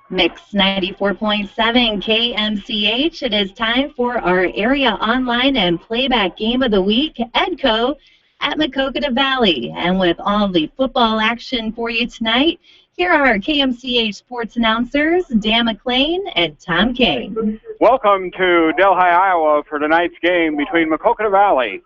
Mix 94.7 KMCH. It is time for our area online and playback game of the week, EDCO at Maquoketa Valley. And with all the football action for you tonight, here are our KMCH sports announcers, Dan McLean and Tom Kane. Welcome to Delhi, Iowa for tonight's game between Maquoketa Valley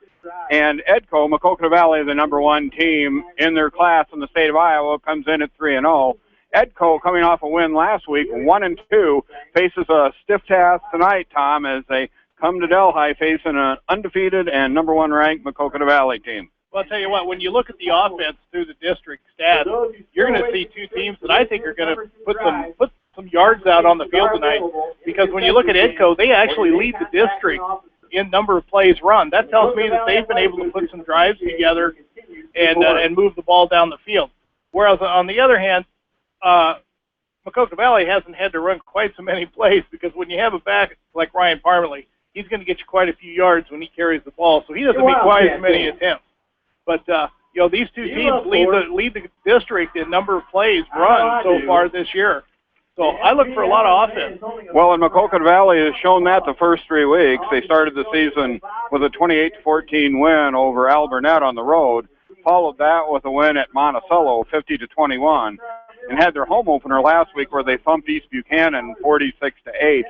and EDCO. Maquoketa Valley, the number one team in their class in the state of Iowa, comes in at 3-0. EDCO, coming off a win last week, 1-2, faces a stiff task tonight, Tom, as they come to Delhi facing an undefeated and number one ranked Maquoketa Valley team. Well, I'll tell you what, when you look at the offense through the district stats, you're going to see two teams that I think are going to put some yards out on the field tonight, because when you look at EDCO, they actually lead the district in number of plays run. That tells me that they've been able to put some drives together and move the ball down the field. Whereas on the other hand, Maquoketa Valley hasn't had to run quite so many plays, because when you have a back like Ryan Parmalee, he's going to get you quite a few yards when he carries the ball, so he doesn't make quite as many attempts. But these two teams lead the district in number of plays run so far this year. So I look for a lot of offense. Well, and Maquoketa Valley has shown that the first 3 weeks. They started the season with a 28-14 win over Alburnett on the road, followed that with a win at Monticello, 50-21. And had their home opener last week where they thumped East Buchanan 46-8.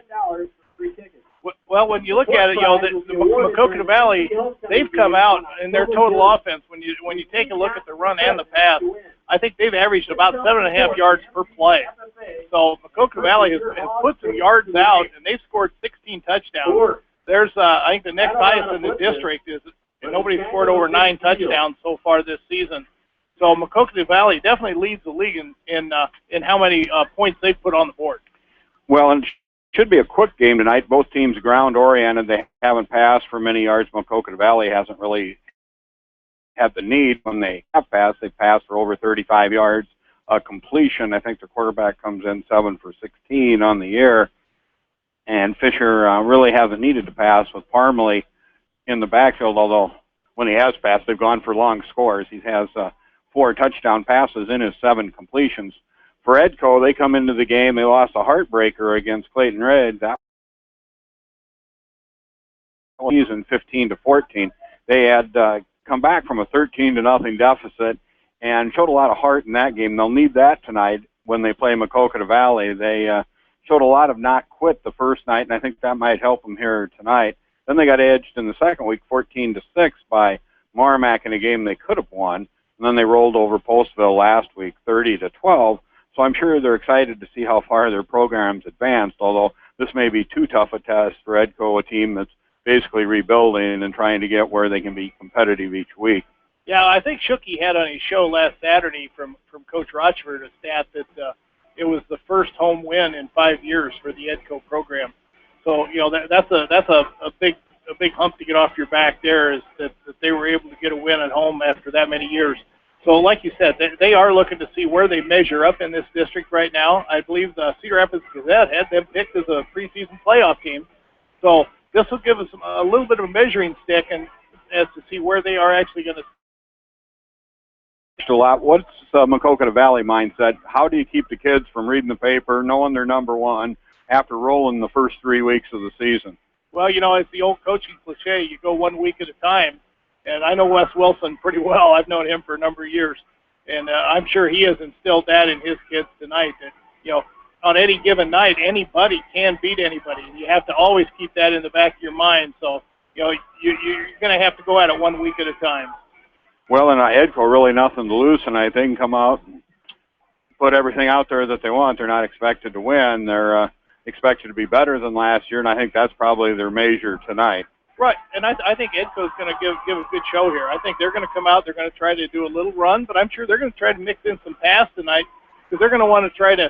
Well, when you look at it, the Maquoketa Valley, they've come out in their total offense. When you take a look at the run and the pass, I think they've averaged about 7.5 yards per play. So Maquoketa Valley has put some yards out, and they've scored 16 touchdowns. There's, I think, the next highest in the district is nobody's scored over 9 touchdowns so far this season. So Maquoketa Valley definitely leads the league in how many points they've put on the board. Well, and it should be a quick game tonight. Both teams ground-oriented. They haven't passed for many yards. Maquoketa Valley hasn't really had the need. When they have passed, they've passed for over 35 yards. Completion, I think the quarterback comes in 7 for 16 on the year. And Fisher really hasn't needed to pass with Parmalee in the backfield, although when he has passed, they've gone for long scores. He has 4 touchdown passes in his 7 completions. For EDCO, they come into the game, they lost a heartbreaker against Clayton Ridge. That season 15-14. They had come back from a 13-0 deficit and showed a lot of heart in that game. They'll need that tonight when they play Maquoketa Valley. They showed a lot of not quit the first night, and I think that might help them here tonight. Then they got edged in the second week 14-6 by Marmac in a game they could have won. And then they rolled over Postville last week, 30-12. So I'm sure they're excited to see how far their program's advanced, although this may be too tough a test for EDCO, a team that's basically rebuilding and trying to get where they can be competitive each week. Yeah, I think Shooky had on his show last Saturday from Coach Rochford a stat that it was the first home win in 5 years for the EDCO program. So, that's a big hump to get off your back there, is that they were able to get a win at home after that many years. So like you said, they are looking to see where they measure up in this district right now. I believe the Cedar Rapids Gazette had them picked as a preseason playoff team. So this will give us a little bit of a measuring stick and as to see where they are actually going to. What's Maquoketa Valley mindset? How do you keep the kids from reading the paper, knowing they're number one, after rolling the first 3 weeks of the season? Well, it's the old coaching cliche. You go 1 week at a time. And I know Wes Wilson pretty well. I've known him for a number of years. And I'm sure he has instilled that in his kids tonight, that, on any given night, anybody can beat anybody. You have to always keep that in the back of your mind. So, you're going to have to go at it 1 week at a time. Well, and EDCO, really nothing to lose tonight. They can come out and put everything out there that they want. They're not expected to win. They're expected to be better than last year, and I think that's probably their measure tonight. Right, and I think EDCO is going to give a good show here. I think they're going to come out, they're going to try to do a little run, but I'm sure they're going to try to mix in some pass tonight, because they're going to want to try to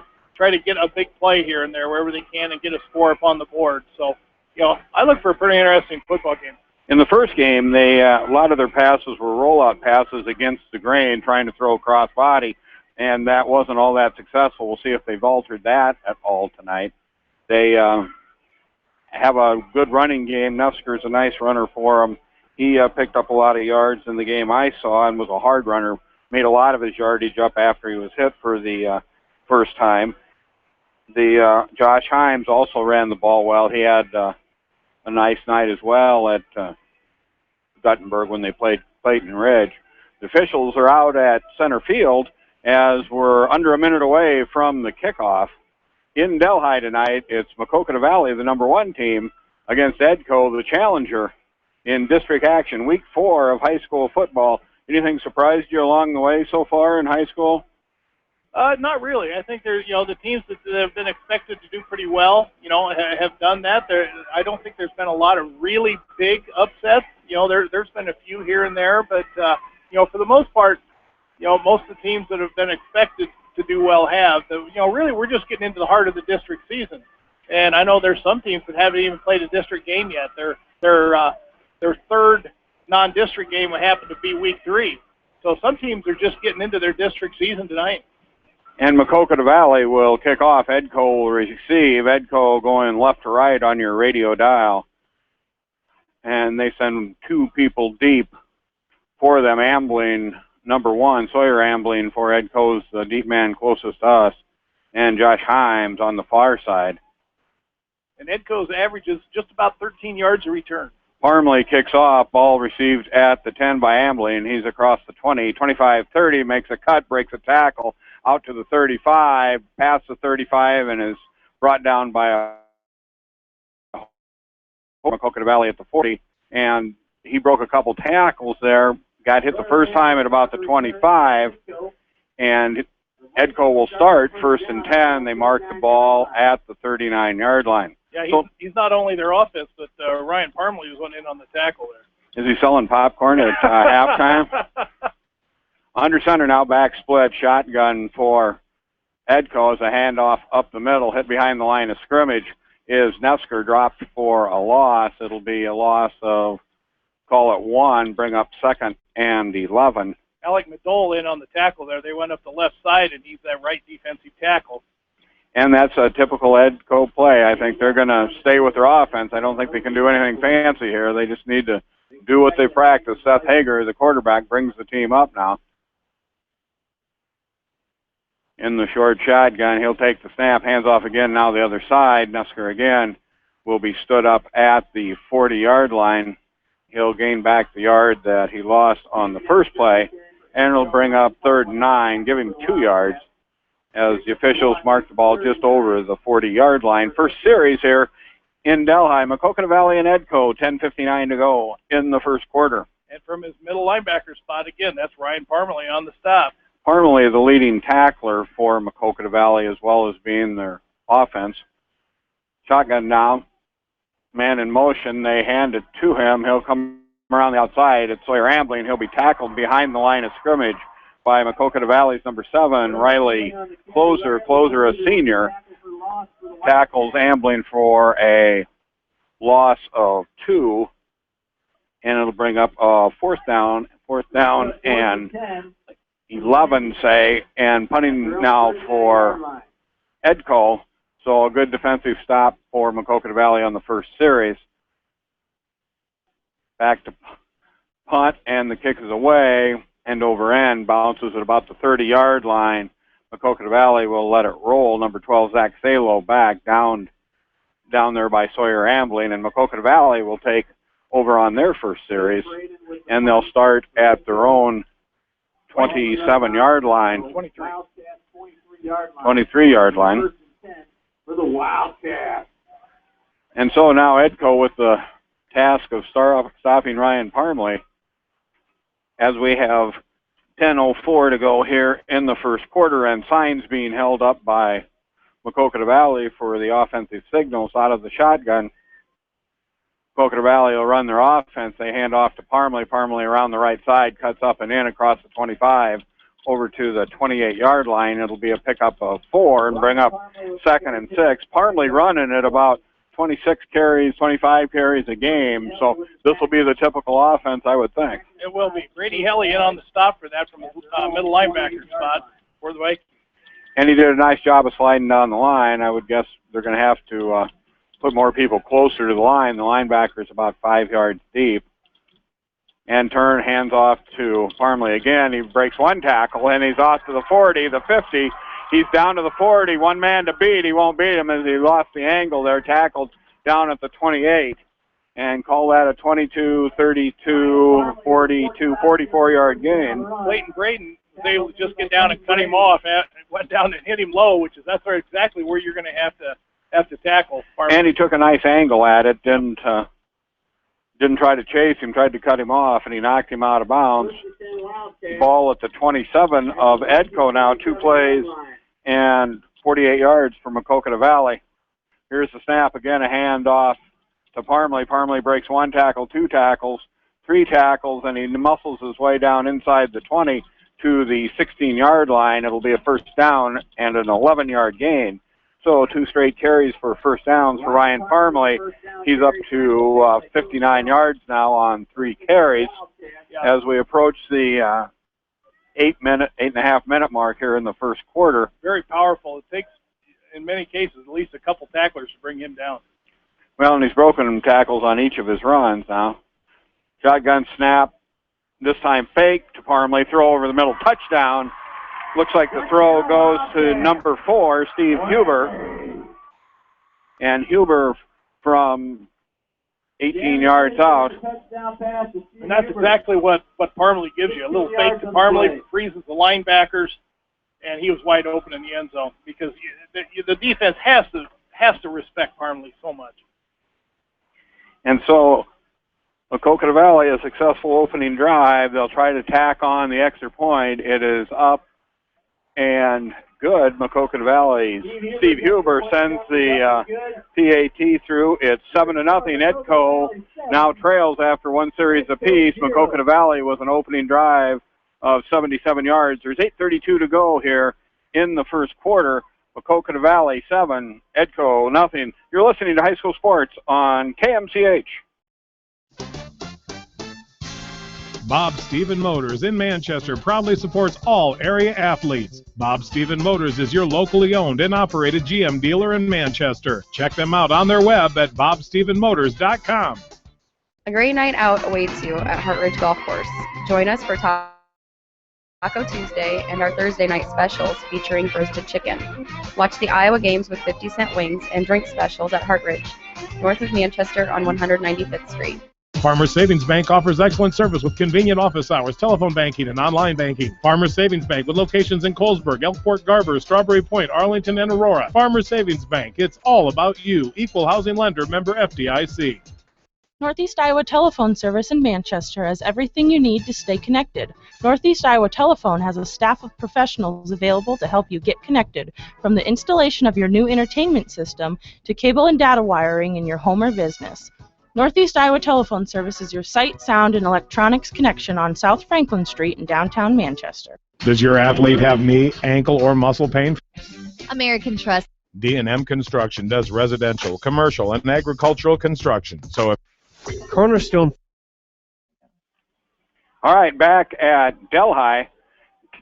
get a big play here and there wherever they can and get a score up on the board. So, I look for a pretty interesting football game. In the first game, a lot of their passes were rollout passes against the grain, trying to throw cross body, and that wasn't all that successful. We'll see if they've altered that at all tonight. They have a good running game. Nusker's a nice runner for them. He picked up a lot of yards in the game I saw and was a hard runner, made a lot of his yardage up after he was hit for the first time. Josh Himes also ran the ball well. He had a nice night as well at Guttenberg when they played Clayton Ridge. The officials are out at center field as we're under a minute away from the kickoff. In Delhi tonight, it's Maquoketa Valley, the #1 team, against Edco, the challenger, in district action, week 4 of high school football. Anything surprised you along the way so far in high school? Not really. I think there's, the teams that have been expected to do pretty well, have done that. I don't think there's been a lot of really big upsets. There's been a few here and there, but, for the most part, most of the teams that have been expected to do well have. Really, we're just getting into the heart of the district season. And I know there's some teams that haven't even played a district game yet. Their third non-district game will happen to be week 3. So some teams are just getting into their district season tonight. And Maquoketa Valley will kick off. Edco will receive. Edco going left to right on your radio dial. And they send 2 people deep for them. Ambling, #1, Sawyer Ambling for Edco's the deep man closest to us. And Josh Himes on the far side. And Edco's average is just about 13 yards a return. Parmley kicks off. Ball received at the 10 by Ambling. He's across the 20. 25-30, makes a cut, breaks a tackle. Out to the 35, past the 35, and is brought down by Maquoketa Valley at the 40. And he broke a couple tackles there. Got hit the first time at about the 25. And Edco will start 1st and 10. They mark the ball at the 39-yard line. Yeah, he's not only their offense, but Ryan Parmley was in on the tackle there. Is he selling popcorn at halftime? Under center now, back split, shotgun for Edco as a handoff up the middle, hit behind the line of scrimmage is Nesker, dropped for a loss. It'll be a loss of, call it 1, bring up 2nd and 11. Alec Madole in on the tackle there. They went up the left side, and he's that right defensive tackle. And that's a typical Edco play. I think they're going to stay with their offense. I don't think they can do anything fancy here. They just need to do what they practice. Seth Hager, the quarterback, brings the team up now. In the short shotgun, he'll take the snap, hands off again, now the other side. Nesker again will be stood up at the 40-yard line. He'll gain back the yard that he lost on the first play, and it'll bring up 3rd and 9, give him 2 yards as the officials mark the ball just over the 40-yard line. First series here in Delhi, Maquoketa Valley and Edco, 10:59 to go in the first quarter. And from his middle linebacker spot, again, that's Ryan Parmley on the stop. Parmley, the leading tackler for Maquoketa Valley, as well as being their offense. Shotgun now. Man in motion. They hand it to him. He'll come around the outside. It's Sawyer Ambling. He'll be tackled behind the line of scrimmage by Maquoketa Valley's #7, Riley Closer. Closer, a senior, tackles Ambling for a loss of 2. And it'll bring up a 4th down and 11, say, and punting now for Edco. So a good defensive stop for Maquoketa Valley on the first series. Back to punt, and the kick is away, end over end, bounces at about the 30-yard line. Maquoketa Valley will let it roll. Number 12, Zach Salo, back down there by Sawyer Ambling, and Maquoketa Valley will take over on their first series, and they'll start at their own 27-yard line. 23-yard line. For the Wildcats. And so now Edco with the task of stopping Ryan Parmley as we have 10:04 to go here in the first quarter, and signs being held up by Maquoketa Valley for the offensive signals out of the shotgun. Maquoketa Valley will run their offense. They hand off to Parmley. Parmley around the right side, cuts up and in across the 25 over to the 28-yard line. It'll be a pickup of 4 and bring up 2nd and 6. Parmley running at about 26 carries, 25 carries a game. So this will be the typical offense, I would think. It will be. Brady Helly in on the stop for that from the middle linebacker spot for the Vikings. And he did a nice job of sliding down the line. I would guess they're going to have to put more people closer to the line. The linebacker is about 5 yards deep. And turn, hands off to Parmley again. He breaks one tackle, and he's off to the 40, the 50. He's down to the 40. One man to beat. He won't beat him as he lost the angle there. Tackled down at the 28. And call that a 22, 32, 42, 44-yard gain. Clayton Braden was able to just get down and cut him off. And went down and hit him low, which is exactly where you're going to have to tackle. And he took a nice angle at it. Didn't try to chase him. Tried to cut him off, and he knocked him out of bounds. Ball at the 27 of Edco now. 2 plays and 48 yards for Maquoketa Valley. Here's the snap again. A handoff to Parmley. Parmley breaks 1 tackle, 2 tackles, 3 tackles, and he muscles his way down inside the 20 to the 16-yard line. It'll be a first down and an 11-yard gain. So 2 straight carries for first downs for Ryan Parmley. He's up to 59 yards now on 3 carries as we approach the 8.5 minute mark here in the first quarter. Very powerful. It takes, in many cases, at least a couple tacklers to bring him down. Well, and he's broken tackles on each of his runs now. Shotgun snap, this time fake to Parmley, throw over the middle, touchdown. Looks like the throw goes to number 4, Steve Huber. And Huber from 18 yards out. And that's exactly what Parmley gives you. A little fake to Parmley, freezes the linebackers, and he was wide open in the end zone because the defense has to respect Parmley so much. And so Maquoketa Valley, a successful opening drive. They'll try to tack on the extra point. It is up and good. Maquoketa Valley. Steve Huber sends the PAT through. It's 7-0. Edco now trails after 1 series apiece. Maquoketa Valley with an opening drive of 77 yards. There's 8:32 to go here in the first quarter. Maquoketa Valley 7, Edco nothing. You're listening to High School Sports on KMCH. Bob Stephen Motors in Manchester proudly supports all area athletes. Bob Stephen Motors is your locally owned and operated GM dealer in Manchester. Check them out on their web at bobstephenmotors.com. A great night out awaits you at Hartridge Golf Course. Join us for Taco Tuesday and our Thursday night specials featuring roasted chicken. Watch the Iowa games with 50-cent wings and drink specials at Hartridge, north of Manchester on 195th Street. Farmers Savings Bank offers excellent service with convenient office hours, telephone banking, and online banking. Farmers Savings Bank with locations in Colesburg, Elkport, Garber, Strawberry Point, Arlington, and Aurora. Farmers Savings Bank, it's all about you. Equal housing lender, member FDIC. Northeast Iowa Telephone Service in Manchester has everything you need to stay connected. Northeast Iowa Telephone has a staff of professionals available to help you get connected, from the installation of your new entertainment system to cable and data wiring in your home or business. Northeast Iowa Telephone Service is your sight, sound, and electronics connection on South Franklin Street in downtown Manchester. Does your athlete have knee, ankle, or muscle pain? American Trust. D&M Construction does residential, commercial, and agricultural construction. So if Cornerstone. All right, back at Delhi.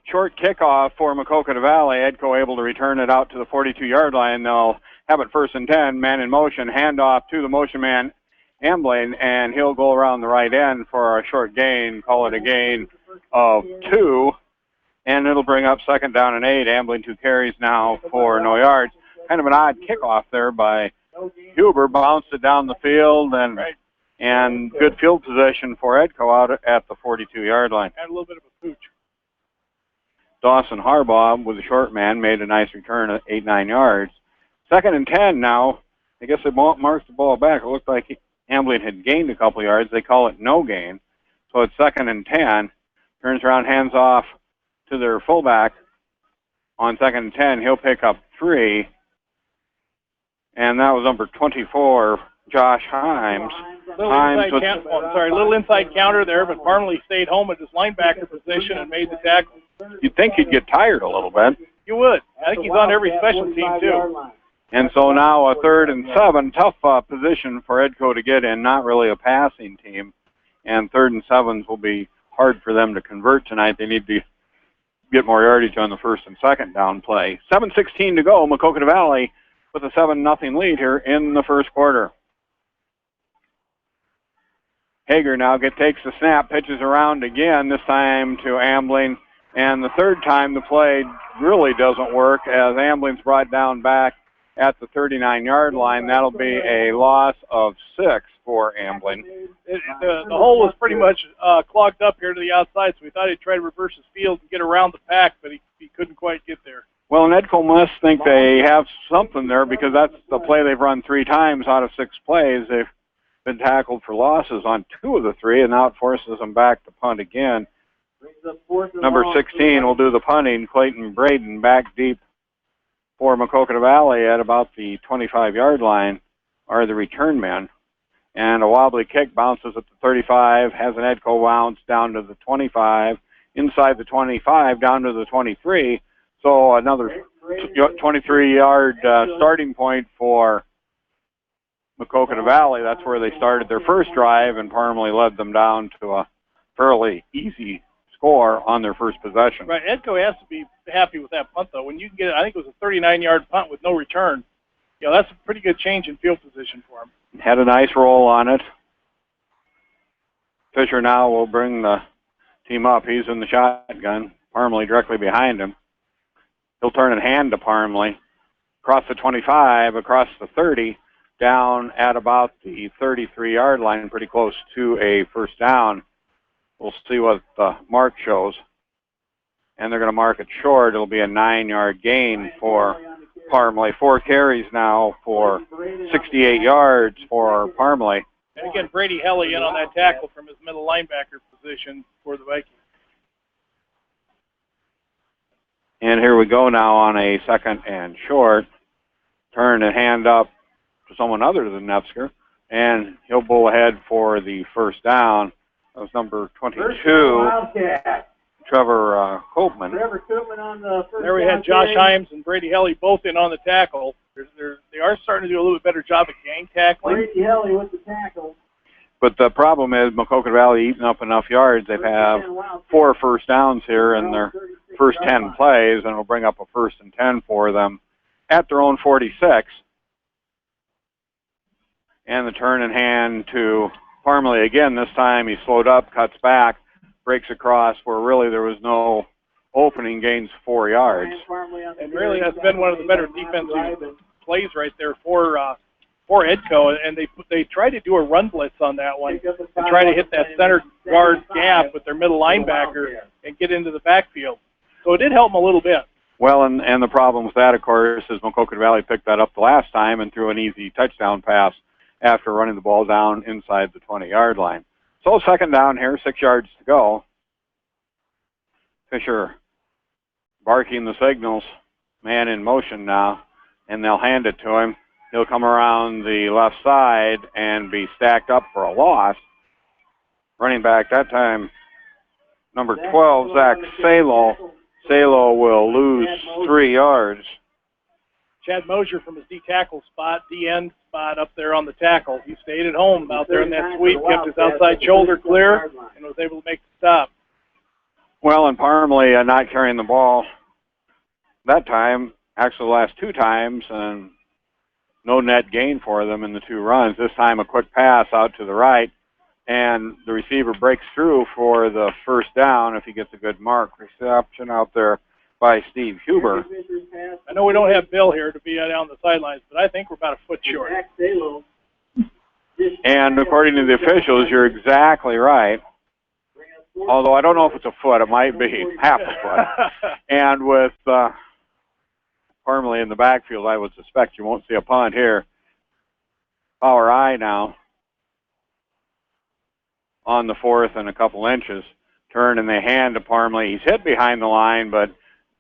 Short kickoff for Maquoketa Valley. Edco able to return it out to the 42-yard line. They'll have it 1st and 10. Man in motion. Handoff to the motion man, Amblin, and he'll go around the right end for a short gain. Call it a gain of 2. And it'll bring up 2nd down and 8. Amblin 2 carries now for no yards. Kind of an odd kickoff there by Huber. Bounced it down the field, and good field position for Edco out at the 42-yard line. Had a little bit of a pooch. Dawson Harbaugh with a short man made a nice return at 8-9 yards. 2nd and 10 now. I guess they marked the ball back. It looked like Amblin had gained a couple yards. They call it no gain. So it's 2nd and 10. Turns around, hands off to their fullback on 2nd and 10. He'll pick up 3. And that was number 24, Josh Himes. Little inside counter there, but Parmley stayed home at his linebacker position and made the tackle. You'd think he'd get tired a little bit. You would. I think he's on every special team, too. And so now a 3rd and 7, tough position for Edco to get in, not really a passing team. And 3rd and 7s will be hard for them to convert tonight. They need to get more yardage on the 1st and 2nd down play. 7:16 to go. Maquoketa Valley with a 7-0 lead here in the first quarter. Hager now takes the snap, pitches around again, this time to Amblin. And the third time the play really doesn't work as Amblin's brought down back at the 39-yard line. That'll be a loss of 6 for Amblin. The hole was pretty much clogged up here to the outside, so we thought he'd try to reverse his field and get around the pack, but he couldn't quite get there. Well, Nedco must think they have something there because that's the play they've run 3 times out of 6 plays. They've been tackled for losses on 2 of the 3, and now it forces them back to punt again. Number 16 will do the punting. Clayton Braden back deep for Maquoketa Valley at about the 25-yard line are the return men. And a wobbly kick bounces at the 35, has an Edco bounce down to the 25, inside the 25, down to the 23. So another 23-yard starting point for Maquoketa Valley. That's where they started their first drive, and Parmley led them down to a fairly easy score on their first possession. Right, Edco has to be happy with that punt, though. When you can get, I think it was a 39-yard punt with no return, that's a pretty good change in field position for him. Had a nice roll on it. Fisher now will bring the team up. He's in the shotgun. Parmley directly behind him. He'll turn and hand to Parmley. Across the 25, across the 30, down at about the 33-yard line, pretty close to a first down. We'll see what the mark shows. And they're going to mark it short. It'll be a 9-yard gain for Parmley. 4 carries now for 68 yards for Parmley. And again, Brady Helly in on that tackle from his middle linebacker position for the Vikings. And here we go now on a 2nd and short. Turn and hand up to someone other than Nefsker. And he'll bowl ahead for the first down. That was number 22, Trevor Koopman. There we had Josh Himes and Brady Helly both in on the tackle. They are starting to do a little bit better job at gang tackling. Brady Helly with the tackle. But the problem is Maquoketa Valley eating up enough yards. They have 4 first downs here in their first 10 plays, and it'll bring up a 1st and 10 for them at their own 46. And the turn and hand to Parmley again. This time he slowed up, cuts back, breaks across where really there was no opening, gains 4 yards. And really that's been one of the better defensive plays right there for Edco, and they try to do a run blitz on that one and try to hit that center guard gap with their middle linebacker and get into the backfield. So it did help them a little bit. Well, and the problem with that, of course, is Maquoketa Valley picked that up the last time and threw an easy touchdown pass after running the ball down inside the 20-yard line. So 2nd down here, 6 yards to go. Fisher barking the signals, man in motion now, and they'll hand it to him. He'll come around the left side and be stacked up for a loss. Running back that time, number 12, Zach Salo. Salo will lose 3 yards. Chad Mosier from his D-tackle spot, D-end spot up there on the tackle. He stayed at home out there in that sweep, kept his outside shoulder clear, and was able to make the stop. Well, and Parmley not carrying the ball that time, actually the last 2 times, and no net gain for them in the 2 runs. This time a quick pass out to the right, and the receiver breaks through for the first down if he gets a good mark. Reception out there by Steve Huber. I know we don't have Bill here to be down the sidelines, but I think we're about a foot short. And according to the officials, you're exactly right. Although I don't know if it's a foot, it might be half a foot. And with Parmley in the backfield, I would suspect you won't see a punt here. Power I now on the 4th and a couple inches. Turn and they hand to Parmley. He's hit behind the line, but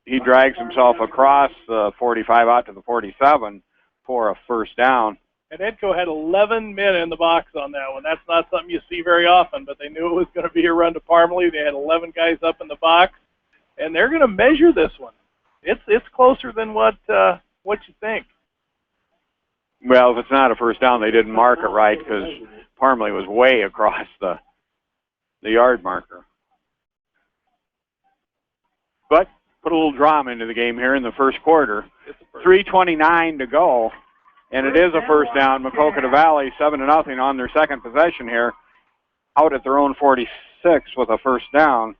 he drags himself across the 45 out to the 47 for a first down. And Edco had 11 men in the box on that one. That's not something you see very often, but they knew it was going to be a run to Parmley. They had 11 guys up in the box, and they're going to measure this one. It's closer than what you think. Well, if it's not a first down, they didn't mark it right because Parmley was way across the yard marker. But put a little drama into the game here in the first quarter. 3:29 to go, and it is a first down. Maquoketa Valley 7-0 on their second possession here, out at their own 46 with a first down.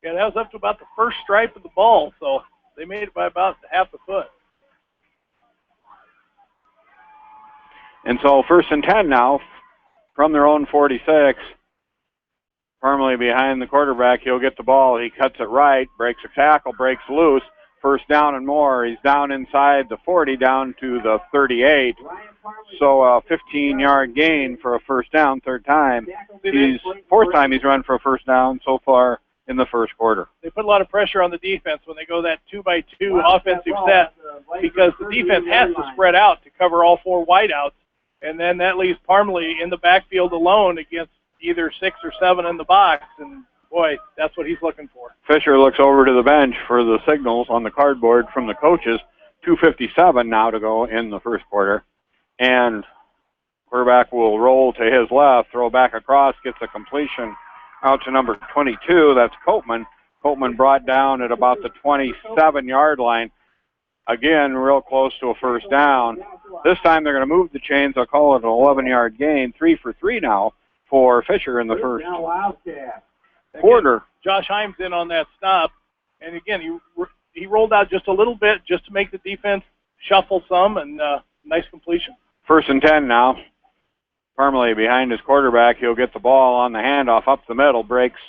Yeah, that was up to about the first stripe of the ball, so they made it by about half a foot. And so 1st and 10 now from their own 46. Firmly behind the quarterback. He'll get the ball. He cuts it right, breaks a tackle, breaks loose. 1st down and more. He's down inside the 40, down to the 38. So a 15-yard gain for a 1st down, 3rd time. 4th time he's run for a 1st down so far in the 1st quarter. They put a lot of pressure on the defense when they go that 2-by-2 offensive set because the defense has to spread out to cover all 4 wideouts, and then that leaves Parmalee in the backfield alone against either 6 or 7 in the box, and boy, that's what he's looking for. Fisher looks over to the bench for the signals on the cardboard from the coaches. 2:57 now to go in the 1st quarter. And quarterback will roll to his left, throw back across, gets a completion out to number 22. That's Copeman. Copeman brought down at about the 27-yard line. Again, real close to a 1st down. This time they're going to move the chains. I'll call it an 11-yard gain. 3 for 3 now for Fisher in the 1st quarter. Josh Himes in on that stop, and again, he rolled out just a little bit just to make the defense shuffle some, and nice completion. 1st and 10 now. Parmalee behind his quarterback. He'll get the ball on the handoff up the middle, breaks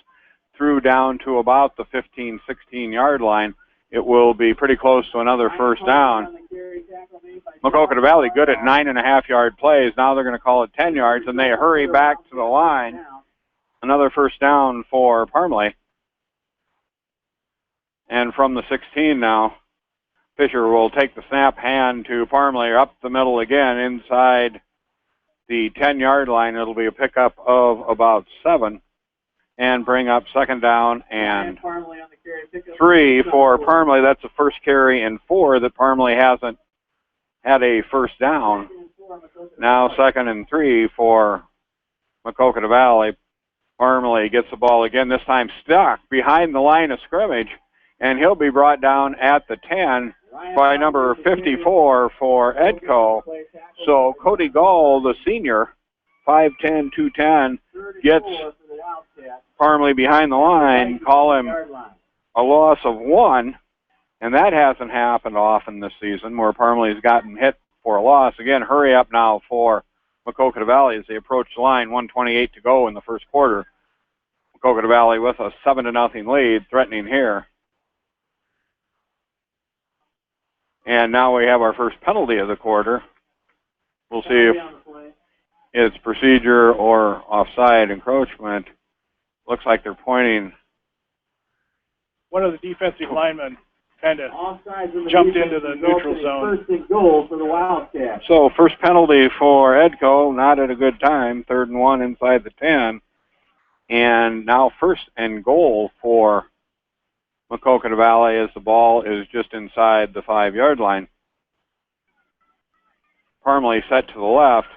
through down to about the 15, 16-yard line. It will be pretty close to another 1st down. Maquoketa Valley good at 9.5-yard plays. Now they're going to call it 10 yards, and they hurry back to the line. Another 1st down for Parmalee. And from the 16 now, Fisher will take the snap, hand to Parmalee up the middle again inside the 10-yard line. It'll be a pickup of about 7 and bring up 2nd down and 3 for Parmalee. That's the first carry and 4 that Parmalee hasn't had a 1st down. Now 2nd and 3 for Maquoketa Valley. Parmalee gets the ball again, this time stuck behind the line of scrimmage, and he'll be brought down at the 10 by number 54 for Edco. So Cody Gall, the senior, 5'10", 210, gets Parmalee behind the line, call him a loss of 1, and that hasn't happened often this season where Parmalee's gotten hit for a loss. Again, hurry up now for Maquoketa Valley as they approach the line, 1:28 to go in the 1st quarter. Maquoketa Valley with a 7-0 lead, threatening here. And now we have our first penalty of the quarter. We'll see if it's procedure or offside encroachment. Looks like they're pointing. One of the defensive linemen kind of jumped into the neutral zone. 1st and goal for the Wildcats. So first penalty for Edco, not at a good time. 3rd and 1 inside the 10. And now 1st and goal for Maquoketa Valley as the ball is just inside the 5-yard line. Parmalee set to the left.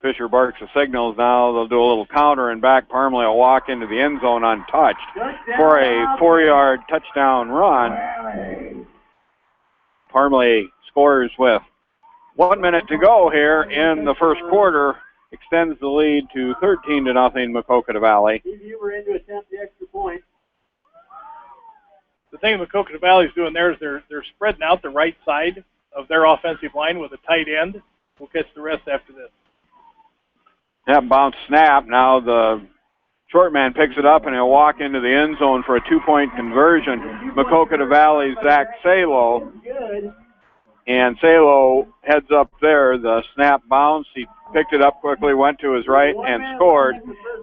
Fisher barks the signals now. They'll do a little counter and back. Parmalee will walk into the end zone untouched for a 4-yard touchdown run. Parmalee scores with 1 minute to go here in the 1st quarter. Extends the lead to 13-0 Maquoketa Valley. You were in to attempt the extra point. The thing Maquoketa Valley is doing there is they're spreading out the right side of their offensive line with a tight end. We'll catch the rest after this. That bounce snap. Now the short man picks it up and he'll walk into the end zone for a 2-point conversion. Maquoketa Valley's Zach Salo. And Salo heads up there. The snap bounced. He picked it up quickly, went to his right, and scored.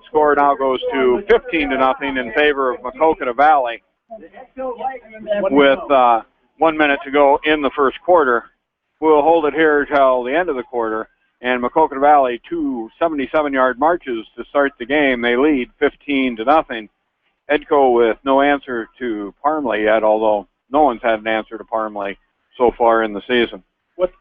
Score now goes to 15-0 in favor of Maquoketa Valley with 1 minute to go in the 1st quarter. We'll hold it here till the end of the quarter. And Maquoketa Valley, 2 77-yard marches to start the game. They lead 15-0. Edco with no answer to Parmalee yet, although no one's had an answer to Parmalee so far in the season. What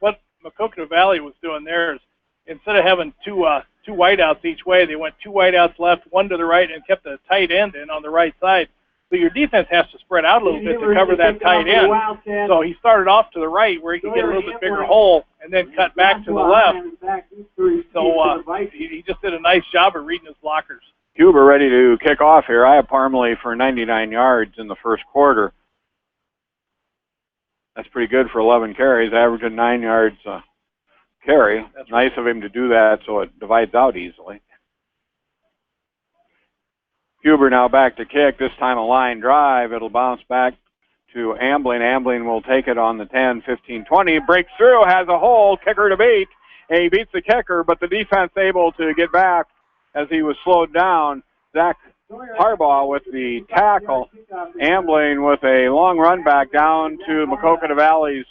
Maquoketa Valley was doing there is instead of having two wideouts each way, they went 2 wideouts left, 1 to the right, and kept a tight end in on the right side. So your defense has to spread out a little bit to cover that tight end. So he started off to the right where he could get a little bit bigger hole and then cut back to the left. So he just did a nice job of reading his blockers. Huber ready to kick off here. I have Parmley for 99 yards in the first quarter. That's pretty good for 11 carries, averaging 9 yards a carry. That's nice of him to do that so it divides out easily. Huber now back to kick, this time a line drive. It'll bounce back to Ambling. Ambling will take it on the 10, 15, 20. Breaks through, has a hole, kicker to beat. And he beats the kicker, but the defense able to get back as he was slowed down. Zach Harbaugh with the tackle. Ambling with a long run back down to Maquoketa Valley's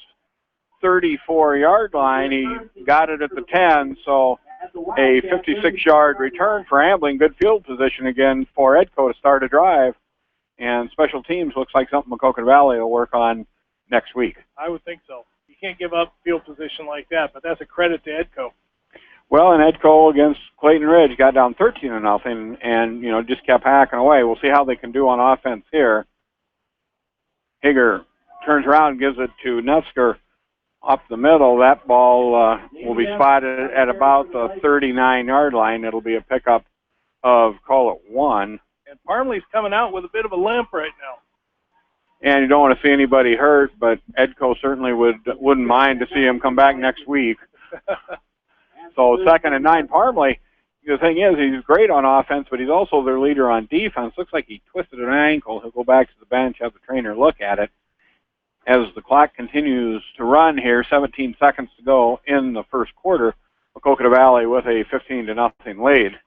34-yard line. He got it at the 10, so a 56-yard return for Ambling. Good field position again for Edco to start a drive. And special teams looks like something Maquoketa Valley will work on next week. I would think so. You can't give up field position like that, but that's a credit to Edco. Well, and Edco against Clayton Ridge got down 13-0 and, you know, just kept hacking away. We'll see how they can do on offense here. Hager turns around and gives it to Nutsker up the middle. That ball will be spotted at about the 39-yard line. It'll be a pickup of, call it 1. And Parmley's coming out with a bit of a limp right now. And you don't want to see anybody hurt, but Edco certainly wouldn't mind to see him come back next week. So 2nd and 9, Parmley. The thing is, he's great on offense, but he's also their leader on defense. Looks like he twisted an ankle. He'll go back to the bench, have the trainer look at it. As the clock continues to run here, 17 seconds to go in the first quarter, Maquoketa Valley with a 15-0 lead.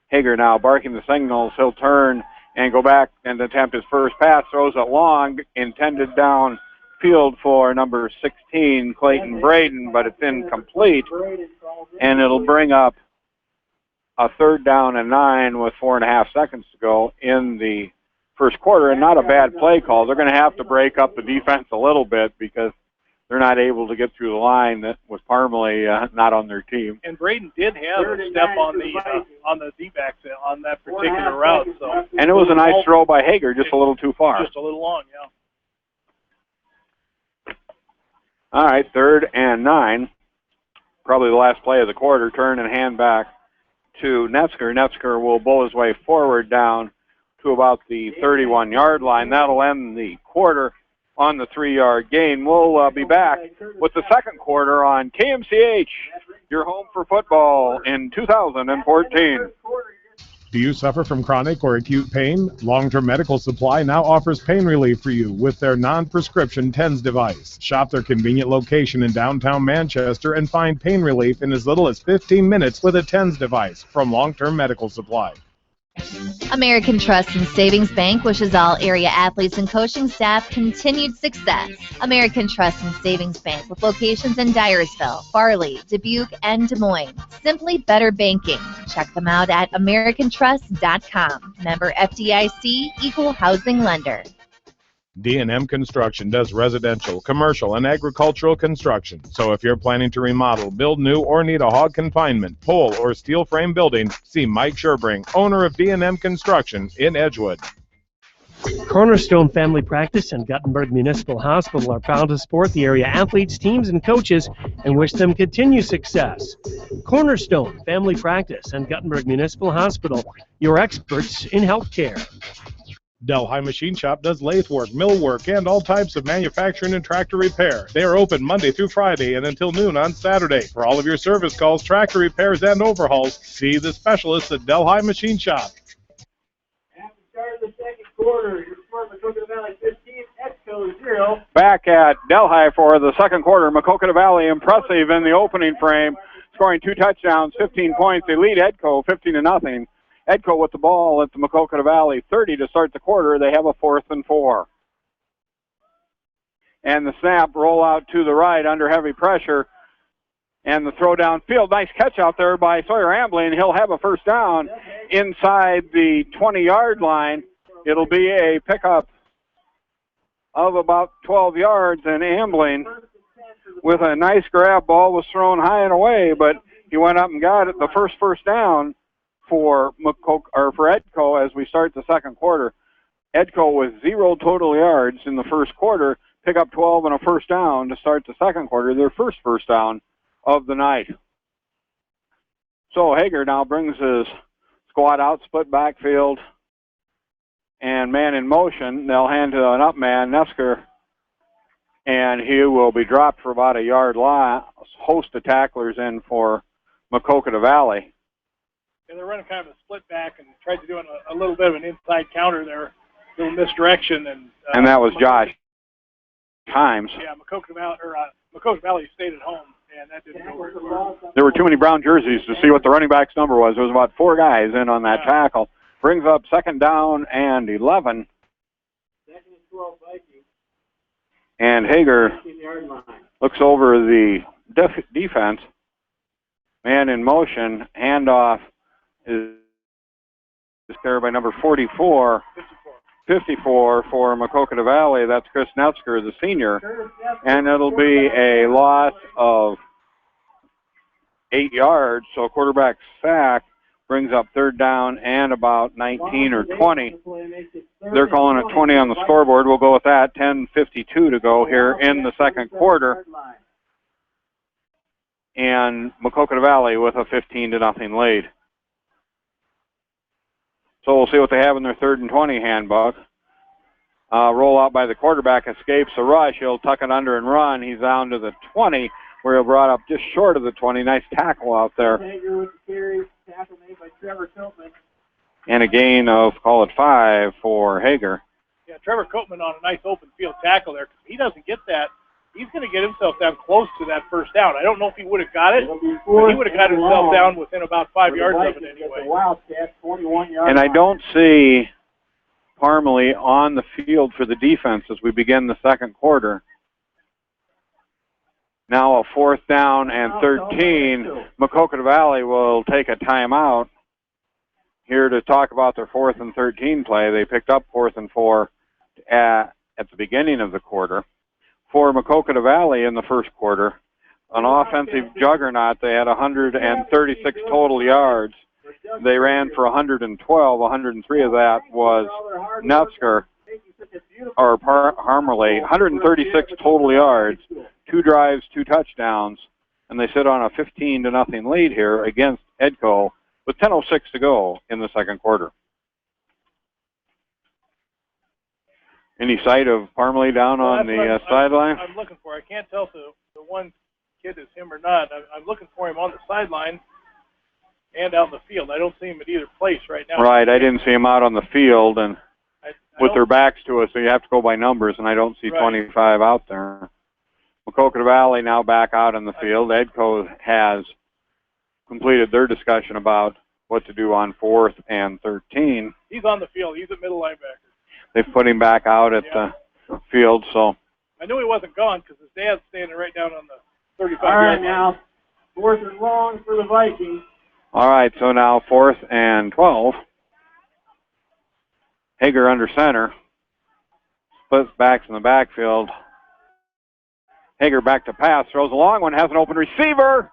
Hager now barking the signals. He'll turn and go back and attempt his first pass. Throws it long, intended downfield for number 16, Clayton Braden, but it's incomplete. And it'll bring up a 3rd down and 9 with 4.5 seconds to go in the first quarter. And not a bad play call. They're going to have to break up the defense a little bit because they're not able to get through the line that was Parmley not on their team. And Braden did have a step on the D-backs on that particular route. So. And it was a nice throw by Hager, just a little too far. Just a little long, yeah. All right, 3rd and 9. Probably the last play of the quarter. Turn and hand back to Netsker. Netsker will bowl his way forward down to about the 31-yard line. That'll end the quarter on the 3-yard gain. We'll be back with the second quarter on KMCH, your home for football in 2014. Do you suffer from chronic or acute pain? Long-Term Medical Supply now offers pain relief for you with their non-prescription TENS device. Shop their convenient location in downtown Manchester and find pain relief in as little as 15 minutes with a TENS device from Long-Term Medical Supply. American Trust and Savings Bank wishes all area athletes and coaching staff continued success. American Trust and Savings Bank with locations in Dyersville, Farley, Dubuque, and Des Moines. Simply better banking. Check them out at americantrust.com. Member FDIC, equal housing lender. D&M Construction does residential, commercial, and agricultural construction. So if you're planning to remodel, build new, or need a hog confinement, pole, or steel frame building, see Mike Sherbring, owner of D&M Construction in Edgewood. Cornerstone Family Practice and Guttenberg Municipal Hospital are proud to support the area athletes, teams, and coaches and wish them continued success. Cornerstone Family Practice and Guttenberg Municipal Hospital, your experts in healthcare. Delhi Machine Shop does lathe work, mill work, and all types of manufacturing and tractor repair. They are open Monday through Friday and until noon on Saturday. For all of your service calls, tractor repairs, and overhauls, see the specialists at Delhi Machine Shop. At the start of the second quarter, your score Maquoketa Valley 15, Edco 0. Back at Delhi for the second quarter, Maquoketa Valley impressive in the opening frame, scoring 2 touchdowns, 15 points. They lead Edco 15-0. Edco with the ball at the Maquoketa Valley 30 to start the quarter. They have a 4th and 4. And the snap, roll out to the right under heavy pressure. And the throw downfield. Nice catch out there by Sawyer Ambling. He'll have a first down inside the 20-yard line. It'll be a pickup of about 12 yards. And Ambling, with a nice grab, ball was thrown high and away, but he went up and got it. The first down for Edco as we start the second quarter. Edco with 0 total yards in the first quarter, pick up 12 and a first down to start the second quarter, their first down of the night. So Hager now brings his Squad out, split backfield, and man in motion. They'll hand to an up man, Nesker, and he will be dropped for about a yard loss. Host of tacklers in for Maquoketa Valley. Yeah, they're running kind of a split back and tried to do a little bit of an inside counter there, a little misdirection, and that was Josh Himes. Yeah, Maquoketa Valley stayed at home, and that didn't go very well. There were too many brown jerseys to see what the running back's number was. There was about 4 guys in on that tackle. Brings up 2nd down and 11. 2nd and 12 Vikings. And Hager looks over the defense. Man in motion. Handoff is there by number 44. 54 for Maquoketa Valley. That's Chris Netzker, the senior. And it'll be a loss of 8 yards. So quarterback sack brings up 3rd down and about 19 or 20. They're calling it 20 on the scoreboard. We'll go with that. 10:52 to go here in the second quarter. And Maquoketa Valley with a 15-0 lead. So we'll see what they have in their 3rd and 20 handbook. Roll out by the quarterback, escapes the rush. He'll tuck it under and run. He's down to the 20, where he'll brought up just short of the 20. Nice tackle out there. Tackle made by Trevor Copeman. And a gain of, call it 5 for Hager. Yeah, Trevor Copeman on a nice open field tackle there. If he doesn't get that, he's going to get himself down close to that 1st down. I don't know if he would have got it, but he would have got himself down within about 5 yards of it anyway. And I don't see Parmalee on the field for the defense as we begin the second quarter. Now a 4th down and 13. Maquoketa Valley will take a timeout here to talk about their 4th and 13 play. They picked up 4th and 4 at the beginning of the quarter. For Maquoketa Valley in the first quarter, an offensive juggernaut. They had 136 total yards. They ran for 112. 103 of that was Netzker or Parmalee. 136 total yards, 2 drives, 2 touchdowns, and they sit on a 15-0 lead here against Edco with 10:06 to go in the second quarter. Any sight of Parmalee down on the sideline? I'm looking for. I can't tell if the one kid is him or not. I'm looking for him on the sideline and out in the field. I don't see him at either place right now. Right, I didn't see him out on the field, and with their backs to us, so you have to go by numbers, and I don't see 25 out there. Maquoketa Valley now back out in the field. Edco has completed their discussion about what to do on 4th and 13. He's on the field. He's a middle linebacker. They've put him back out at the field, so. I knew he wasn't gone because his dad's standing right down on the 35-yard line. All right, now, 4th and long for the Vikings. All right, so now 4th and 12. Hager under center. Splits backs in the backfield. Hager back to pass. Throws a long one. Has an open receiver.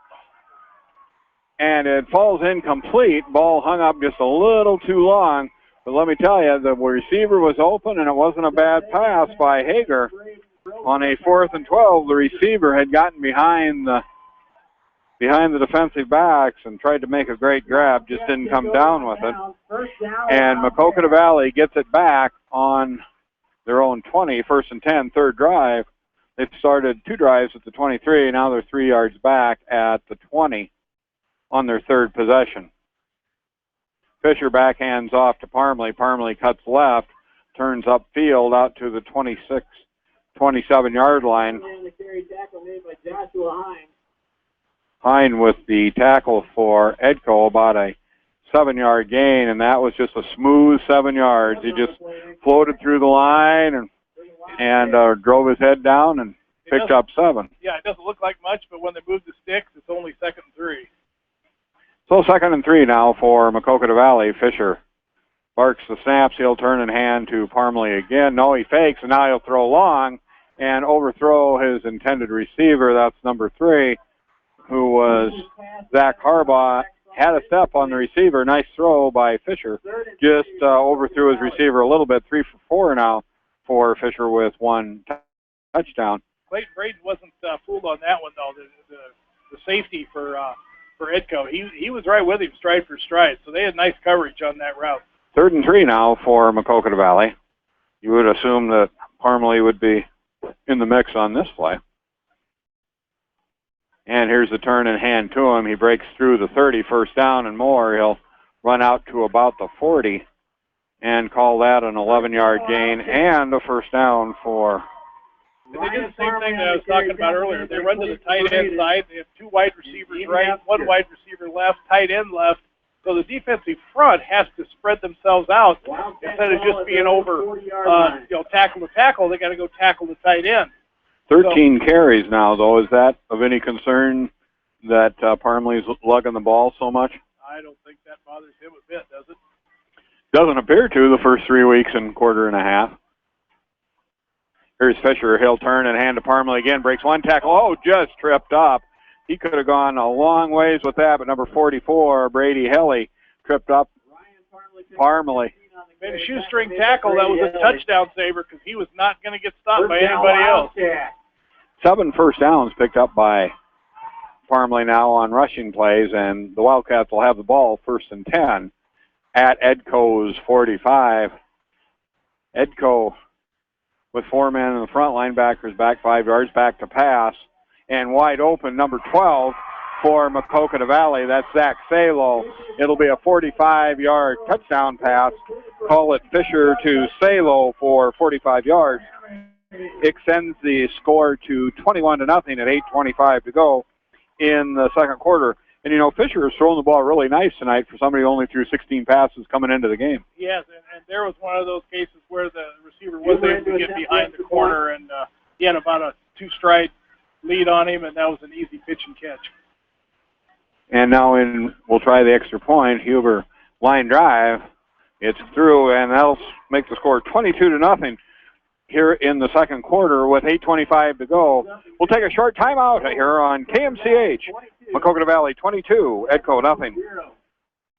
And it falls incomplete. Ball hung up just a little too long. But let me tell you, the receiver was open, and it wasn't a bad pass by Hager. On a 4th and 12, the receiver had gotten behind the defensive backs and tried to make a great grab, just didn't come down with it. And Maquoketa Valley gets it back on their own 20, 1st and 10, 3rd drive. They've started 2 drives at the 23, now they're 3 yards back at the 20 on their 3rd possession. Fisher backhands off to Parmalee. Parmalee cuts left, turns upfield out to the 26, 27-yard line. Hine with the tackle for Edco, about a 7-yard gain, and that was just a smooth 7 yards. He just floated through the line and drove his head down and picked up 7. Yeah, it doesn't look like much, but when they move the sticks, it's only 2nd and 3. So 2nd and 3 now for Maquoketa Valley. Fisher barks the snaps. He'll turn and hand to Parmalee again. No, he fakes, and now he'll throw long and overthrow his intended receiver. That's number 3, who was Zach Harbaugh. Had a step on the receiver. Nice throw by Fisher. Just overthrew his receiver a little bit. 3 for 4 now for Fisher with 1 touchdown. Clayton Braden wasn't fooled on that one, though. The safety for for Edco. He was right with him stride for stride, so they had nice coverage on that route. 3rd and 3 now for Maquoketa Valley. You would assume that Parmalee would be in the mix on this play. And here's the turn and hand to him. He breaks through the 30, first down and more. He'll run out to about the 40 and call that an 11-yard gain and a first down for... They do the same thing that I was talking about earlier. They run to the tight end side. They have 2 wide receivers right, 1 wide receiver left, tight end left. So the defensive front has to spread themselves out instead of just being over, tackle to tackle. They got to go tackle the tight end. 13 carries now, though. Is that of any concern that Parmalee's lugging the ball so much? I don't think that bothers him a bit, does it? Doesn't appear to the first 3 weeks and quarter and a half. Here's Fisher. He'll turn and hand to Parmalee again. Breaks 1 tackle. Oh, just tripped up. He could have gone a long ways with that, but number 44, Brady Helly, tripped up Parmalee. Made a shoestring tackle. That was a touchdown saver because he was not going to get stopped by anybody else. 7 first downs picked up by Parmalee now on rushing plays, and the Wildcats will have the ball 1st and 10 at Edco's 45. Edco with 4 men in the front, linebackers back 5 yards, back to pass, and wide open, number 12 for Maquoketa Valley. That's Zach Salo. It'll be a 45-yard touchdown pass. Call it Fisher to Salo for 45 yards. Extends the score to 21-0 at 8:25 to go in the second quarter. And, Fisher has thrown the ball really nice tonight for somebody who only threw 16 passes coming into the game. Yes, and there was one of those cases where the receiver was able to get behind the corner, and he had about a 2-stride lead on him, and that was an easy pitch and catch. And now we'll try the extra point. Huber line drive. It's through, and that'll make the score 22-0 here in the second quarter with 8:25 to go. We'll take a short timeout here on KMCH. Maquoketa Valley 22, Edco nothing.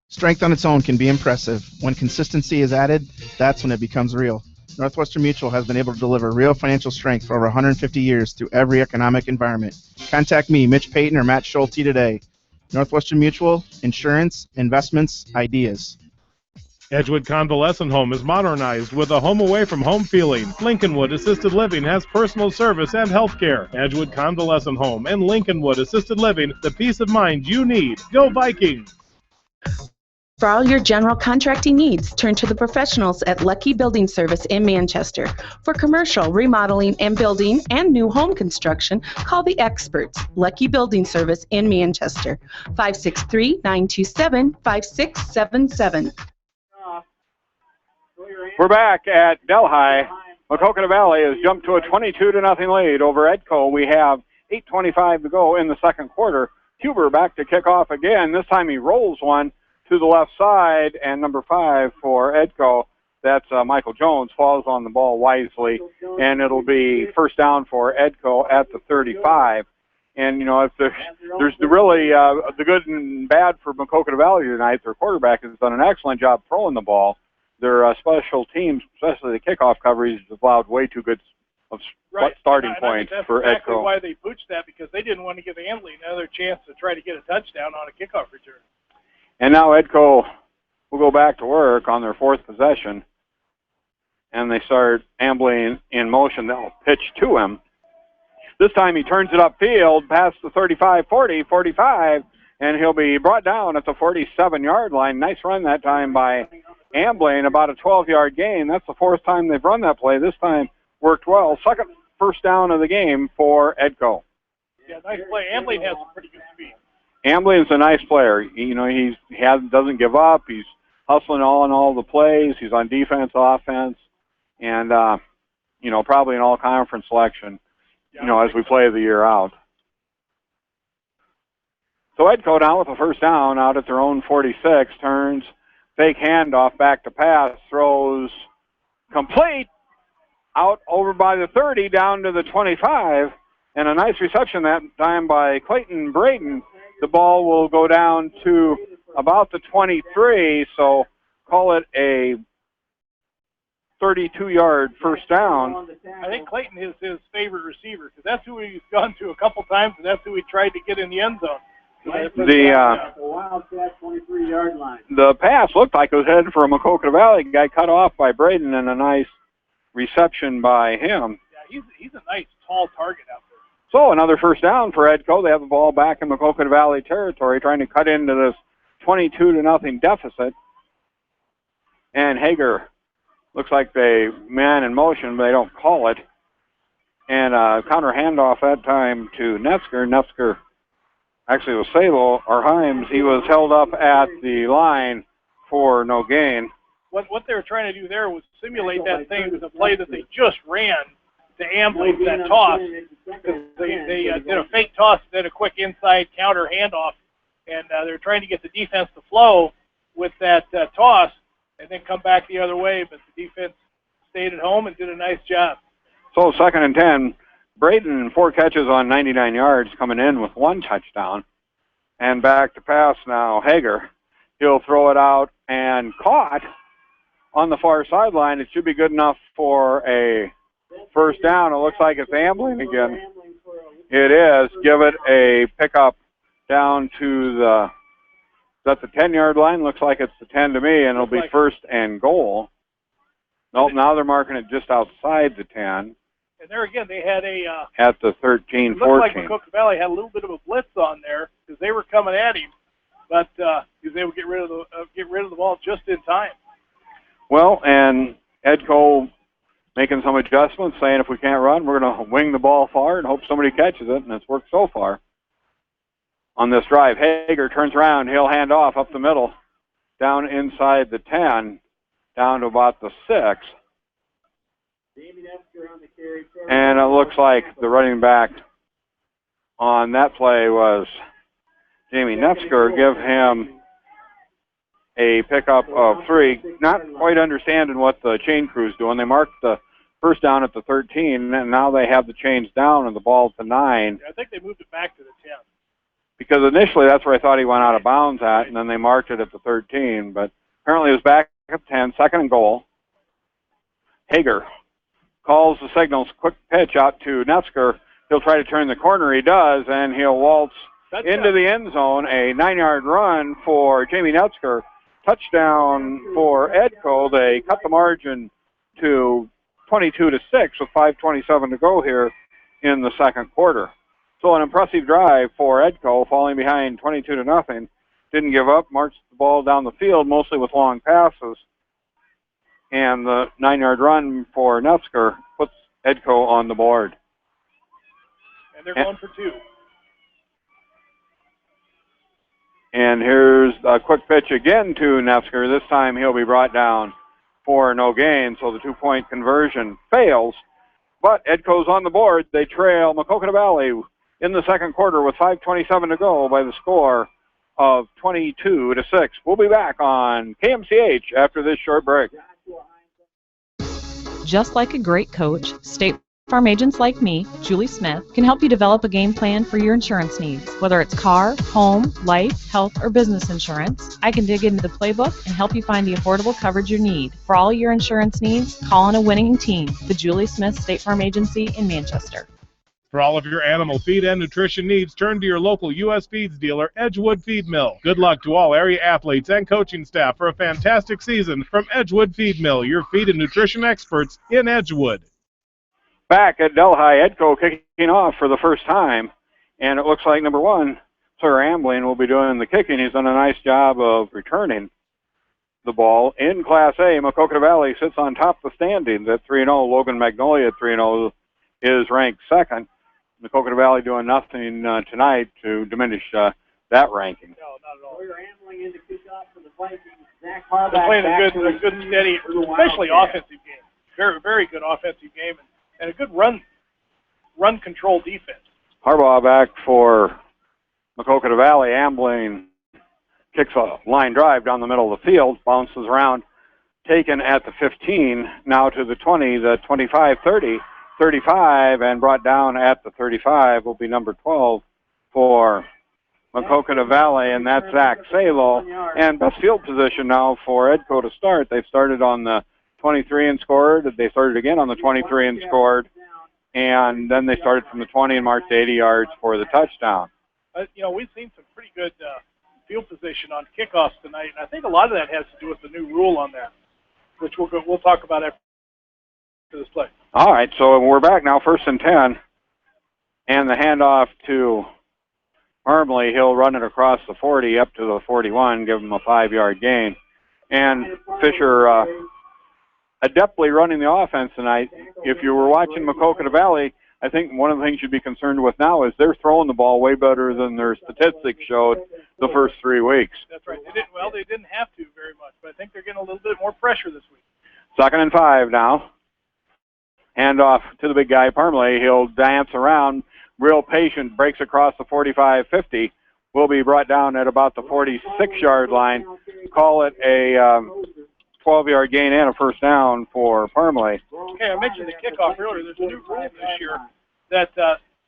Strength on its own can be impressive. When consistency is added, that's when it becomes real. Northwestern Mutual has been able to deliver real financial strength for over 150 years through every economic environment. Contact me, Mitch Payton or Matt Schulte today. Northwestern Mutual, insurance, investments, ideas. Edgewood Convalescent Home is modernized with a home away from home feeling. Lincolnwood Assisted Living has personal service and health care. Edgewood Convalescent Home and Lincolnwood Assisted Living, the peace of mind you need. Go Vikings! For all your general contracting needs, turn to the professionals at Lucky Building Service in Manchester. For commercial, remodeling, and building and new home construction, call the experts. Lucky Building Service in Manchester. 563-927-5677. We're back at Delhi. Maquoketa Valley has jumped to a 22-0 lead over Edco. We have 8:25 to go in the second quarter. Huber back to kick off again. This time he rolls one to the left side, and number 5 for Edco, that's Michael Jones, falls on the ball wisely, and it'll be first down for Edco at the 35. And, if there's really the good and bad for Maquoketa Valley tonight. Their quarterback has done an excellent job throwing the ball. Their special teams, especially the kickoff coverage, has allowed way too good of starting points for Edco. That's exactly why they pooched that, because they didn't want to give Ambly another chance to try to get a touchdown on a kickoff return. And now Edco will go back to work on their 4th possession, and they start Ambly in motion. They'll pitch to him. This time he turns it upfield past the 35, 40, 45, and he'll be brought down at the 47-yard line. Nice run that time by Ambly, and about a 12-yard gain. That's the 4th time they've run that play. This time worked well. Second first down of the game for Edco. Yeah, nice play. Ambly has some pretty good speed. Ambly is a nice player. He doesn't give up. He's hustling all the plays. He's on defense, offense, and probably an all-conference selection. As we play the year out. So Edco now with a first down out at their own 46, turns, fake handoff back to pass, throws complete out over by the 30 down to the 25, and a nice reception that time by Clayton Braden. The ball will go down to about the 23, so call it a 32-yard first down. I think Clayton is his favorite receiver because that's who he's gone to a couple times, and that's who he tried to get in the end zone. The Wildcat 23-yard line. The pass looked like it was headed for a Maquoketa Valley guy, cut off by Braden, and a nice reception by him. Yeah, he's a nice tall target out there. So another first down for Edco. They have the ball back in Maquoketa Valley territory, trying to cut into this 22-0 deficit. And Hager looks like they man in motion, but they don't call it. And counter handoff that time to Netzker. Netzker actually was Salo or Himes. He was held up at the line for no gain. What they were trying to do there was simulate that thing with a play that they just ran to ambulate that toss. They did a fake toss, did a quick inside counter handoff, and they're trying to get the defense to flow with that toss and then come back the other way, but the defense stayed at home and did a nice job. So 2nd and 10. Braden, 4 catches on 99 yards, coming in with 1 touchdown. And back to pass now, Hager. He'll throw it out and caught on the far sideline. It should be good enough for a first down. It looks like it's ambling again. It is. Give it a pickup down to the 10-yard line? Looks like it's the 10 to me, and it'll be 1st and goal. Nope, now they're marking it just outside the 10. And there again, they had at the 13-14. It looked like Maquoketa Valley had a little bit of a blitz on there because they were coming at him, but he was able to get rid of the ball just in time. Well, and Edco making some adjustments, saying if we can't run, we're going to wing the ball far and hope somebody catches it, and it's worked so far on this drive. Hager turns around. He'll hand off up the middle, down inside the 10, down to about the 6. And it looks like the running back on that play was Jamie Netzker. Give him a pickup of 3. Not quite understanding what the chain crew's doing. They marked the first down at the 13, and now they have the chains down and the ball to 9. I think they moved it back to the 10. Because initially that's where I thought he went out of bounds at, and then they marked it at the 13. But apparently it was back at 10, 2nd and goal. Hager calls the signals, quick pitch out to Netzker. He'll try to turn the corner. He does, and he'll waltz into the end zone. A 9-yard run for Jamie Netzker. Touchdown for Edco. They cut the margin to 22-6 with 5:27 to go here in the second quarter. So an impressive drive for Edco, falling behind 22-0. Didn't give up, marched the ball down the field, mostly with long passes. And the 9-yard run for Netzker puts Edco on the board. And they're going for 2. And here's a quick pitch again to Netzker. This time he'll be brought down for no gain, so the 2-point conversion fails. But Edco's on the board. They trail Maquoketa Valley in the second quarter with 5:27 to go by the score of 22-6. We'll be back on KMCH after this short break. Just like a great coach, State Farm agents like me, Julie Smith, can help you develop a game plan for your insurance needs. Whether it's car, home, life, health, or business insurance, I can dig into the playbook and help you find the affordable coverage you need. For all your insurance needs, call on a winning team, the Julie Smith State Farm Agency in Manchester. For all of your animal feed and nutrition needs, turn to your local U.S. Feeds dealer, Edgewood Feed Mill. Good luck to all area athletes and coaching staff for a fantastic season from Edgewood Feed Mill, your feed and nutrition experts in Edgewood. Back at Delhi, Edco kicking off for the first time, and it looks like number 1, Sir Ambling, will be doing the kicking. He's done a nice job of returning the ball. In Class A, Maquoketa Valley sits on top of the standings at 3-0. Logan Magnolia at 3-0 is ranked 2nd. Maquoketa Valley doing nothing tonight to diminish that ranking. No, not at all. We're ambling into kickoff for the Vikings. Zach They're Harbaugh playing back a good steady, especially offensive game. Very, very good offensive game, and a good run control defense. Harbaugh back for Maquoketa Valley. Ambling kicks a line drive down the middle of the field, bounces around, taken at the 15, now to the 20, the 25, 30. 35, and brought down at the 35 will be number 12 for Maquoketa Valley, and that's Zach Salo. And best field position now for Edco to start. They've started on the 23 and scored. They started again on the 23 and scored. And then they started from the 20 and marched 80 yards for the touchdown. We've seen some pretty good field position on kickoffs tonight, and I think a lot of that has to do with the new rule on that, which we'll talk about after this play. All right, so we're back now, 1st and 10, and the handoff to Parmley. He'll run it across the 40 up to the 41, give him a 5-yard gain. And Fisher adeptly running the offense tonight. If you were watching Maquoketa Valley, I think one of the things you'd be concerned with now is they're throwing the ball way better than their statistics showed the first 3 weeks. That's right. They didn't have to very much, but I think they're getting a little bit more pressure this week. 2nd and 5 now. Handoff to the big guy, Parmley. He'll dance around, real patient, breaks across the 45-50. Will be brought down at about the 46-yard line. Call it a 12-yard gain and a first down for Parmley. Okay, I mentioned the kickoff earlier. There's a new rule this year that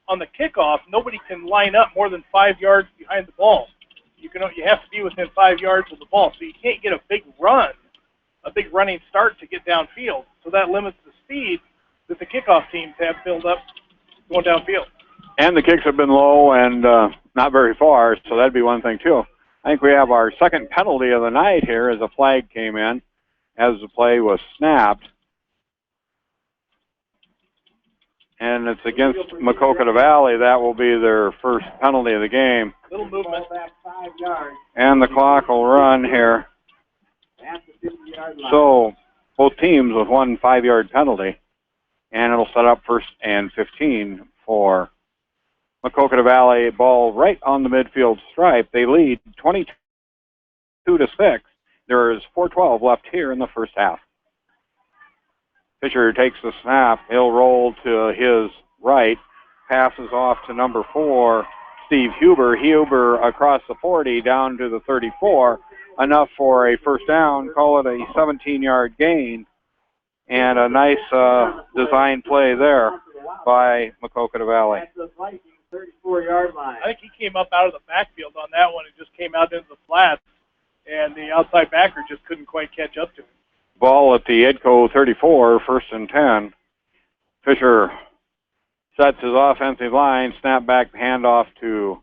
on the kickoff, nobody can line up more than 5 yards behind the ball. You have to be within 5 yards of the ball, so you can't get a big running start to get downfield. So that limits the speed that the kickoff teams have filled up going downfield. And the kicks have been low and not very far, so that'd be one thing too. I think we have our second penalty of the night here as a flag came in as the play was snapped. And it's against Maquoketa Valley. That will be their first penalty of the game. Little movement. And the clock will run here. So both teams with one 5-yard penalty. And it'll set up 1st and 15 for Maquoketa Valley. Ball right on the midfield stripe. They lead 22-6. There is 4:12 left here in the first half. Fisher takes the snap. He'll roll to his right. Passes off to number 4, Steve Huber. Huber across the 40 down to the 34. Enough for a first down. Call it a 17-yard gain. And a nice design play there by Maquoketa Valley. 34-yard line. I think he came up out of the backfield on that one and just came out into the flats, and the outside backer just couldn't quite catch up to him. Ball at the Edco 34, 1st and 10. Fisher sets his offensive line, snap back, handoff to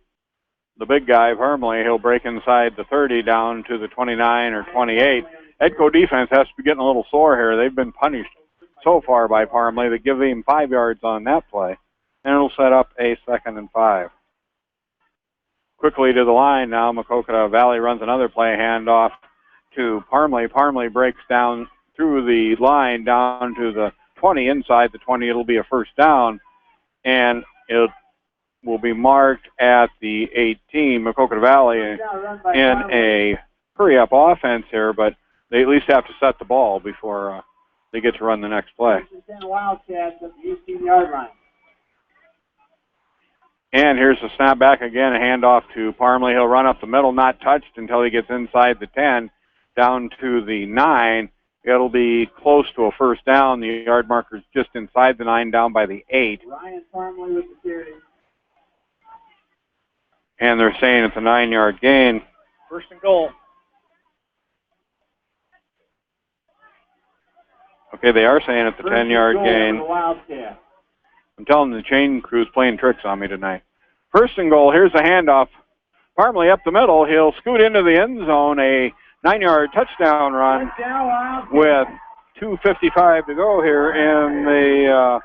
the big guy, Parmley. He'll break inside the 30 down to the 29 or 28. Edco defense has to be getting a little sore here. They've been punished so far by Parmley. They give him 5 yards on that play, and it'll set up a 2nd and 5. Quickly to the line now. Maquoketa Valley runs another play, handoff to Parmley. Parmley breaks down through the line down to the 20. Inside the 20, it'll be a first down, and it will be marked at the 18. Maquoketa Valley in a hurry-up offense here, but they at least have to set the ball before they get to run the next play. Wildcats at the 18-yard line. And here's the snap back again, a handoff to Parmley. He'll run up the middle, not touched until he gets inside the 10, down to the 9. It'll be close to a first down. The yard marker's just inside the 9, down by the 8. Ryan Parmley with the carry. And they're saying it's a 9-yard gain. 1st and goal. Okay, they are saying it's a 10-yard gain. Wildcat. I'm telling the chain crew's playing tricks on me tonight. 1st and goal. Here's the handoff. Parmley up the middle. He'll scoot into the end zone. A 9-yard touchdown run with 2:55 to go here in the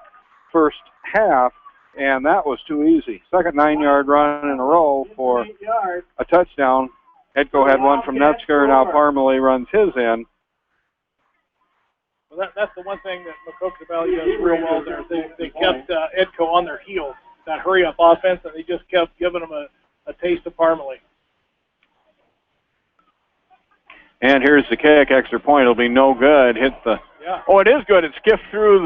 first half, and that was too easy. Second 9-yard run in a row for a touchdown. Edco had one from Netsker. Now Parmley runs his in. Well, that's the one thing that Maquoketa Valley does real well there. They kept Edco on their heels, that hurry-up offense, and they just kept giving them a taste of Parmley. And here's the kick, extra point. It'll be no good. Hit the. Yeah. Oh, it is good. It skipped through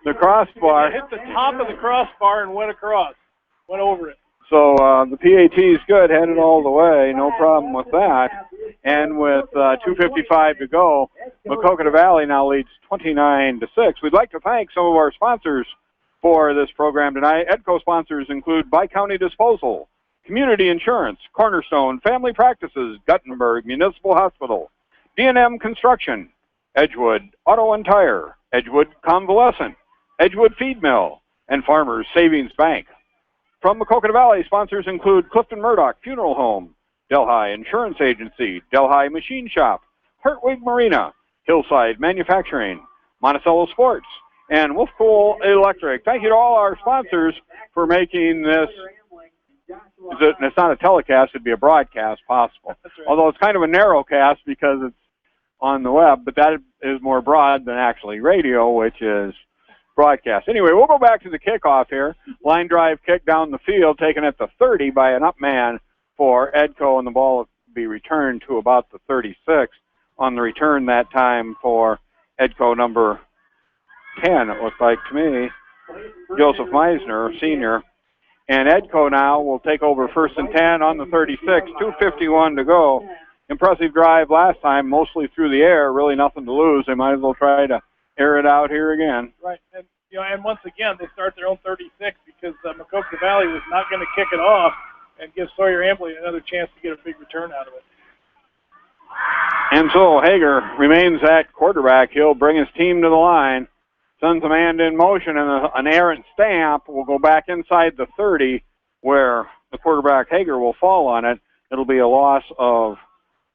the crossbar. It hit the top of the crossbar and went across, went over it. So the PAT is good, headed all the way. No problem with that. And with 2:55 to go, Maquoketa Valley now leads 29-6. We'd like to thank some of our sponsors for this program tonight. EDCO sponsors include Bi-County Disposal, Community Insurance, Cornerstone, Family Practices, Guttenberg Municipal Hospital, D&M Construction, Edgewood Auto and Tire, Edgewood Convalescent, Edgewood Feed Mill, and Farmers Savings Bank. From Maquoketa Valley, sponsors include Clifton Murdoch Funeral Home, Delhi Insurance Agency, Delhi Machine Shop, Hertwig Marina, Hillside Manufacturing, Monticello Sports, and Wolfpool Electric. Thank you to all our sponsors for making this, it's not a telecast, it'd be a broadcast possible. Right. Although it's kind of a narrow cast because it's on the web, but that is more broad than actually radio, which is broadcast. Anyway, we'll go back to the kickoff here. Line drive kick down the field, taken at the 30 by an up man for Edco, and the ball will be returned to about the 36 on the return that time for Edco number 10, it looks like to me, Joseph Meisner, senior. And Edco now will take over 1st and 10 on the 36, 2:51 to go. Impressive drive last time, mostly through the air, really nothing to lose. They might as well try to air it out here again. Right, and and once again, they start their own 36 because Maquoketa Valley was not going to kick it off and give Sawyer Ambley another chance to get a big return out of it. And so Hager remains at quarterback. He'll bring his team to the line. Sends a man in motion, and an errant stamp will go back inside the 30 where the quarterback Hager will fall on it. It'll be a loss of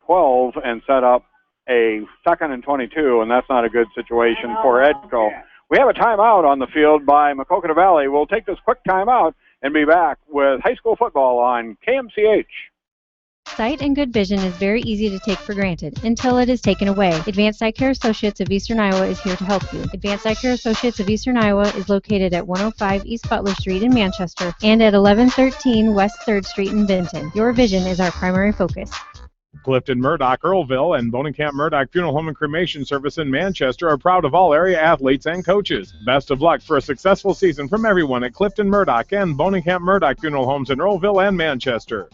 12 and set up a 2nd and 22, and that's not a good situation for Edco. We have a timeout on the field by Maquoketa Valley. We'll take this quick timeout and be back with high school football on KMCH. Sight and good vision is very easy to take for granted until it is taken away. Advanced Eye Care Associates of Eastern Iowa is here to help you. Advanced Eye Care Associates of Eastern Iowa is located at 105 East Butler Street in Manchester and at 1113 West 3rd Street in Benton. Your vision is our primary focus. Clifton Murdoch, Earlville, and Bonenkamp Murdoch Funeral Home and Cremation Service in Manchester are proud of all area athletes and coaches. Best of luck for a successful season from everyone at Clifton Murdoch and Bonenkamp Murdoch Funeral Homes in Earlville and Manchester.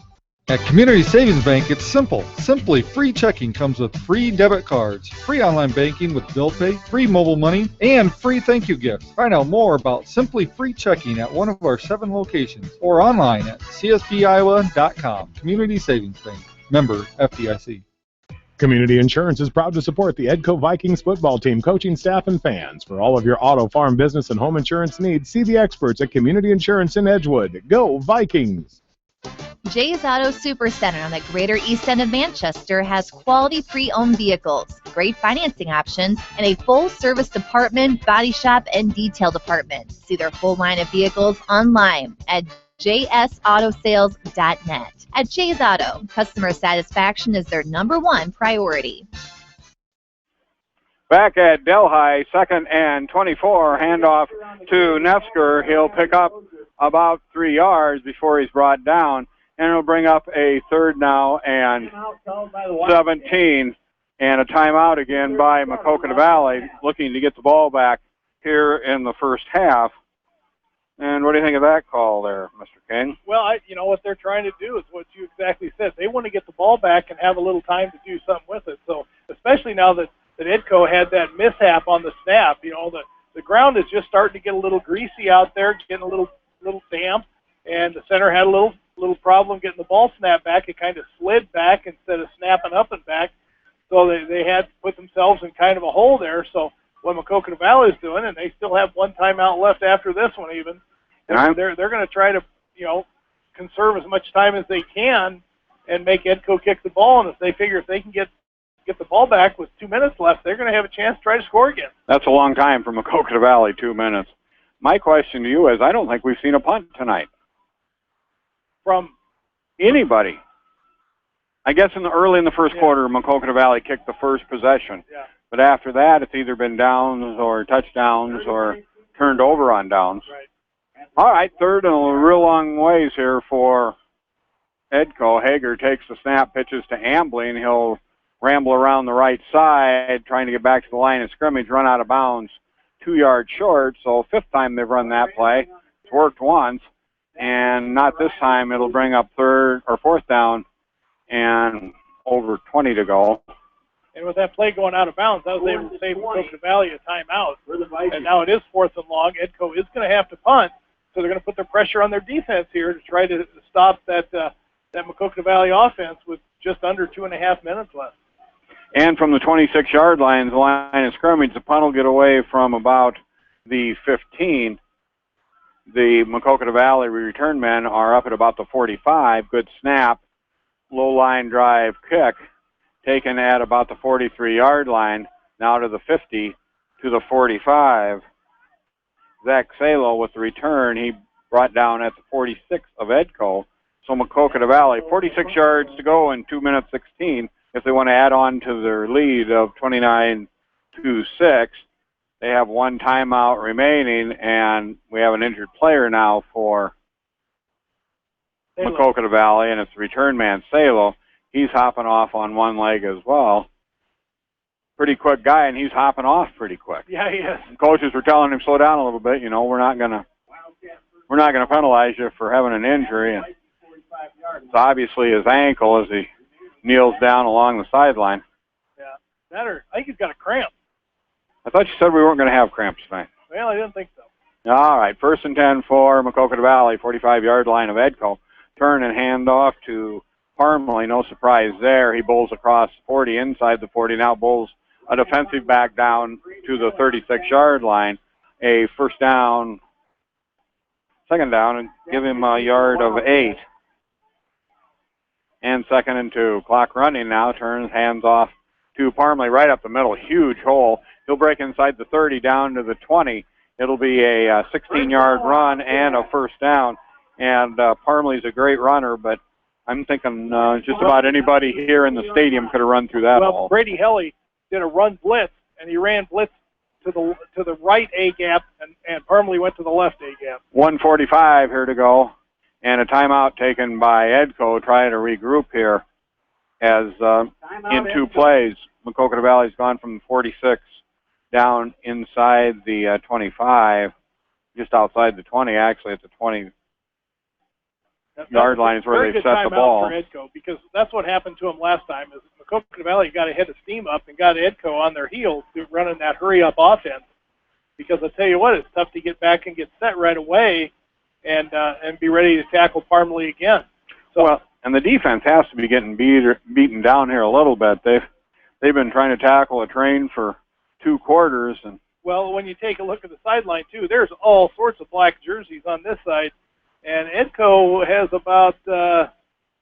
At Community Savings Bank, it's simple. Simply Free Checking comes with free debit cards, free online banking with bill pay, free mobile money, and free thank you gifts. Find out more about Simply Free Checking at one of our 7 locations or online at csbiowa.com. Community Savings Bank. Member FDIC. Community Insurance is proud to support the Edco Vikings football team, coaching staff, and fans. For all of your auto, farm, business, and home insurance needs, see the experts at Community Insurance in Edgewood. Go Vikings! Jay's Auto Supercenter on the Greater East End of Manchester has quality pre-owned vehicles, great financing options, and a full-service department, body shop, and detail department. See their full line of vehicles online at jsautosales.net. At Jay's Auto, customer satisfaction is their #1 priority. Back at Delhi, 2nd and 24, handoff to Nefsker. He'll pick up about 3 yards before he's brought down, and it'll bring up a 3rd now and 17, and a timeout again by Maquoketa Valley, looking to get the ball back here in the first half. And what do you think of that call there, Mr. King? Well, what they're trying to do is what you exactly said. They want to get the ball back and have a little time to do something with it. So especially now that Edco had that mishap on the snap, the ground is just starting to get a little greasy out there, getting a little damp, and the center had a little problem getting the ball snapped back. It kind of slid back instead of snapping up and back. So they had put themselves in kind of a hole there. So what Maquoketa Valley is doing, and they still have one timeout left after this one even. And they're going to try to, conserve as much time as they can and make Edco kick the ball. And if they figure if they can get the ball back with 2 minutes left, they're going to have a chance to try to score again. That's a long time for Maquoketa Valley, 2 minutes. My question to you is, I don't think we've seen a punt tonight. From anybody. I guess early in the first quarter, Maquoketa Valley kicked the first possession. Yeah. But after that, it's either been downs or touchdowns or turned over on downs. Right. All right, 3rd and a real long ways here for Edco. Hager takes the snap, pitches to Ambley, and he'll ramble around the right side, trying to get back to the line of scrimmage, run out of bounds 2 yards short. So 5th time they've run that play. It's worked once, and not this time. It'll bring up 3rd or 4th down and over 20 to go. And with that play going out of bounds, I was able to save Maquoketa Valley a timeout. And now it is 4th and long. Edco is going to have to punt, so they're going to put their pressure on their defense here to try to stop that Maquoketa Valley offense with just under 2.5 minutes left. And from the 26-yard line, the line of scrimmage, the punt will get away from about the 15. The Maquoketa Valley return men are up at about the 45. Good snap, low line drive kick, taken at about the 43-yard line, now to the 50, to the 45. Zach Salo with the return, he brought down at the 46 of Edco. So Maquoketa Valley, 46 yards to go in 2 minutes 16. If they want to add on to their lead of 29-6, they have one timeout remaining, and we have an injured player now for Maquoketa Valley, and it's the return man, Salo. He's hopping off on one leg as well. Pretty quick guy, and he's hopping off pretty quick. Yeah, he is. Coaches were telling him, slow down a little bit. You know, we're not gonna penalize you for having an injury. And it's obviously his ankle as he kneels down along the sideline. Yeah, that or I think he's got a cramp. I thought you said we weren't going to have cramps tonight. Well, I didn't think so. All right, 1st and 10 for Maquoketa Valley, 45-yard line of Edco. Turn and hand off to Parmley. No surprise there. He bowls across 40, inside the 40. Now bowls a defensive back down to the 36-yard line. A first down, second down, and give him a yard of 8. And 2nd and 2. Clock running now. Turns, hands off to Parmley right up the middle. Huge hole. He'll break inside the 30 down to the 20. It'll be a 16-yard run and a first down. And Parmley's a great runner, but I'm thinking just about anybody here in the stadium could have run through that hole. Brady Helly did a run blitz, and he ran blitz to the right A gap, and Parmley went to the left A gap. 1:45 here to go, and a timeout taken by Edco trying to regroup here as in 2 plays. Maquoketa Valley's gone from 46 down inside the 25, just outside the 20, actually at the 20-yard line is where they've set the ball. For Edco, because that's what happened to him last time. Is Maquoketa Valley got ahead of steam up and got Edco on their heels running that hurry-up offense. Because I tell you what, it's tough to get back and get set right away and be ready to tackle Parmley again. So, well, and the defense has to be getting beaten down here a little bit. They've been trying to tackle a train for 2 quarters. And well, when you take a look at the sideline, too, there's all sorts of black jerseys on this side. And Edco has about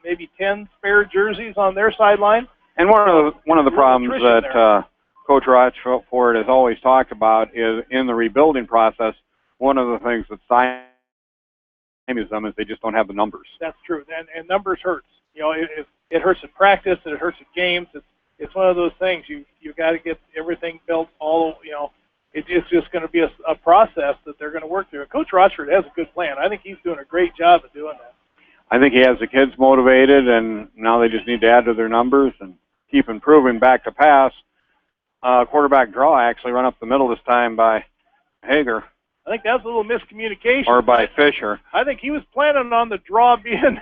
maybe 10 spare jerseys on their sideline. And one of the problems that Coach Rochford has always talked about is in the rebuilding process, one of the things that stymies them is they just don't have the numbers. That's true, and numbers hurts. You know, it hurts in practice, it hurts in games. It's one of those things. You got to get everything built. It's just going to be a process that they're going to work through. Coach Rochford has a good plan. I think he's doing a great job of doing that. I think he has the kids motivated, and now they just need to add to their numbers and keep improving. Back to pass. Quarterback draw actually run up the middle this time by Hager. I think that was a little miscommunication. Or by Fisher. I think he was planning on the draw being...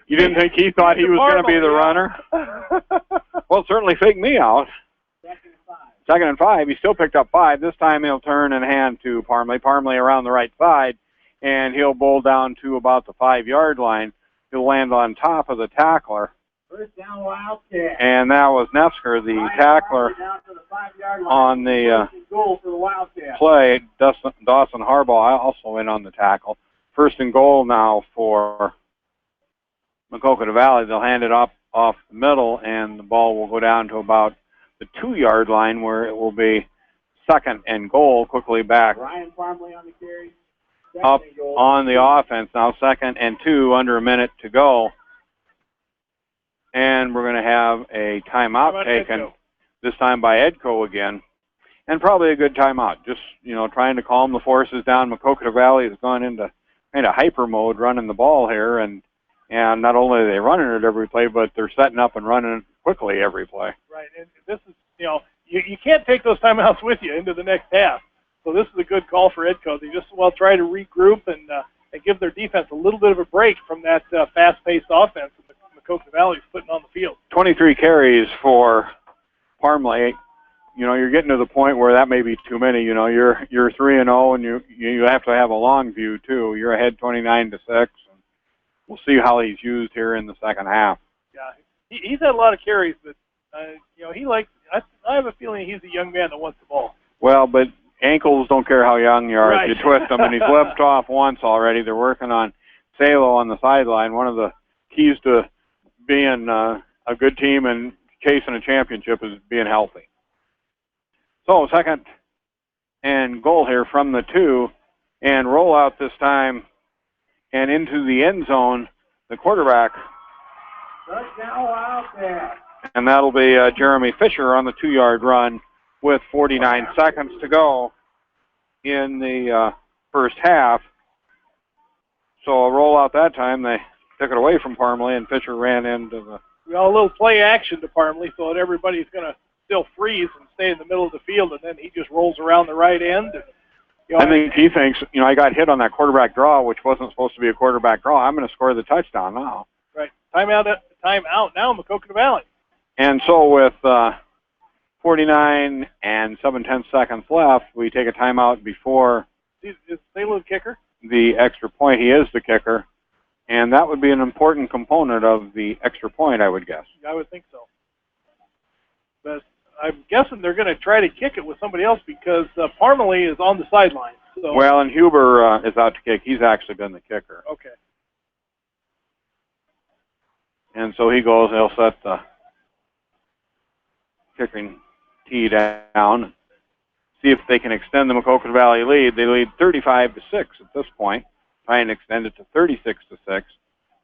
You didn't think he thought he was going to be the runner? Well, certainly faked me out. 2nd and 5. He still picked up 5. This time he'll turn and hand to Parmley. Parmley around the right side, and he'll bowl down to about the 5-yard line. He'll land on top of the tackler. First down, Wildcat. And that was Nefsker, the tackler on the play. Dawson Harbaugh also in on the tackle. 1st and goal now for Maquoketa Valley. They'll hand it off the middle, and the ball will go down to about the 2-yard line where it will be 2nd and goal. Quickly back Ryan Parmley on the carry. Up on the offense now, 2nd and 2, under a minute to go. And we're going to have a timeout taken, this time by Edco again. And probably a good timeout. Just, trying to calm the forces down. Maquoketa Valley has gone into kind of hyper mode running the ball here. And not only are they running it every play, but they're setting up and running it quickly every play. Right. And this is, you can't take those timeouts with you into the next half. So this is a good call for Edco. They just try to regroup and give their defense a little bit of a break from that fast-paced offense that Maquoketa Valley is putting on the field. 23 carries for Parmley. You're getting to the point where that may be too many. You're 3-0, and you have to have a long view too. You're ahead 29-6. And we'll see how he's used here in the second half. Yeah, he's had a lot of carries, but he likes. I have a feeling he's a young man that wants the ball. Well, but ankles don't care how young you are. Right. If you twist them, and he's limped off once already. They're working on Salo on the sideline. One of the keys to being a good team and chasing a championship is being healthy. So second and goal here from the 2, and roll out this time and into the end zone. The quarterback, Touchdown Wildcat. and that'll be Jeremy Fisher on the 2-yard run with 49 seconds to go in the first half. So a rollout that time, they took it away from Parmley, and Fisher ran into the... Well, a little play action to Parmley, so that everybody's going to still freeze and stay in the middle of the field, and then he just rolls around the right end. And, I think he thinks, I got hit on that quarterback draw, which wasn't supposed to be a quarterback draw. I'm going to score the touchdown now. Right. Time out now, Maquoketa Valley. And so with 49 and 7/10 seconds left, we take a timeout before Is Salo the kicker? the extra point. He is the kicker, and that would be an important component of the extra point, I would guess. I would think so. But I'm guessing they're going to try to kick it with somebody else because Parmley is on the sideline. So. Well, and Huber is out to kick. He's actually been the kicker. Okay. And so he goes, they'll set the kicking tee down, see if they can extend the Maquoketa Valley lead. They lead 35-6 at this point, try and extend it to 36-6.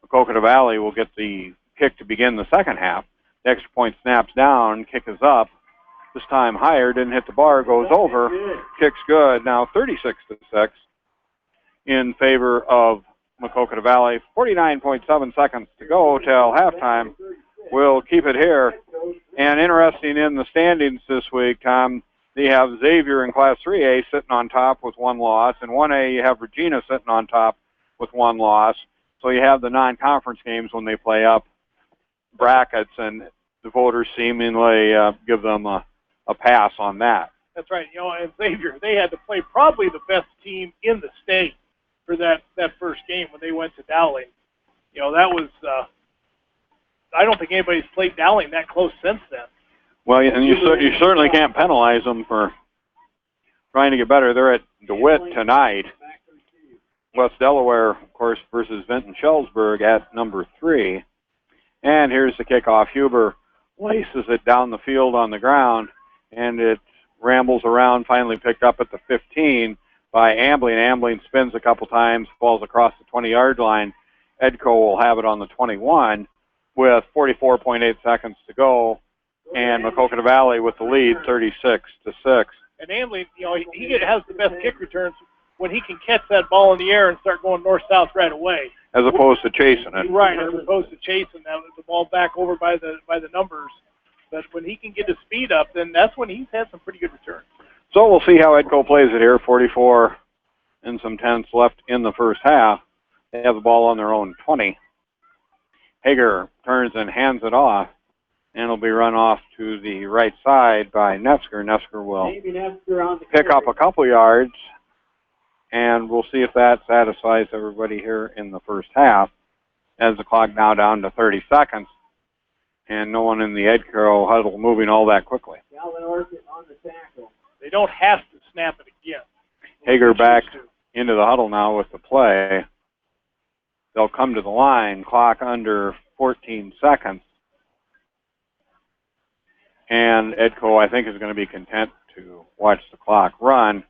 Maquoketa Valley will get the kick to begin the second half. The extra point snaps down, kick is up. This time higher, didn't hit the bar, goes over, kick's good. Now 36-6 in favor of Maquoketa Valley. 49.7 seconds to go till halftime. We'll keep it here. And interesting in the standings this week, Tom, they have Xavier in Class 3A sitting on top with 1 loss. In 1A, you have Regina sitting on top with 1 loss. So you have the non-conference games when they play up brackets, and the voters seemingly give them a pass on that. That's right. And Xavier, they had to play probably the best team in the state for that first game when they went to Dowling. That was, I don't think anybody's played Dowling that close since then. Well, and you certainly can't penalize them for trying to get better. They're at DeWitt tonight. West Delaware, of course, versus Vinton Shellsburg at number 3. And here's the kickoff. Huber laces it down the field on the ground, and it rambles around, finally picked up at the 15 by Ambling. Ambling spins a couple times, falls across the 20-yard line. Edco will have it on the 21 with 44.8 seconds to go, and Maquoketa Valley with the lead, 36-6. And Ambling, he has the best kick returns when he can catch that ball in the air and start going north-south right away. As opposed to chasing it. Right, as opposed to chasing the ball back over by the numbers. But when he can get his speed up, then that's when he's had some pretty good returns. So we'll see how Edco plays it here. 44 and some tenths left in the first half. They have the ball on their own 20. Hager turns and hands it off, and it'll be run off to the right side by Nefsker. Nefsker will pick up a couple yards, and we'll see if that satisfies everybody here in the first half, as the clock now down to 30 seconds, and no one in the Edco huddle moving all that quickly. They don't have to snap it again. Hager back into the huddle now with the play. They'll come to the line, clock under 14 seconds. And Edco, I think, is going to be content to watch the clock run,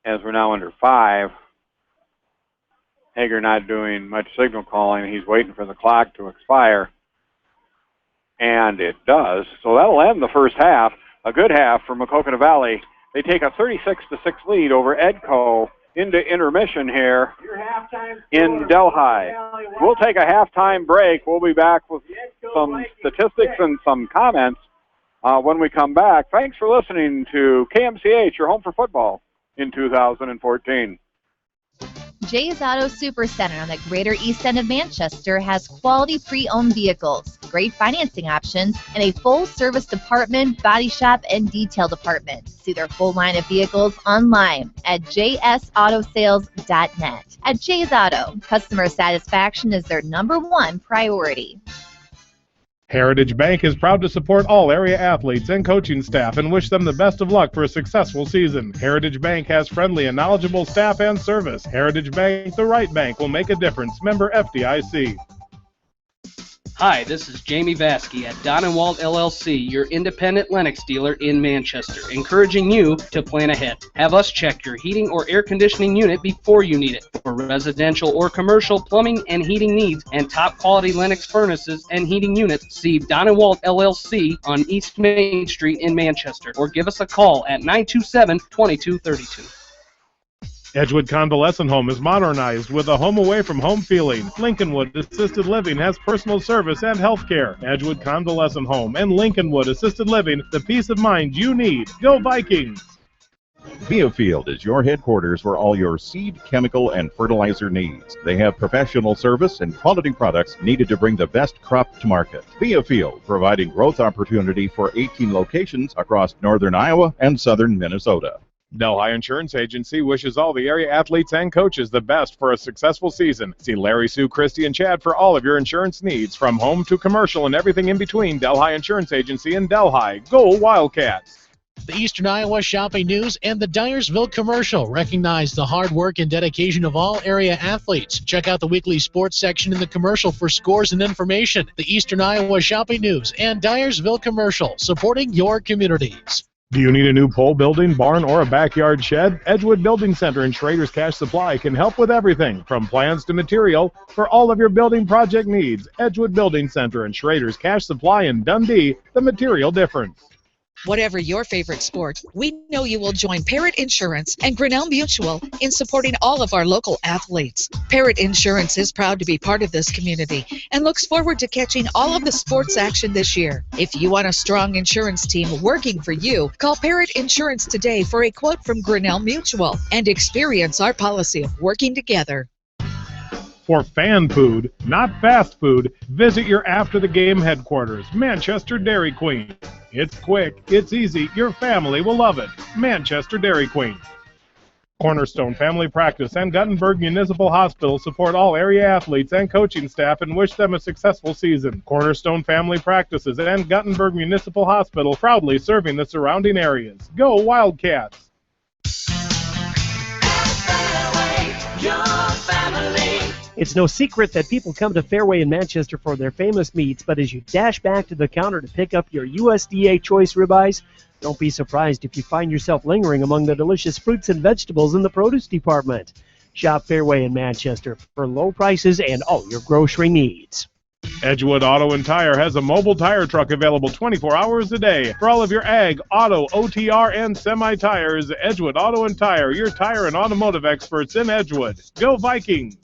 as we're now under 5. Hager not doing much signal calling. He's waiting for the clock to expire. And it does. So that'll end the first half. A good half for Maquoketa Valley. They take a 36-6 lead over Edco into intermission here in Delhi. We'll take a halftime break. We'll be back with some statistics and some comments when we come back. Thanks for listening to KMCH, your home for football in 2014. Jay's Auto Supercenter on the Greater East End of Manchester has quality pre-owned vehicles, great financing options, and a full-service department, body shop, and detail department. See their full line of vehicles online at jsautosales.net. At Jay's Auto, customer satisfaction is their #1 priority. Heritage Bank is proud to support all area athletes and coaching staff and wish them the best of luck for a successful season. Heritage Bank has friendly and knowledgeable staff and service. Heritage Bank, the right bank, will make a difference. Member FDIC. Hi, this is Jamie Vasky at Don & Walt LLC, your independent Lennox dealer in Manchester, encouraging you to plan ahead. Have us check your heating or air conditioning unit before you need it. For residential or commercial plumbing and heating needs and top quality Lennox furnaces and heating units, see Don & Walt LLC on East Main Street in Manchester, or give us a call at 927-2232. Edgewood Convalescent Home is modernized with a home away from home feeling. Lincolnwood Assisted Living has personal service and health care. Edgewood Convalescent Home and Lincolnwood Assisted Living, the peace of mind you need. Go Vikings! Biofield is your headquarters for all your seed, chemical, and fertilizer needs. They have professional service and quality products needed to bring the best crop to market. Biofield, providing growth opportunity for 18 locations across northern Iowa and southern Minnesota. Delhi Insurance Agency wishes all the area athletes and coaches the best for a successful season. See Larry, Sue, Christy, and Chad for all of your insurance needs, from home to commercial and everything in between. Delhi Insurance Agency in Delhi. Go Wildcats! The Eastern Iowa Shopping News and the Dyersville Commercial recognize the hard work and dedication of all area athletes. Check out the weekly sports section in the commercial for scores and information. The Eastern Iowa Shopping News and Dyersville Commercial, supporting your communities. Do you need a new pole building, barn, or a backyard shed? Edgewood Building Center and Schrader's Cash Supply can help with everything, from plans to material, for all of your building project needs. Edgewood Building Center and Schrader's Cash Supply in Dundee, the material difference. Whatever your favorite sport, we know you will join Parrott Insurance and Grinnell Mutual in supporting all of our local athletes. Parrott Insurance is proud to be part of this community and looks forward to catching all of the sports action this year. If you want a strong insurance team working for you, call Parrott Insurance today for a quote from Grinnell Mutual and experience our policy of working together. For fan food, not fast food, visit your after-the-game headquarters, Manchester Dairy Queen. It's quick, it's easy, your family will love it. Manchester Dairy Queen. Cornerstone Family Practice and Guttenberg Municipal Hospital support all area athletes and coaching staff and wish them a successful season. Cornerstone Family Practices and Guttenberg Municipal Hospital, proudly serving the surrounding areas. Go Wildcats! It's no secret that people come to Fairway in Manchester for their famous meats, but as you dash back to the counter to pick up your USDA choice ribeyes, don't be surprised if you find yourself lingering among the delicious fruits and vegetables in the produce department. Shop Fairway in Manchester for low prices and all your grocery needs. Edgewood Auto and Tire has a mobile tire truck available 24 hours a day for all of your ag, auto, OTR, and semi-tires. Edgewood Auto and Tire, your tire and automotive experts in Edgewood. Go Vikings!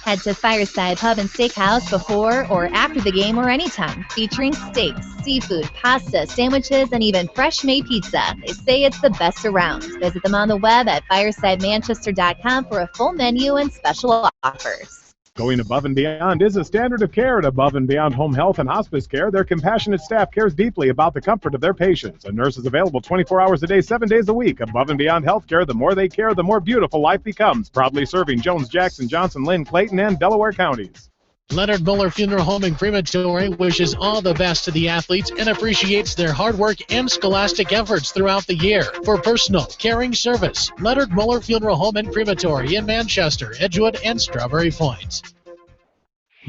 Head to Fireside Pub and Steakhouse before or after the game or anytime, featuring steaks, seafood, pasta, sandwiches, and even fresh-made pizza. They say it's the best around. Visit them on the web at firesidemanchester.com for a full menu and special offers. Going above and beyond is a standard of care at Above and Beyond Home Health and Hospice Care. Their compassionate staff cares deeply about the comfort of their patients. A nurse is available 24 hours a day, 7 days a week. Above and Beyond Healthcare, the more they care, the more beautiful life becomes. Proudly serving Jones, Jackson, Johnson, Lynn, Clayton, and Delaware counties. Leonard Muller Funeral Home and Crematory wishes all the best to the athletes and appreciates their hard work and scholastic efforts throughout the year. For personal, caring service, Leonard Muller Funeral Home and Crematory in Manchester, Edgewood, and Strawberry Point.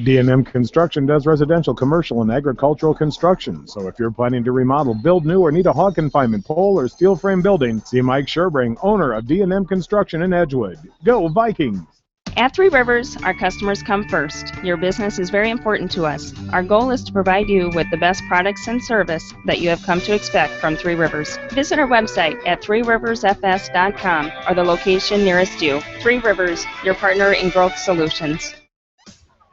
D&M Construction does residential, commercial, and agricultural construction. So if you're planning to remodel, build new, or need a hog confinement pole or steel frame building, see Mike Sherbring, owner of D&M Construction in Edgewood. Go Vikings! At Three Rivers, our customers come first. Your business is very important to us. Our goal is to provide you with the best products and service that you have come to expect from Three Rivers. Visit our website at threeriversfs.com or the location nearest you. Three Rivers, your partner in growth solutions.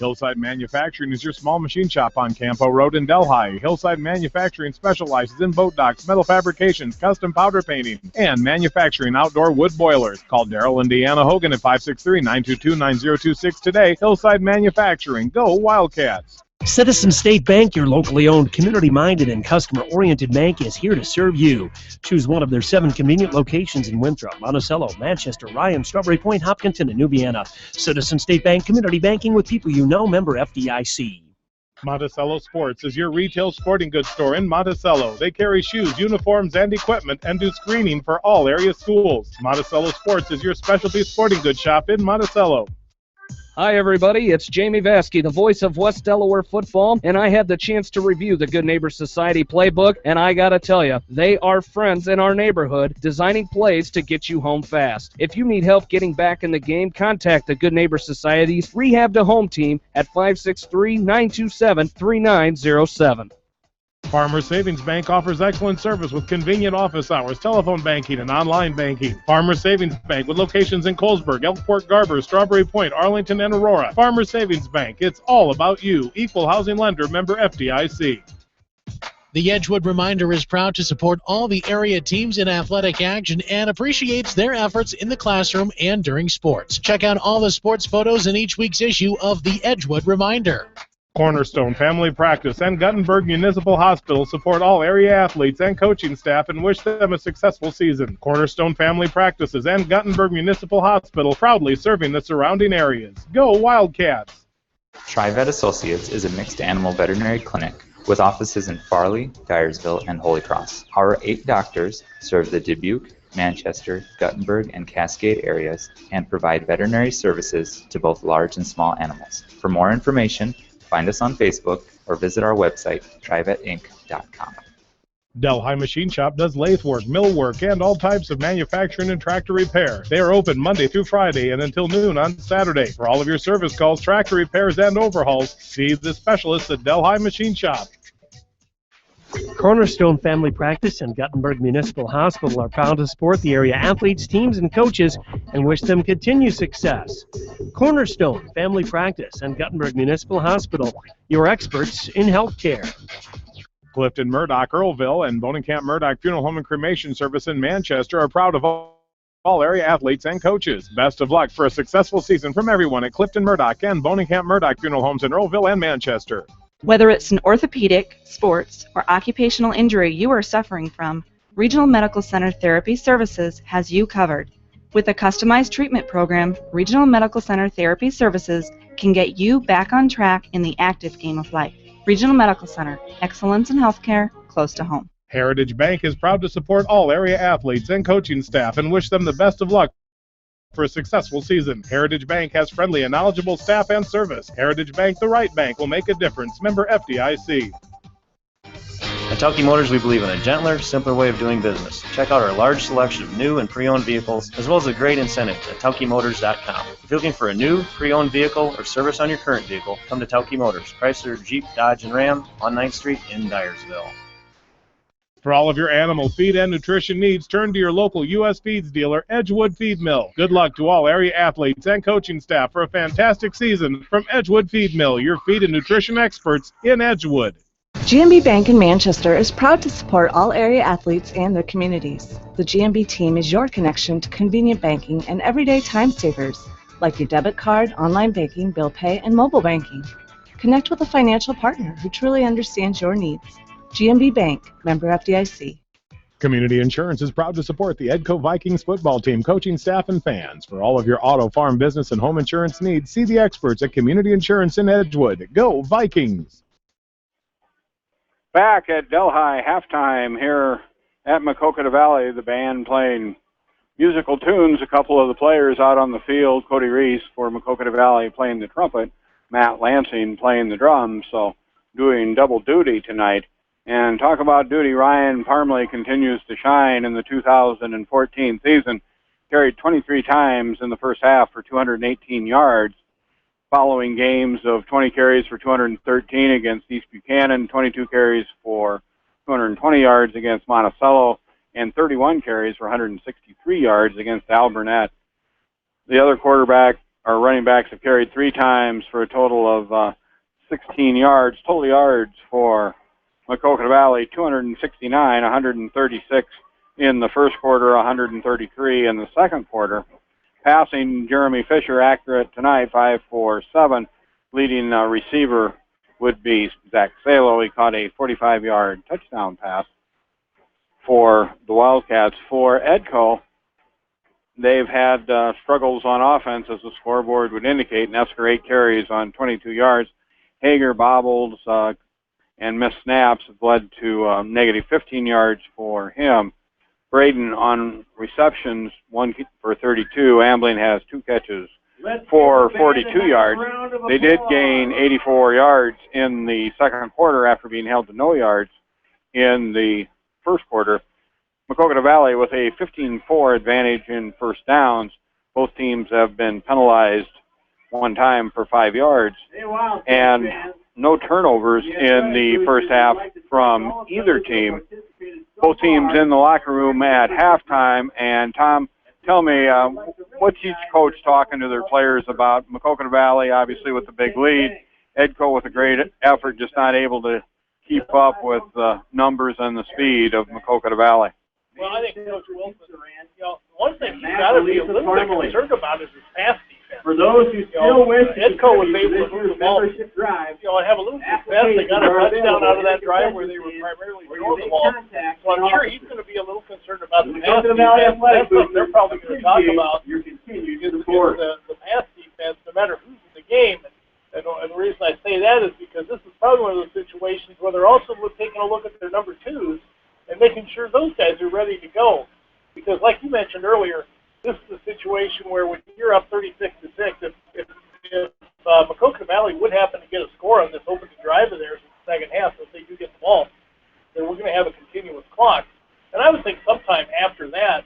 Hillside Manufacturing is your small machine shop on Campo Road in Delhi. Hillside Manufacturing specializes in boat docks, metal fabrications, custom powder painting, and manufacturing outdoor wood boilers. Call Darrell and Deanna Hogan at 563-922-9026 today. Hillside Manufacturing. Go Wildcats! Citizen State Bank, your locally owned, community-minded, and customer-oriented bank, is here to serve you. Choose one of their 7 convenient locations in Winthrop, Monticello, Manchester, Ryan, Strawberry Point, Hopkinton, and New Vienna. Citizen State Bank, community banking with people you know, member FDIC. Monticello Sports is your retail sporting goods store in Monticello. They carry shoes, uniforms, and equipment and do screening for all area schools. Monticello Sports is your specialty sporting goods shop in Monticello. Hi, everybody. It's Jamie Vasky, the voice of West Delaware football, and I had the chance to review the Good Neighbor Society playbook, and I got to tell you, they are friends in our neighborhood designing plays to get you home fast. If you need help getting back in the game, contact the Good Neighbor Society's Rehab to Home team at 563-927-3907. Farmers Savings Bank offers excellent service with convenient office hours, telephone banking, and online banking. Farmers Savings Bank with locations in Colesburg, Elkport, Garber, Strawberry Point, Arlington, and Aurora. Farmers Savings Bank, it's all about you. Equal housing lender, member FDIC. The Edgewood Reminder is proud to support all the area teams in athletic action and appreciates their efforts in the classroom and during sports. Check out all the sports photos in each week's issue of the Edgewood Reminder. Cornerstone Family Practice and Guttenberg Municipal Hospital support all area athletes and coaching staff and wish them a successful season. Cornerstone Family Practices and Guttenberg Municipal Hospital proudly serving the surrounding areas. Go Wildcats! TriVet Associates is a mixed animal veterinary clinic with offices in Farley, Dyersville, and Holy Cross. Our 8 doctors serve the Dubuque, Manchester, Guttenberg, and Cascade areas and provide veterinary services to both large and small animals. For more information, find us on Facebook or visit our website, trivetinc.com. Delhi Machine Shop does lathe work, mill work, and all types of manufacturing and tractor repair. They are open Monday through Friday and until noon on Saturday. For all of your service calls, tractor repairs, and overhauls, see the specialists at Delhi Machine Shop. Cornerstone Family Practice and Guttenberg Municipal Hospital are proud to support the area athletes, teams, and coaches and wish them continued success. Cornerstone Family Practice and Guttenberg Municipal Hospital, your experts in healthcare. Clifton Murdoch, Earlville, and Bonenkamp Murdoch Funeral Home and Cremation Service in Manchester are proud of all area athletes and coaches. Best of luck for a successful season from everyone at Clifton Murdoch and Bonenkamp Murdoch Funeral Homes in Earlville and Manchester. Whether it's an orthopedic, sports, or occupational injury you are suffering from, Regional Medical Center Therapy Services has you covered. With a customized treatment program, Regional Medical Center Therapy Services can get you back on track in the active game of life. Regional Medical Center, excellence in healthcare, close to home. Heritage Bank is proud to support all area athletes and coaching staff and wish them the best of luck for a successful season. Heritage Bank has friendly and knowledgeable staff and service. Heritage Bank, the right bank, will make a difference. Member FDIC. At Telke Motors, we believe in a gentler, simpler way of doing business. Check out our large selection of new and pre-owned vehicles, as well as a great incentive at TelkeMotors.com. If you're looking for a new, pre-owned vehicle or service on your current vehicle, come to Telke Motors, Chrysler, Jeep, Dodge, and Ram on 9th Street in Dyersville. For all of your animal feed and nutrition needs, turn to your local U.S. Feeds dealer, Edgewood Feed Mill. Good luck to all area athletes and coaching staff for a fantastic season from Edgewood Feed Mill, your feed and nutrition experts in Edgewood. GMB Bank in Manchester is proud to support all area athletes and their communities. The GMB team is your connection to convenient banking and everyday time savers, like your debit card, online banking, bill pay, and mobile banking. Connect with a financial partner who truly understands your needs. GMB Bank, member FDIC. Community Insurance is proud to support the Edco Vikings football team, coaching staff, and fans. For all of your auto, farm, business, and home insurance needs, see the experts at Community Insurance in Edgewood. Go Vikings! Back at Delhi halftime here at Maquoketa Valley, the band playing musical tunes. A couple of the players out on the field, Cody Reese for Maquoketa Valley playing the trumpet, Matt Lansing playing the drums, so doing double duty tonight. And talk about duty, Ryan Parmley continues to shine in the 2014 season. Carried 23 times in the first half for 218 yards, following games of 20 carries for 213 against East Buchanan, 22 carries for 220 yards against Monticello, and 31 carries for 163 yards against Alburnett. The other running backs have carried 3 times for a total of 16 yards. Total yards for Maquoketa Valley, 269, 136 in the first quarter, 133 in the second quarter. Passing, Jeremy Fisher accurate tonight, 5 for 7. Leading receiver would be Zach Salo. He caught a 45-yard touchdown pass for the Wildcats. For Edco, they've had struggles on offense, as the scoreboard would indicate. Nesker 8 carries on 22 yards. Hager bobbles and missed snaps have led to negative 15 yards for him. Braden on receptions, 1 for 32. Ambling has 2 catches for 42 yards. They did gain 84 yards in the second quarter after being held to no yards in the first quarter. Maquoketa Valley with a 15-4 advantage in first downs. Both teams have been penalized one time for 5 yards, and no turnovers in the first half from either team. Both teams in the locker room at halftime. And Tom, tell me, what's each coach talking to their players about? Maquoketa Valley, obviously, with the big lead. Edco with a great effort, just not able to keep up with the numbers and the speed of Maquoketa Valley. Well, I think Coach Wilson, one thing he's got to be a little bit concerned about is his pass defense. For those who still wish to Edco was able to move the ball, drive, and have a little success. They got a touchdown out of that drive where they were primarily throwing the ball. So I'm sure he's going to be a little concerned about the pass defense. That's what they're probably going to talk about. Is the pass defense, no matter who's in the game. And the reason I say that is because this is probably one of those situations where they're also taking a look at their number 2s and making sure those guys are ready to go. Because like you mentioned earlier, this is a situation where when you're up 36-6, if Maquoketa Valley would happen to get a score on this opening drive of theirs in the second half, if they do get the ball, then we're going to have a continuous clock. And I would think sometime after that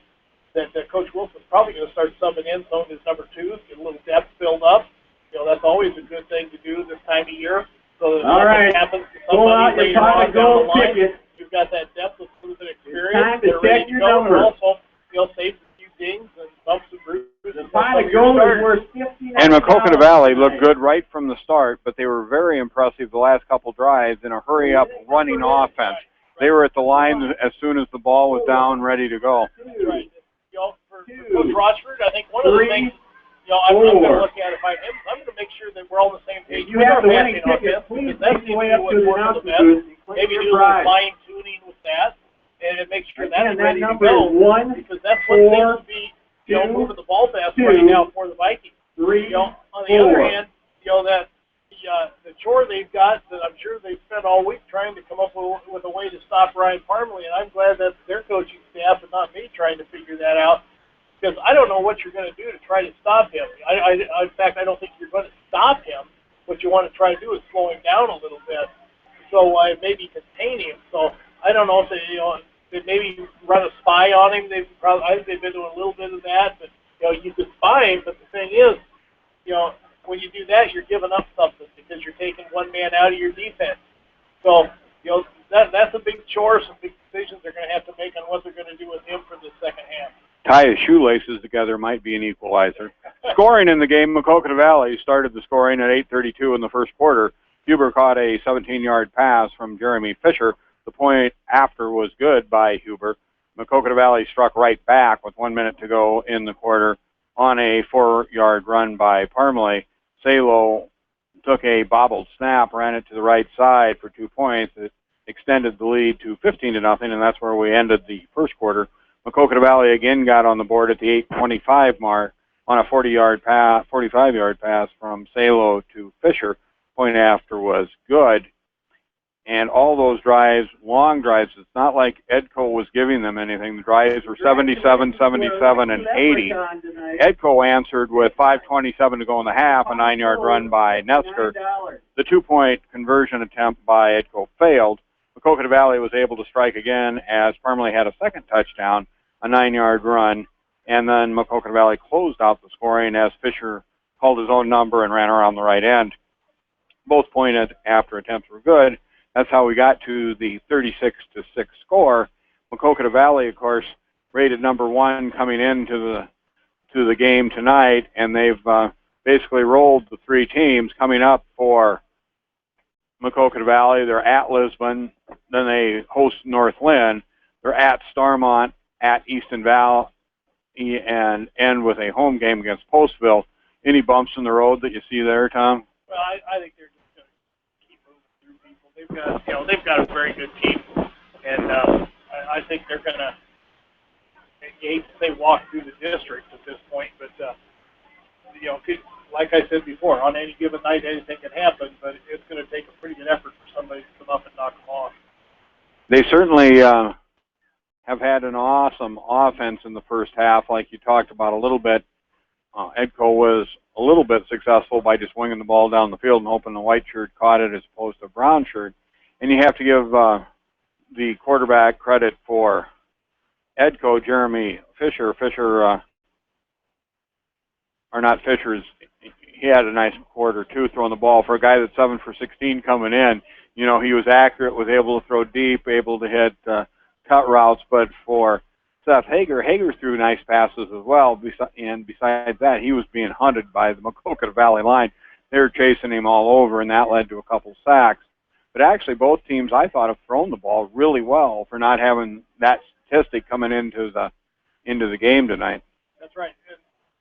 Coach Wilson's probably going to start subbing in some of his number 2s, get a little depth filled up. That's always a good thing to do this time of year. So that nothing happens to somebody later on down the line. You've got that depth with proven experience. They're ready to go. And also, save a few dings and bumps and bruises. And Maquoketa Valley looked good right from the start, but they were very impressive the last couple drives in a hurry-up running offense. They were at the line as soon as the ball was down, ready to go. That's right. For Coach Rochford, I think one of the things I'm going to look at if I'm him, I'm going to make sure that we're all on the same page. You have the winning ticket, please make your way up to the announcer booth. Maybe do a little fine-tuning with that, and make sure that's ready to go. Because that's what seems to be, moving the ball fast right now for the Vikings. On the other hand, that the chore they've got that I'm sure they've spent all week trying to come up with a way to stop Ryan Parmley, and I'm glad that's their coaching staff and not me trying to figure that out. Because I don't know what you're going to do to try to stop him. In fact, I don't think you're going to stop him. What you want to try to do is slow him down a little bit. So maybe contain him. So I don't know if they maybe run a spy on him. I think they've been doing a little bit of that. But you could spy him. But the thing is, when you do that, you're giving up something because you're taking one man out of your defense. So that's a big chore. Some big decisions they're going to have to make on what they're going to do with him for the second half. Tie his shoelaces together might be an equalizer. Scoring in the game, Maquoketa Valley started the scoring at 8:32 in the first quarter. Huber caught a 17-yard pass from Jeremy Fisher. The point after was good by Huber. Maquoketa Valley struck right back with 1 minute to go in the quarter on a 4-yard run by Parmley. Salo took a bobbled snap, ran it to the right side for 2 points. It extended the lead to 15-0, and that's where we ended the first quarter. Maquoketa Valley again got on the board at the 8:25 mark on a 45-yard pass from Salo to Fisher. Point after was good. And all those drives, long drives, it's not like Edco was giving them anything. The drives were 77, 77, and 80. Edco answered with 5:27 to go in the half, a 9-yard run by Nesker. The 2-point conversion attempt by Edco failed. Maquoketa Valley was able to strike again as Parmley had a second touchdown, a 9-yard run, and then Maquoketa Valley closed out the scoring as Fisher called his own number and ran around the right end. Both point after attempts were good. That's how we got to the 36-6 score. Maquoketa Valley, of course, rated number 1 coming into the game tonight, and they've basically rolled the 3 teams coming up for Maquoketa Valley. They're at Lisbon, then they host North Lynn. They're at Starmont, at Easton Valley, and end with a home game against Postville. Any bumps in the road that you see there, Tom? Well, I think they're just going to keep moving through people. They've got a very good team, and I think they're going to. You hate to say walk through the district at this point, but like I said before, on any given night anything can happen. But it's going to take they certainly have had an awesome offense in the first half, like you talked about a little bit. Edco was a little bit successful by just winging the ball down the field and hoping the white shirt caught it as opposed to a brown shirt. And you have to give the quarterback credit for Edco, Jeremy Fisher. He had a nice quarter, too, throwing the ball. For a guy that's 7 for 16 coming in, he was accurate, was able to throw deep, able to hit cut routes. But for Seth Hager threw nice passes as well. And besides that, he was being hunted by the Maquoketa Valley line. They were chasing him all over, and that led to a couple sacks. But actually, both teams, I thought, have thrown the ball really well for not having that statistic coming into the game tonight. That's right. And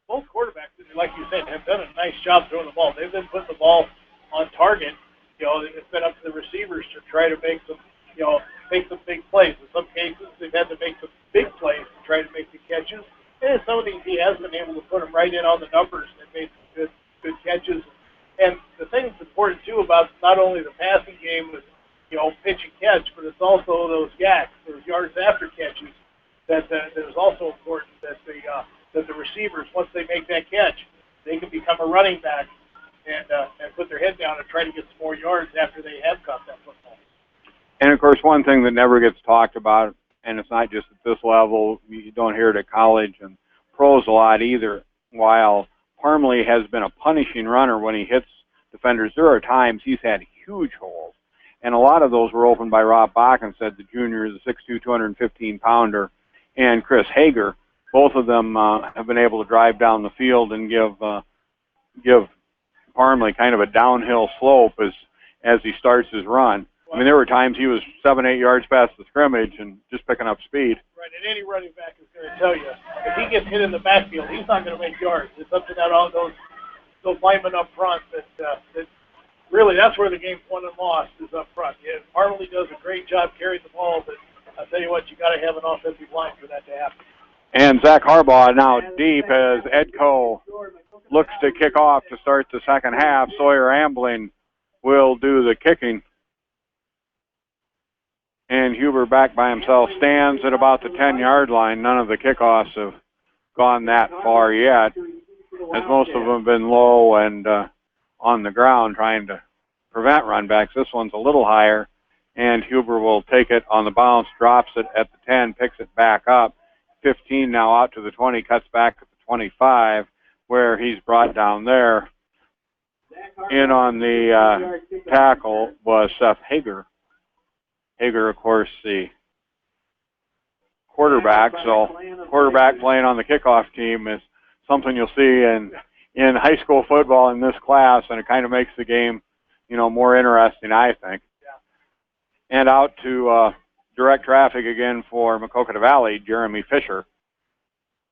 both quarterbacks, like you said, have done a nice job throwing the ball. They've been putting the ball on target. It's been up to the receivers to try to make some big plays. In some cases, they've had to make some big plays to try to make the catches. And in some of these, he has been able to put them right in on the numbers and made some good catches. And the thing that's important, too, about not only the passing game is, pitch and catch, but it's also those YACs, those yards after catches, that is also important that the receivers, once they make that catch, they can become a running back and put their head down and try to get some more yards after they have caught that football. And, of course, one thing that never gets talked about, and it's not just at this level, you don't hear it at college and pros a lot either, while Parmley has been a punishing runner when he hits defenders, there are times he's had huge holes. And a lot of those were opened by Rob Backenstead, the junior, the 6'2", 215-pounder, and Chris Hager. Both of them have been able to drive down the field and give Parmley kind of a downhill slope as he starts his run. I mean, there were times he was 7-8 yards past the scrimmage and just picking up speed. Right, and any running back is going to tell you, if he gets hit in the backfield, he's not going to make yards. It's up to all those linemen up front that really, that's where the game's won and lost, is up front. Yeah, Parmley does a great job carrying the ball, but I'll tell you what, you got to have an offensive line for that to happen. And Zach Harbaugh now deep as Edco looks to kick off to start the second half. Sawyer Ambling will do the kicking. And Huber back by himself stands at about the 10-yard line. None of the kickoffs have gone that far yet, as most of them have been low and on the ground trying to prevent runbacks. This one's a little higher, and Huber will take it on the bounce, drops it at the 10, picks it back up. 15 now out to the 20, cuts back at the 25, where he's brought down there. In on the tackle was Seth Hager. Hager, of course, the quarterback. So quarterback playing on the kickoff team is something you'll see in high school football in this class, and it kind of makes the game, more interesting, I think. Yeah. And out to direct traffic again for Maquoketa Valley, Jeremy Fisher.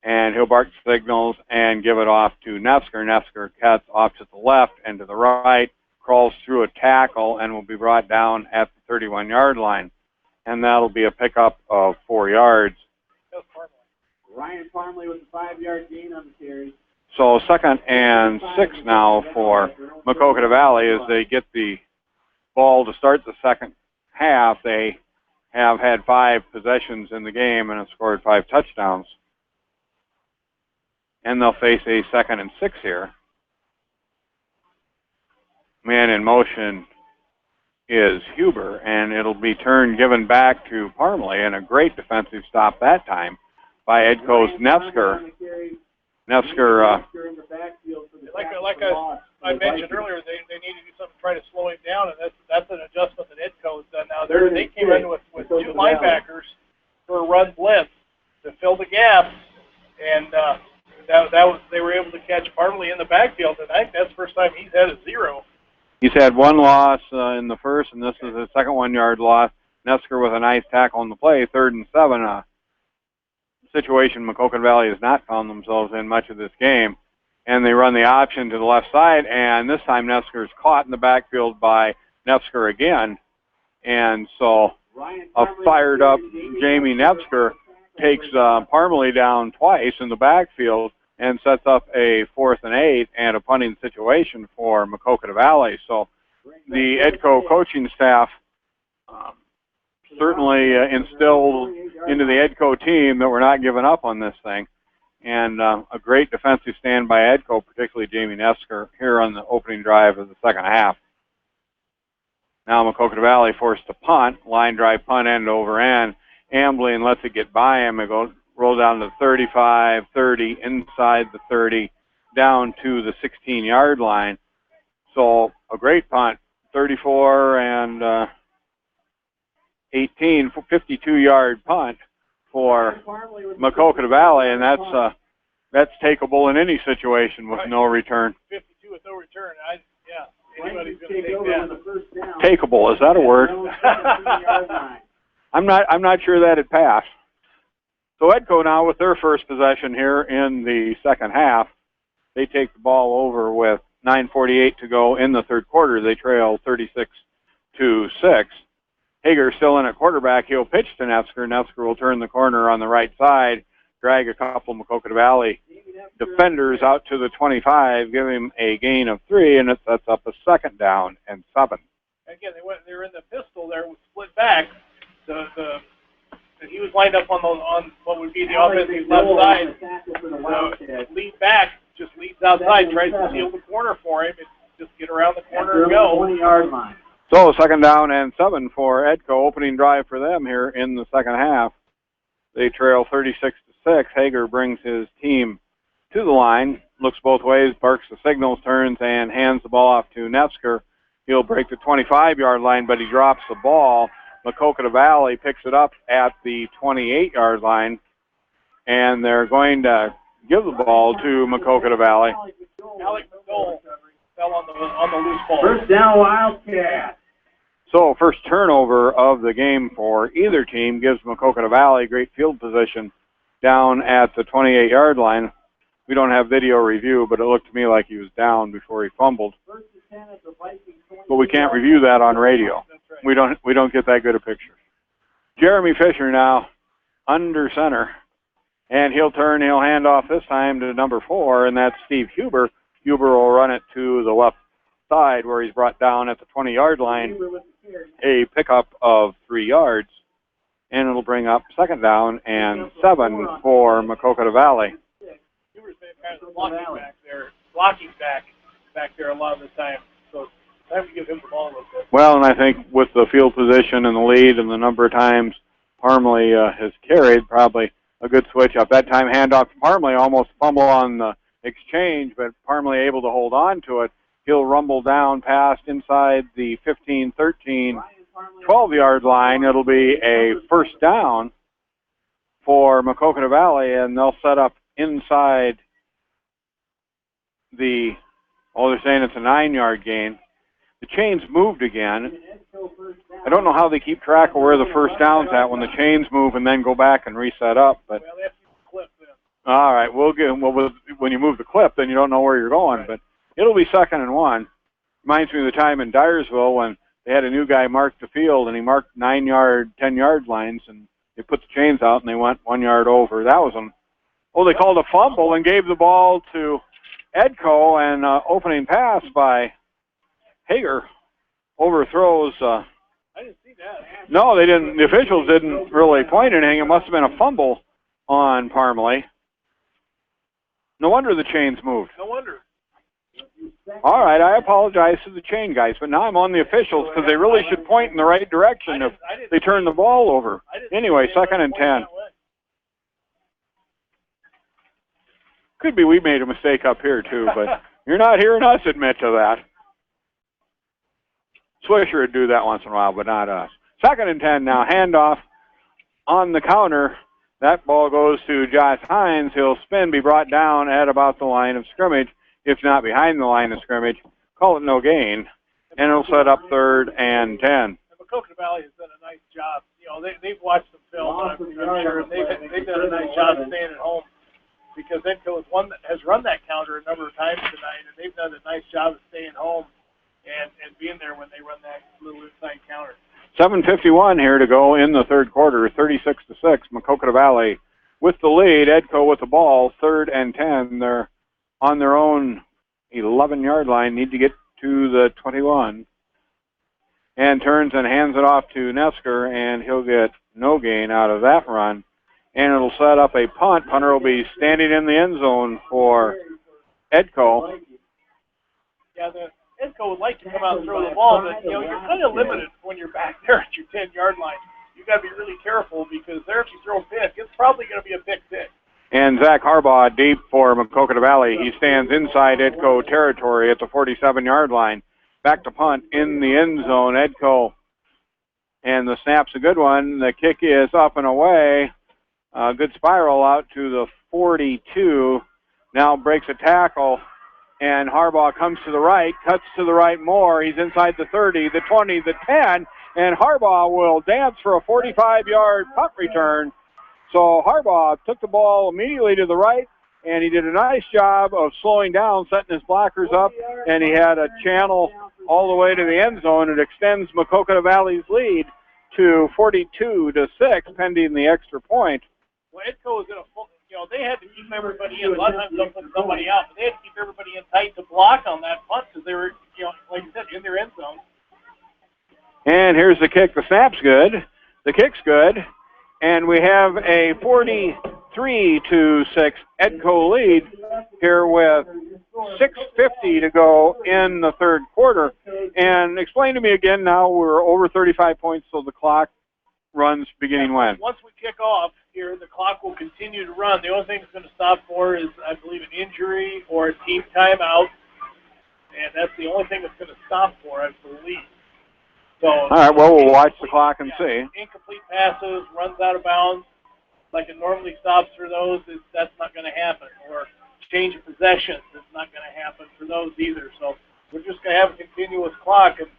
And he'll bark signals and give it off to Nefsker. Nefsker cuts off to the left and to the right, crawls through a tackle, and will be brought down at the 31-yard line. And that'll be a pickup of 4 yards. Ryan Parmley with a 5-yard gain on the carry. So 2nd and 6 now for Maquoketa Valley as they get the ball to start the second half. They have had 5 possessions in the game and have scored 5 touchdowns. And they'll face a 2nd and 6 here. Man in motion is Huber, and it'll be given back to Parmley, and a great defensive stop that time by Edco's Nefsker. Nefsker, like I mentioned earlier, they need to do something to try to slow him down, and that's an adjustment that Edco has done now. They came in with 2 linebackers for a run blitz to fill the gap, and they were able to catch Parmley in the backfield, and I think that's the first time he's had a 0. He's had 1 loss in the first, and this is his second 1-yard loss. Nefsker with a nice tackle on the play, 3rd and 7. Situation Maquoketa Valley has not found themselves in much of this game. And they run the option to the left side, and this time Nefsker's caught in the backfield by Nefsker again. And so a fired-up Jamie Nefsker takes Parmley down twice in the backfield and sets up a 4th and 8 and a punting situation for Maquoketa Valley. So the Edco coaching staff certainly instilled into the Edco team that we're not giving up on this thing. And a great defensive stand by Edco, particularly Jamie Nesker, here on the opening drive of the second half. Now Maquoketa Valley forced to punt, line drive punt end over end. Ambling lets it get by him. It rolls down to 35, 30, inside the 30, down to the 16-yard line. So a great punt, 34 and 18, 52-yard punt for Maquoketa Valley, and that's takeable in any situation with no return. 52 with no return. Anybody's going to take that. Takeable, is that a word? I'm not sure that it passed. So Edco now with their first possession here in the second half. They take the ball over with 9:48 to go in the third quarter. They trail 36-6. Hager still in at quarterback. He'll pitch to Nesker. Nesker will turn the corner on the right side, drag a couple of Maquoketa Valley defenders out to the 25, give him a gain of 3, and it sets up a second down and 7. Again, they were in the pistol there, split back. He was lined up on what would be the offensive left side. The lead back just leads outside, tries to seal the corner for him. It's just get around the corner and go. 20-yard line. So second down and 7 for Edco. Opening drive for them here in the second half. They trail 36-6. Hager brings his team to the line, looks both ways, barks the signals, turns, and hands the ball off to Nesker. He'll break the 25-yard line, but he drops the ball. Maquoketa Valley picks it up at the 28-yard line, and they're going to give the ball to Maquoketa Valley. Alec McDowell fell on the loose ball. First down, Wildcat. So first turnover of the game for either team gives Maquoketa Valley great field position down at the 28-yard line. We don't have video review, but it looked to me like he was down before he fumbled. But we can't review that on radio. We don't get that good a picture. Jeremy Fisher now under center, and he'll hand off this time to number 4, and that's Steve Huber. Huber will run it to the left side where he's brought down at the 20-yard line, a pickup of 3 yards, and it'll bring up second down and 7 for Maquoketa Valley. Huber's been kind of blocking back there a lot of the time, so time to give him the ball a little bit. Well, and I think with the field position and the lead and the number of times Parmley has carried, probably a good switch up. That time handoff to Parmley, almost fumble on the exchange, but Parmley able to hold on to it. He'll rumble down past inside the 15, 13, 12-yard line. It'll be a first down for Maquoketa Valley, and they'll set up inside they're saying it's a 9-yard gain. The chains moved again. I don't know how they keep track of where the first down's at when the chains move and then go back and reset up. But well, they have to use the clip then. All right, when you move the clip, then you don't know where you're going. Right. But it'll be 2nd and 1. Reminds me of the time in Dyersville when they had a new guy mark the field, and he marked 9-yard, 10-yard lines, and they put the chains out, and they went 1 yard over. That was they called a fumble and gave the ball to Edco, and opening pass by Hager overthrows. I didn't see that. No, they didn't. The officials didn't really point anything. It must have been a fumble on Parmley. No wonder the chains moved. No wonder. All right, I apologize to the chain guys, but now I'm on the officials because they really should point in the right direction if they turn the ball over. Anyway, 2nd and 10. Could be we made a mistake up here, too, but you're not hearing us admit to that. Swisher would do that once in a while, but not us. 2nd and 10 now. Handoff on the counter. That ball goes to Josh Hines. He'll spin, be brought down at about the line of scrimmage, if not behind the line of scrimmage. Call it no gain, and it'll set up 3rd and 10. And Maquoketa Valley has done a nice job. You know, they've watched some film, I'm sure, and they've done a nice job of staying at home because Edco is one that has run that counter a number of times tonight, and they've done a nice job of staying home and being there when they run that little inside counter. 7:51 here to go in the third quarter, 36-6. Maquoketa Valley with the lead. Edco with the ball, 3rd and 10. They're on their own 11-yard line, need to get to the 21. and turns and hands it off to Nesker, and he'll get no gain out of that run. And it'll set up a punt. Punter will be standing in the end zone for Edco. Yeah, the Edco would like to come out and throw the ball, but you're kind of limited when you're back there at your 10-yard line. You got to be really careful because there, if you throw a pick, it's probably going to be a pick six. And Zach Harbaugh deep for Maquoketa Valley. He stands inside Edco territory at the 47-yard line. Back to punt in the end zone. Edco, and the snap's a good one. The kick is up and away. Good spiral out to the 42. Now breaks a tackle, and Harbaugh comes to the right, cuts to the right more. He's inside the 30, the 20, the 10, and Harbaugh will dance for a 45-yard punt return. So Harbaugh took the ball immediately to the right, and he did a nice job of slowing down, setting his blockers up, and he had a channel all the way to the end zone. It extends Maquoketa Valley's lead to 42-6, pending the extra point. Well, Edco is in a full, they had to keep everybody in. A lot of times they'll put somebody out, but they had to keep everybody in tight to block on that punt because they were, like you said, in their end zone. And here's the kick. The snap's good. The kick's good. And we have a 43-6 Edco lead here with 6:50 to go in the third quarter. And explain to me again now, we're over 35 points, so the clock runs beginning when? Once we kick off here, the clock will continue to run. The only thing it's going to stop for is, I believe, an injury or a team timeout. And that's the only thing that's going to stop for, I believe. So, all right, well, we'll watch the clock and see. Incomplete passes, runs out of bounds, like it normally stops for those, that's not going to happen. Or change of possessions, it's not going to happen for those either. So we're just going to have a continuous clock. And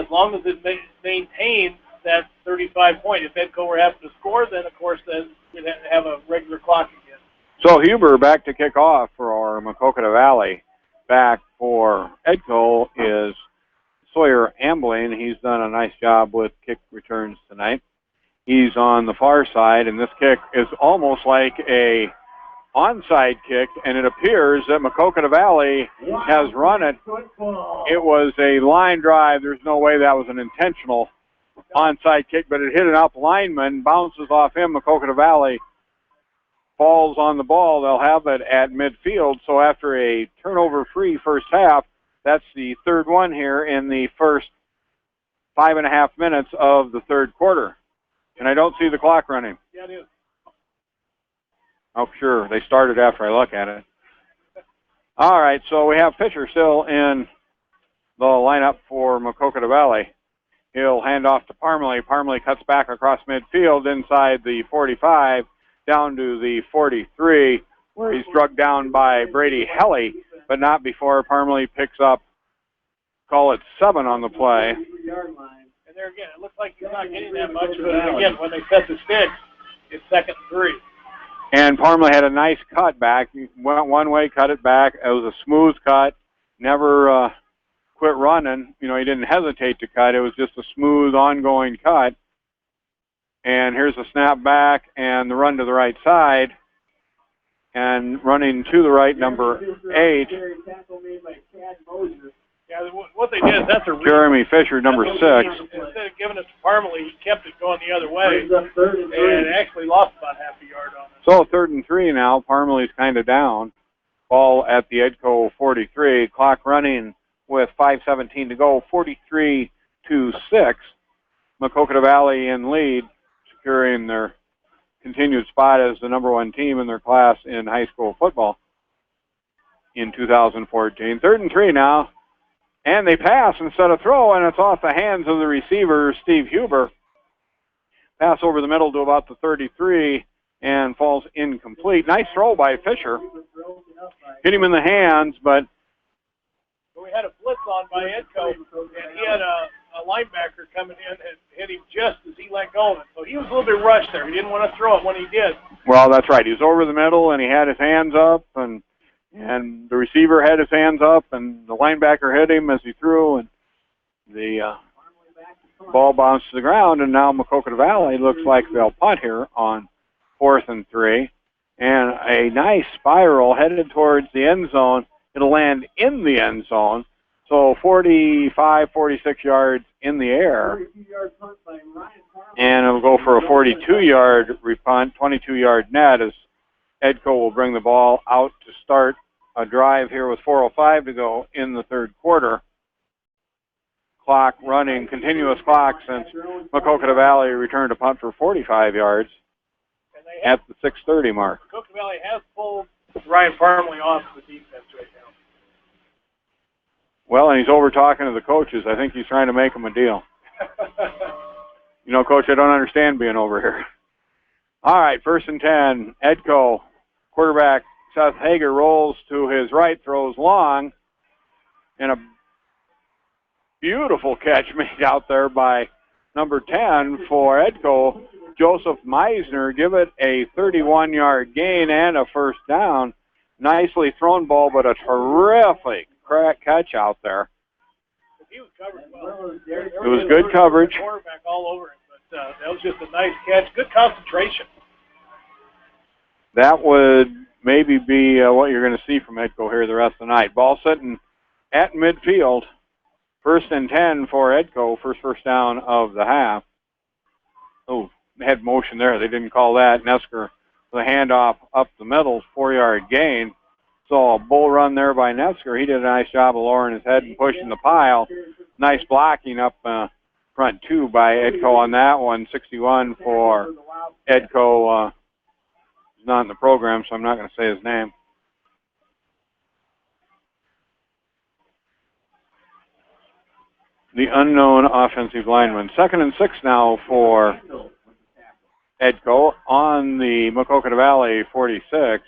as long as it maintains that 35 point, if Edco were having to score, then, of course, then we'd have a regular clock again. So Huber back to kick off for our Maquoketa Valley. Back for Edco is Sawyer Ambling. He's done a nice job with kick returns tonight. He's on the far side, and this kick is almost like a onside kick, and it appears that Maquoketa Valley has run it. It was a line drive. There's no way that was an intentional onside kick, but it hit an up lineman, bounces off him. Maquoketa Valley falls on the ball. They'll have it at midfield. So after a turnover-free first half, that's the third one here in the first 5.5 minutes of the third quarter. And I don't see the clock running. Yeah, it is. Oh, sure. They started after I look at it. All right, so we have Fisher still in the lineup for Maquoketa Valley. He'll hand off to Parmalee. Parmalee cuts back across midfield inside the 45 down to the 43, where he's drugged down by Brady Helly, but not before Parmalee picks up, call it 7 on the play. And there again, it looks like he's not getting that much, but again, when they set the sticks, it's 2nd and 3. And Parmalee had a nice cut back. He went one way, cut it back. It was a smooth cut. Never quit running. He didn't hesitate to cut. It was just a smooth, ongoing cut. And here's the snap back and the run to the right side. And running to the right, number 8. Yeah, what they did is that's a Jeremy Fisher, number 6. Instead of giving it to Parmalee, he kept it going the other way and actually lost about half a yard on it. So 3rd and 3 now. Parmalee's kind of down. Ball at the Edco 43. Clock running with 5:17 to go. 43-6. Maquoketa Valley in lead, securing their continued spot as the number 1 team in their class in high school football in 2014. 3rd and 3 now. And they pass instead of throw, and it's off the hands of the receiver, Steve Huber. Pass over the middle to about the 33 and falls incomplete. Nice throw by Fisher. Hit him in the hands, but we had a blitz on by Edco, and he had a linebacker coming in and hit him just as he let go of it. So he was a little bit rushed there. He didn't want to throw it when he did. Well, that's right. He was over the middle, and he had his hands up, and the receiver had his hands up, and the linebacker hit him as he threw, and the ball bounced to the ground, and now Maquoketa Valley looks like they'll punt here on 4th and 3. And a nice spiral headed towards the end zone. It'll land in the end zone. So 45, 46 yards in the air. And it'll go for a 42-yard repunt, 22-yard net as Edco will bring the ball out to start a drive here with 4:05 to go in the third quarter. Clock running, continuous clock since Maquoketa Valley returned a punt for 45 yards at the 6:30 mark. Maquoketa Valley has pulled Ryan Farmley off the defense right now. Well, and he's over talking to the coaches. I think he's trying to make them a deal. You know, Coach, I don't understand being over here. All right, 1st and 10. Edco, quarterback Seth Hager rolls to his right, throws long, and a beautiful catch made out there by number 10 for Edco, Joseph Meisner. Give it a 31-yard gain and a first down. Nicely thrown ball, but a terrific catch out there. He was covered well. It was good coverage. Quarterback all over him, but that was just a nice catch. Good concentration. That would maybe be what you're going to see from Edco here the rest of the night. Ball sitting at midfield. 1st and 10 for Edco. First down of the half. Oh, head motion there. They didn't call that. Nesker, the handoff up the middle, 4-yard gain. So a bull run there by Nesker. He did a nice job of lowering his head and pushing the pile. Nice blocking up front, too, by Edco on that one. 61 for Edco. He's not in the program, so I'm not going to say his name. The unknown offensive lineman. 2nd and 6 now for Edco on the Maquoketa Valley 46.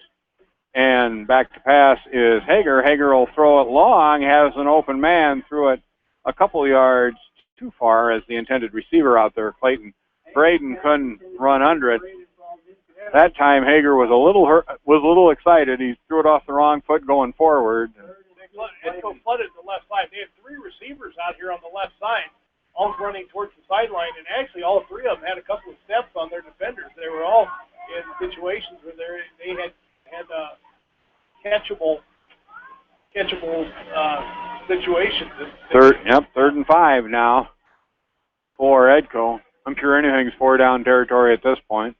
And back to pass is Hager. Hager will throw it long, has an open man, threw it a couple yards too far as the intended receiver out there, Clayton Braden, couldn't run under it. That time Hager was a little excited. He threw it off the wrong foot going forward. Edco flooded the left side. They had 3 receivers out here on the left side, all running towards the sideline, and actually all 3 of them had a couple of steps on their defenders. They were all in situations where they had catchable situations. Third and 5 now for Edco. I'm sure anything's 4-down territory at this point.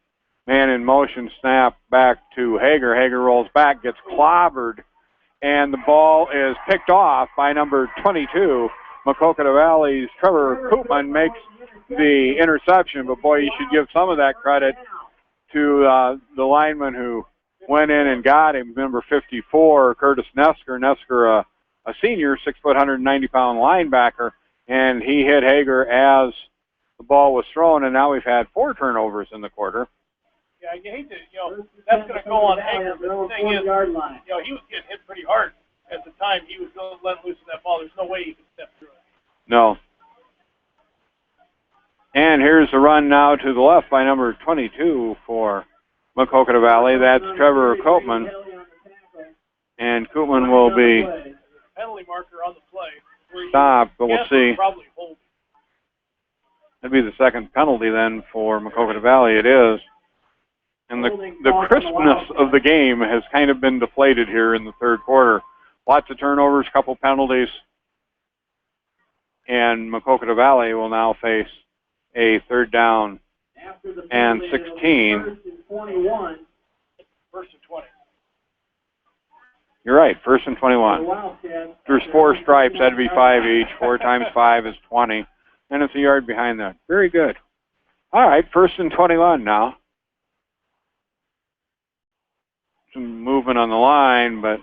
Man in motion, snap back to Hager. Hager rolls back, gets clobbered, and the ball is picked off by number 22. Maquoketa Valley's Trevor Koopman makes the interception, but boy, you should give some of that credit to the lineman who went in and got him, number 54, Curtis Nesker. Nesker, a senior, 6 foot, 190-pound linebacker, and he hit Hager as the ball was thrown, and now we've had 4 turnovers in the quarter. Yeah, you hate to, that's going to go on Hager, but the thing is, he was getting hit pretty hard at the time. He was going to let loose that ball. There's no way he could step through it. No. And here's the run now to the left by number 22 for Maquoketa Valley. That's Trevor Koopman. And Koopman will be penalty marker on the play. stopped, but we'll see. Probably hold. That'd be the second penalty then for Maquoketa Valley. It is. And the crispness of the game has kind of been deflated here in the third quarter. Lots of turnovers, couple penalties. And Maquoketa Valley will now face a 3rd down and 16. 1st and 20. You're right, 1st and 21. There's 4 stripes, that'd be 5 each. 4 times 5 is 20. And it's a yard behind that. Very good. All right, 1st and 21 now. Some movement on the line, but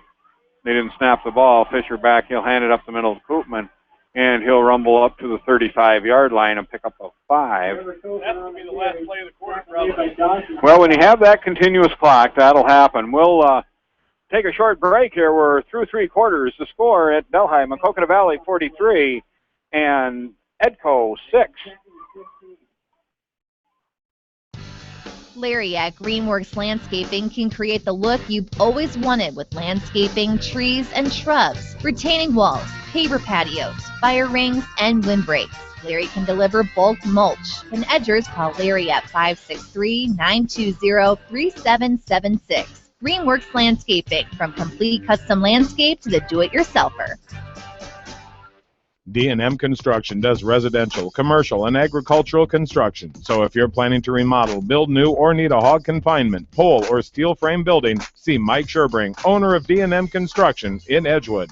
they didn't snap the ball. Fisher back, he'll hand it up the middle to Koopman, and he'll rumble up to the 35-yard line and pick up a 5. That's going to be the last play of the quarter, probably. Well, when you have that continuous clock, that'll happen. We'll take a short break here. We're through 3 quarters. The score at Delhi, Maquoketa Valley 43 and Edco 6. Larry at Greenworks Landscaping can create the look you've always wanted with landscaping, trees, and shrubs, retaining walls, paver patios, fire rings, and windbreaks. Larry can deliver bulk mulch. And edgers, call Larry at 563-920-3776. Greenworks Landscaping, from complete custom landscape to the do-it-yourselfer. D&M Construction does residential, commercial, and agricultural construction. So if you're planning to remodel, build new, or need a hog confinement, pole, or steel frame building, see Mike Sherbring, owner of D&M Construction in Edgewood.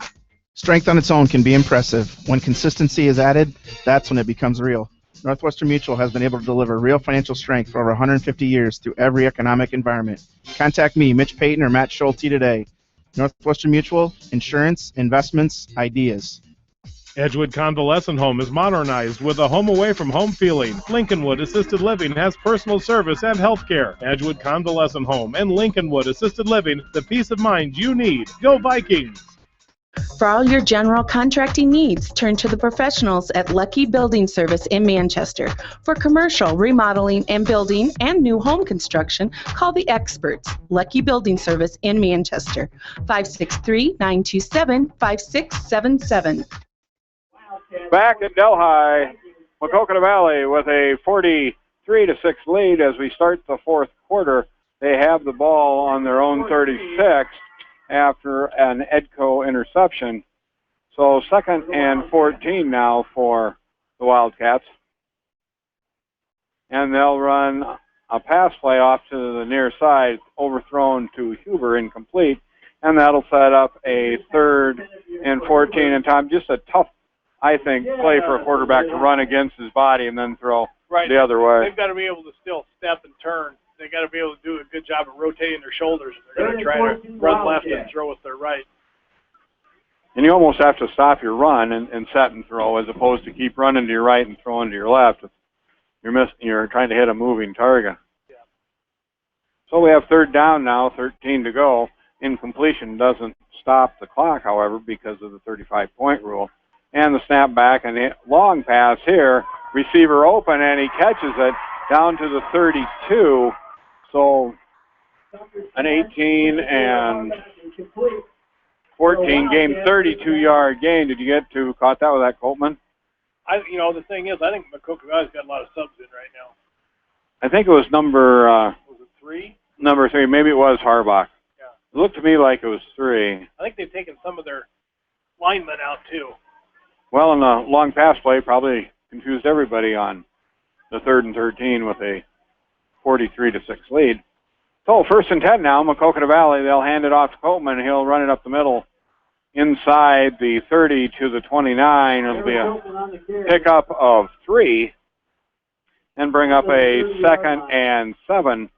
Strength on its own can be impressive. When consistency is added, that's when it becomes real. Northwestern Mutual has been able to deliver real financial strength for over 150 years through every economic environment. Contact me, Mitch Payton, or Matt Schulte today. Northwestern Mutual, insurance, investments, ideas. Edgewood Convalescent Home is modernized with a home away from home feeling. Lincolnwood Assisted Living has personal service and health care. Edgewood Convalescent Home and Lincolnwood Assisted Living, the peace of mind you need. Go Vikings! For all your general contracting needs, turn to the professionals at Lucky Building Service in Manchester. For commercial, remodeling, and building and new home construction, call the experts. Lucky Building Service in Manchester. 563-927-5677. Back at Delhi, Maquoketa Valley with a 43-6 lead as we start the fourth quarter. They have the ball on their own 36 after an Edco interception. So 2nd and 14 now for the Wildcats. And they'll run a pass play off to the near side, overthrown to Huber, incomplete. And that'll set up a 3rd and 14. And Tom, just a tough, I think, play for a quarterback to run against his body and then throw the other way. They've got to be able to still step and turn. They got to be able to do a good job of rotating their shoulders. They're going to try to run left and throw with their right. And you almost have to stop your run and set and throw as opposed to keep running to your right and throwing to your left. You're trying to hit a moving target. Yeah. So we have 3rd down now, 13 to go. Incompletion doesn't stop the clock, however, because of the 35-point rule. And the snap back and the long pass here. Receiver open, and he catches it down to the 32. So an 18 and 14 game, 32-yard gain. Did you caught that with that, Coltman? The thing is, I think Maquoketa Valley's got a lot of subs in right now. I think it was number... was it 3? Number 3. Maybe it was Harbach. Yeah. It looked to me like it was 3. I think they've taken some of their linemen out, too. Well, in the long pass play, probably confused everybody on the 3rd and 13 with a 43-6 lead. So 1st and 10 now, Maquoketa Valley. They'll hand it off to Coltman. He'll run it up the middle inside the 30 to the 29. It'll be a pickup of 3 and bring up a 2nd and 7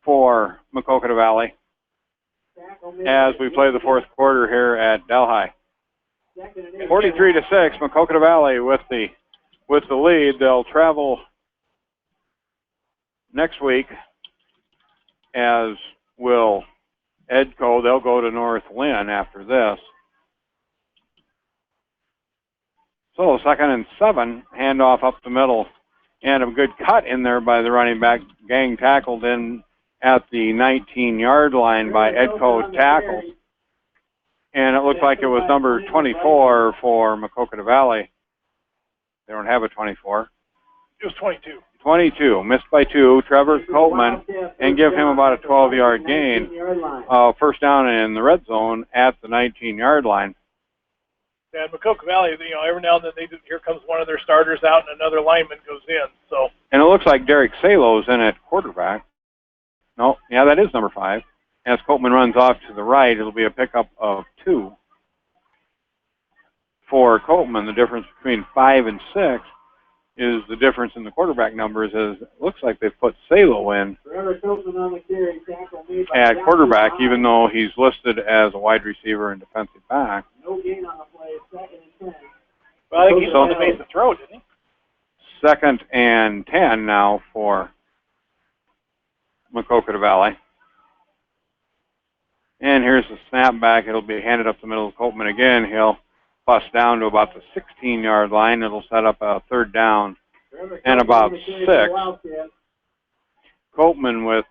for Maquoketa Valley as we play the fourth quarter here at Delhi. 43-6, Maquoketa Valley with the lead. They'll travel next week, as will Edco. They'll go to North Lynn after this. So 2nd and 7, handoff up the middle, and a good cut in there by the running back. Gang tackled in at the 19-yard line by Edco tackles. And it looked like it was number 24 for Maquoketa Valley. They don't have a 24. It was 22. 22, missed by 2. Trevor Coltman, and give him about a 12-yard gain. First down in the red zone at the 19-yard line. And Maquoketa Valley, every now and then here comes one of their starters out and another lineman goes in. So. And it looks like Derek Salo's in at quarterback. No, yeah, that is number 5. As Coltman runs off to the right, it'll be a pickup of 2 for Coltman. The difference between 5 and 6 is the difference in the quarterback numbers, as it looks like they've put Salo in at quarterback, even though he's listed as a wide receiver and defensive back. No gain on the play, 2nd and 10. Well, I think he's on the base of throw, didn't he? 2nd and 10 now for Maquoketa Valley. And here's the snap back. It'll be handed up the middle of Coltman again. He'll bust down to about the 16-yard line. It'll set up a 3rd down and about 6. Coltman with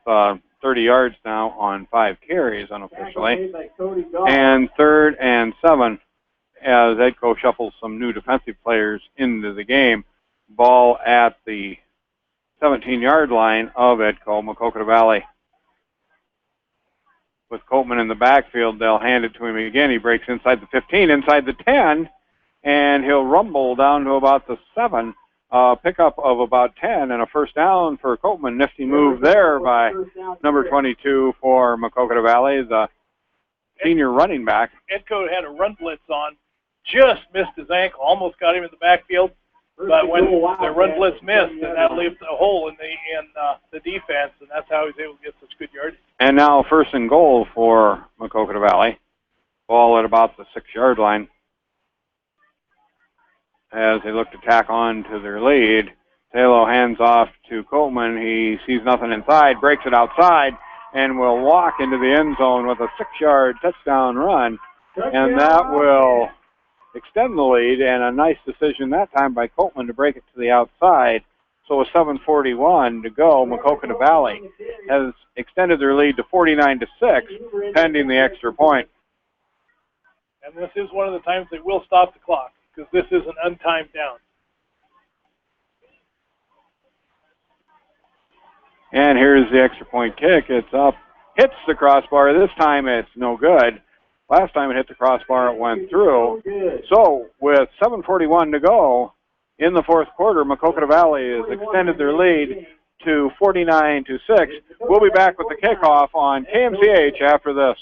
30 yards now on 5 carries unofficially. And 3rd and 7 as Edco shuffles some new defensive players into the game. Ball at the 17-yard line of Edco, Maquoketa Valley. With Coltman in the backfield, they'll hand it to him again. He breaks inside the 15, inside the 10, and he'll rumble down to about the 7. Pickup of about 10 and a first down for Copeman. Nifty move there by number 22 for Maquoketa Valley, the senior running back. Edco had a run blitz on, just missed his ankle, almost got him in the backfield, but when the run blitz missed, and that left a hole in the defense, and that's how he was able to get such good yardage. And now first and goal for Maquoketa Valley. Ball at about the 6-yard line as they look to tack on to their lead. Talo hands off to Coleman. He sees nothing inside, breaks it outside, and will walk into the end zone with a 6-yard touchdown run. And that will extend the lead, and a nice decision that time by Coleman to break it to the outside. So with 7:41 to go, Maquoketa Valley has extended their lead to 49-6, pending the extra point. And this is one of the times they will stop the clock, because this is an untimed down. And here's the extra point kick. It's up, hits the crossbar. This time it's no good. Last time it hit the crossbar, it went through. So with 7:41 to go in the fourth quarter, Maquoketa Valley has extended their lead to 49-6. We'll be back with the kickoff on KMCH after this.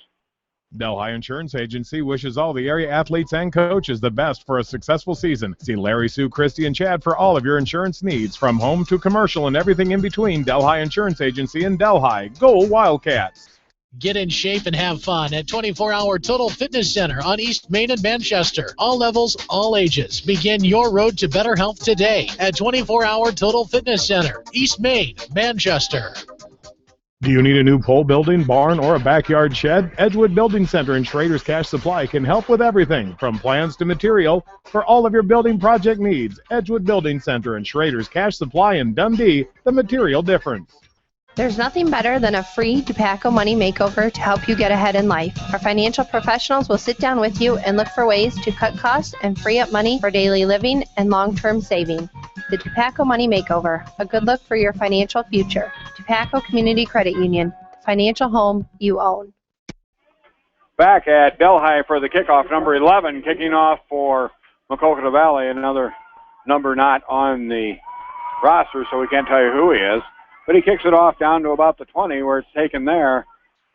Delhi Insurance Agency wishes all the area athletes and coaches the best for a successful season. See Larry, Sue, Christy, and Chad for all of your insurance needs, from home to commercial and everything in between. Delhi Insurance Agency in Delhi. Go Wildcats! Get in shape and have fun at 24-Hour Total Fitness Center on East Main in Manchester. All levels, all ages. Begin your road to better health today at 24-Hour Total Fitness Center, East Main, Manchester. Do you need a new pole building, barn, or a backyard shed? Edgewood Building Center and Schrader's Cash Supply can help with everything, from plans to material, for all of your building project needs. Edgewood Building Center and Schrader's Cash Supply in Dundee, the material difference. There's nothing better than a free DePaco Money Makeover to help you get ahead in life. Our financial professionals will sit down with you and look for ways to cut costs and free up money for daily living and long-term saving. The DePaco Money Makeover, a good look for your financial future. DePaco Community Credit Union, the financial home you own. Back at Delhi for the kickoff, number 11, kicking off for Maquoketa Valley, another number not on the roster, so we can't tell you who he is. But he kicks it off down to about the 20, where it's taken there,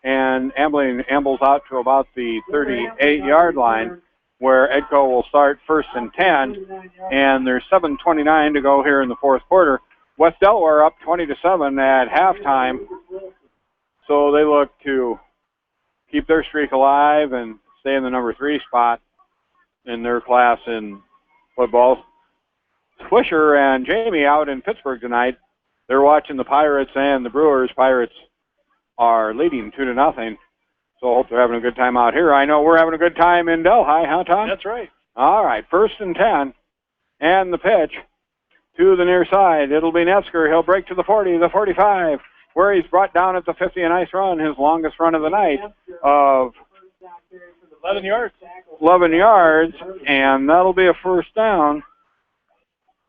and ambles out to about the 38-yard line, where Edco will start first and 10, and there's 7:29 to go here in the fourth quarter. West Delaware up 20-7 at halftime, so they look to keep their streak alive and stay in the number 3 spot in their class in football. Swisher and Jamie out in Pittsburgh tonight. They're watching the Pirates and the Brewers. Pirates are leading 2-0. So I hope they're having a good time out here. I know we're having a good time in Delhi, huh, Tom? That's right. All right, first and 10. And the pitch to the near side. It'll be Netzker. He'll break to the 40, the 45, where he's brought down at the 50. A nice run, his longest run of the night of 11 yards. 11 yards, and that'll be a first down.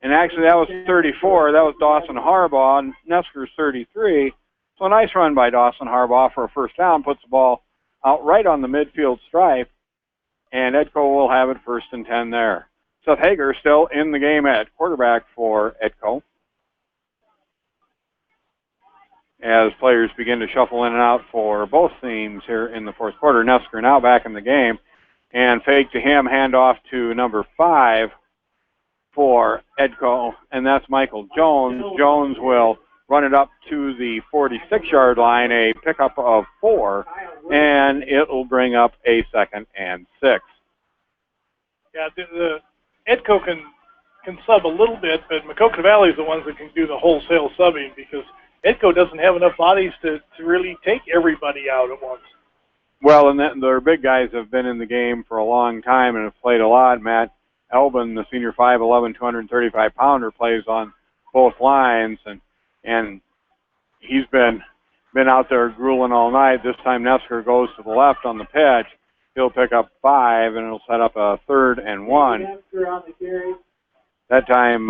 And actually, that was 34. That was Dawson Harbaugh, and Netzker's 33. So a nice run by Dawson Harbaugh for a first down. Puts the ball out right on the midfield stripe, and Edco will have it first and 10 there. Seth Hager still in the game at quarterback for Edco, as players begin to shuffle in and out for both teams here in the fourth quarter. Netzker now back in the game, and fake to him, handoff to number 5 for Edco, and that's Michael Jones. Jones will run it up to the 46-yard line, a pickup of 4, and it will bring up a 2nd and 6. Yeah, the Edco can sub a little bit, but Maquoketa Valley is the ones that can do the wholesale subbing, because Edco doesn't have enough bodies to really take everybody out at once. Well, and their big guys have been in the game for a long time and have played a lot. Matt Elbin, the senior 5'11", 235-pounder, plays on both lines, and he's been out there grueling all night. This time Netzker goes to the left on the pitch. He'll pick up 5, and it'll set up a 3rd and 1. That time,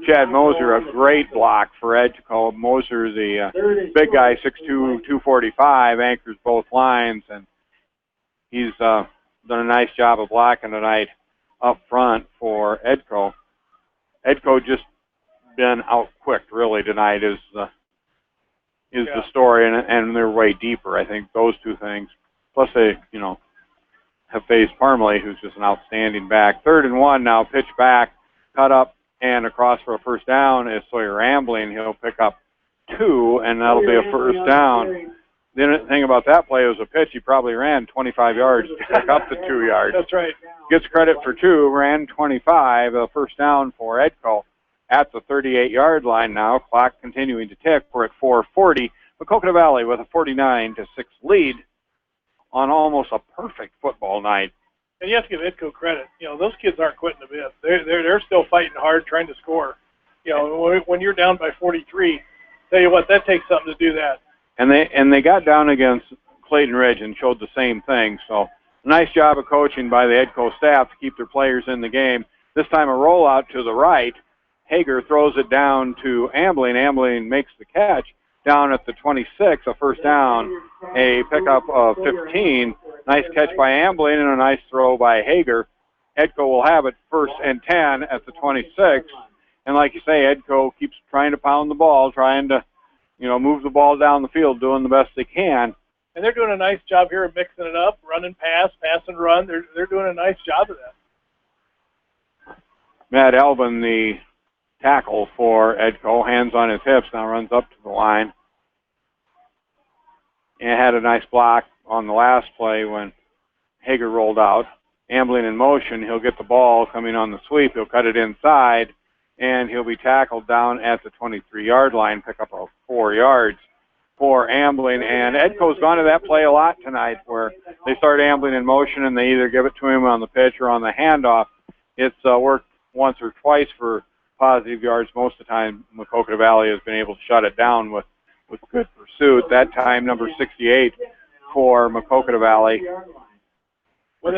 Chad Moser, a great block for Edco. Moser, the big guy, 6'2", 245, anchors both lines, and he's done a nice job of blocking tonight up front for Edco. Edco just been out-quicked really tonight is the story, and they're way deeper. I think those two things. Plus they, have faced Parmalee, who's just an outstanding back. 3rd and 1 now, pitch back, cut up, and across for a first down is Sawyer Ambling. He'll pick up 2, and that'll be a first down. The thing about that play was a pitch. He probably ran 25 yards to pick up the 2 yards. That's right. Gets credit for 2, ran 25, a first down for Edco at the 38-yard line now. Clock continuing to tick. We're at 4:40. Maquoketa Valley with a 49-6 lead on almost a perfect football night. And you have to give Edco credit. Those kids aren't quitting a bit. They're still fighting hard, trying to score. When you're down by 43, tell you what, that takes something to do that. And they got down against Clayton Ridge and showed the same thing. So nice job of coaching by the Edco staff to keep their players in the game. This time a rollout to the right. Hager throws it down to Ambling. Ambling makes the catch down at the 26, a first down, a pickup of 15. Nice catch by Ambling and a nice throw by Hager. Edco will have it 1st and 10 at the 26. And like you say, Edco keeps trying to pound the ball, trying to, move the ball down the field, doing the best they can. And they're doing a nice job here of mixing it up, running pass and run. They're doing a nice job of that. Matt Elvin, the tackle for Edco, hands on his hips, now runs up to the line. And had a nice block on the last play when Hager rolled out. Ambling in motion, he'll get the ball coming on the sweep. He'll cut it inside, and he'll be tackled down at the 23-yard line, pick up 4 yards for Ambling. And Edco's gone to that play a lot tonight where they start Ambling in motion and they either give it to him on the pitch or on the handoff. It's worked once or twice for positive yards. Most of the time, Maquoketa Valley has been able to shut it down with good pursuit. That time, number 68 for Maquoketa Valley.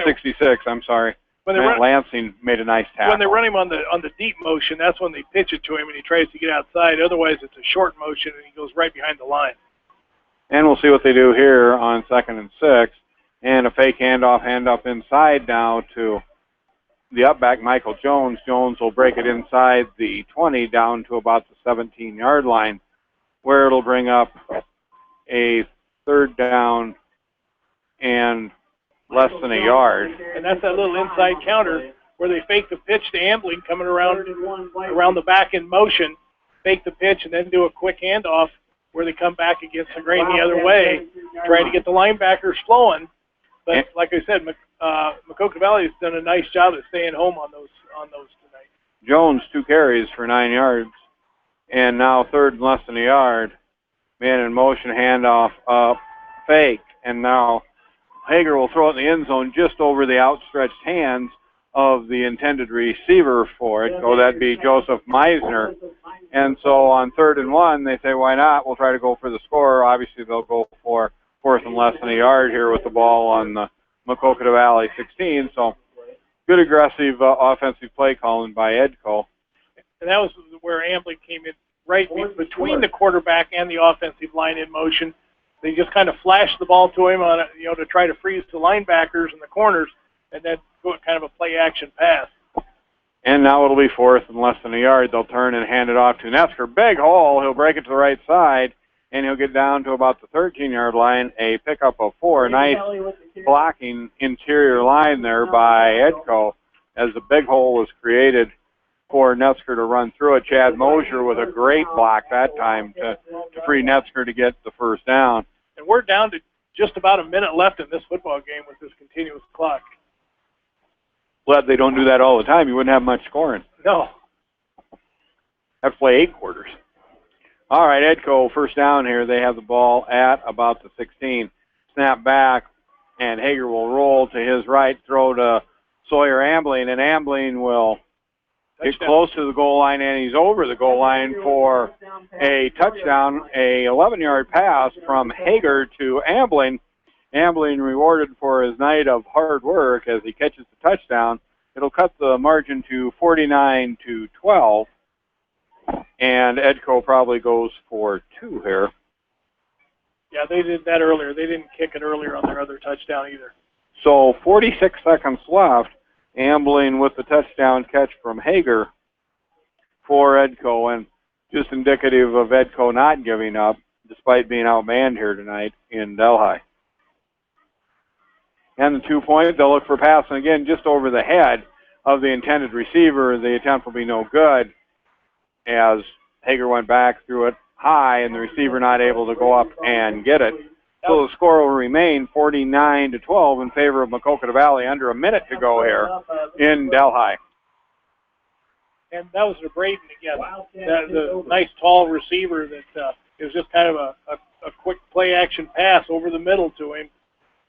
66, I'm sorry. Matt Lansing made a nice tackle. When they run him on the deep motion, that's when they pitch it to him and he tries to get outside. Otherwise, it's a short motion and he goes right behind the line. And we'll see what they do here on 2nd and 6. And a fake handoff inside now to the upback, Michael Jones. Jones will break it inside the 20 down to about the 17-yard line, where it'll bring up a 3rd down and less than a yard. And that's that little inside counter where they fake the pitch to Ambling coming around the back in motion, fake the pitch, and then do a quick handoff where they come back against the grain the other way, trying to get the linebackers flowing. But like I said, Maquoketa Valley has done a nice job of staying home on those tonight. Jones, 2 carries for 9 yards. And now 3rd and less than a yard. Man in motion, handoff up, fake. And now Hager will throw it in the end zone just over the outstretched hands of the intended receiver for it. So that'd be Joseph Meisner. And so on 3rd and 1, they say, why not? We'll try to go for the score. Obviously, they'll go for 4th and less than a yard here with the ball on the Maquoketa Valley 16. So good aggressive offensive play calling by Edco. And that was where Ambling came in right between the quarterback and the offensive line in motion. They just kind of flashed the ball to him on to try to freeze the linebackers in the corners, and then go kind of a play-action pass. And now it'll be 4th and less than a yard. They'll turn and hand it off to Nesker. Big hole. He'll break it to the right side, and he'll get down to about the 13-yard line, a pickup of 4. Nice blocking interior line there by Edco as the big hole was created for Netzker to run through it. Chad Mosier with a great block that time to free Netzker to get the first down. And we're down to just about a minute left in this football game with this continuous clock. Glad they don't do that all the time. You wouldn't have much scoring. No. Have to play 8 quarters. All right, Edco, first down here. They have the ball at about the 16. Snap back, and Hager will roll to his right, throw to Sawyer Ambling, and Ambling will get close to the goal line, and he's over the goal line for a touchdown, a 11-yard pass from Hager to Ambling. Ambling rewarded for his night of hard work as he catches the touchdown. It'll cut the margin to 49-12, and Edco probably goes for 2 here. Yeah, they did that earlier. They didn't kick it earlier on their other touchdown either. So 46 seconds left Ambling with the touchdown catch from Hager for Edco, and just indicative of Edco not giving up despite being outmanned here tonight in Delhi. And the 2 point, they'll look for passing again just over the head of the intended receiver. The attempt will be no good as Hager went back, threw it high, and the receiver not able to go up and get it. So the score will remain 49-12 in favor of Maquoketa Valley. Under a minute to go here in Delhi. And that was to Braden again. The nice tall receiver that it was just kind of a quick play action pass over the middle to him,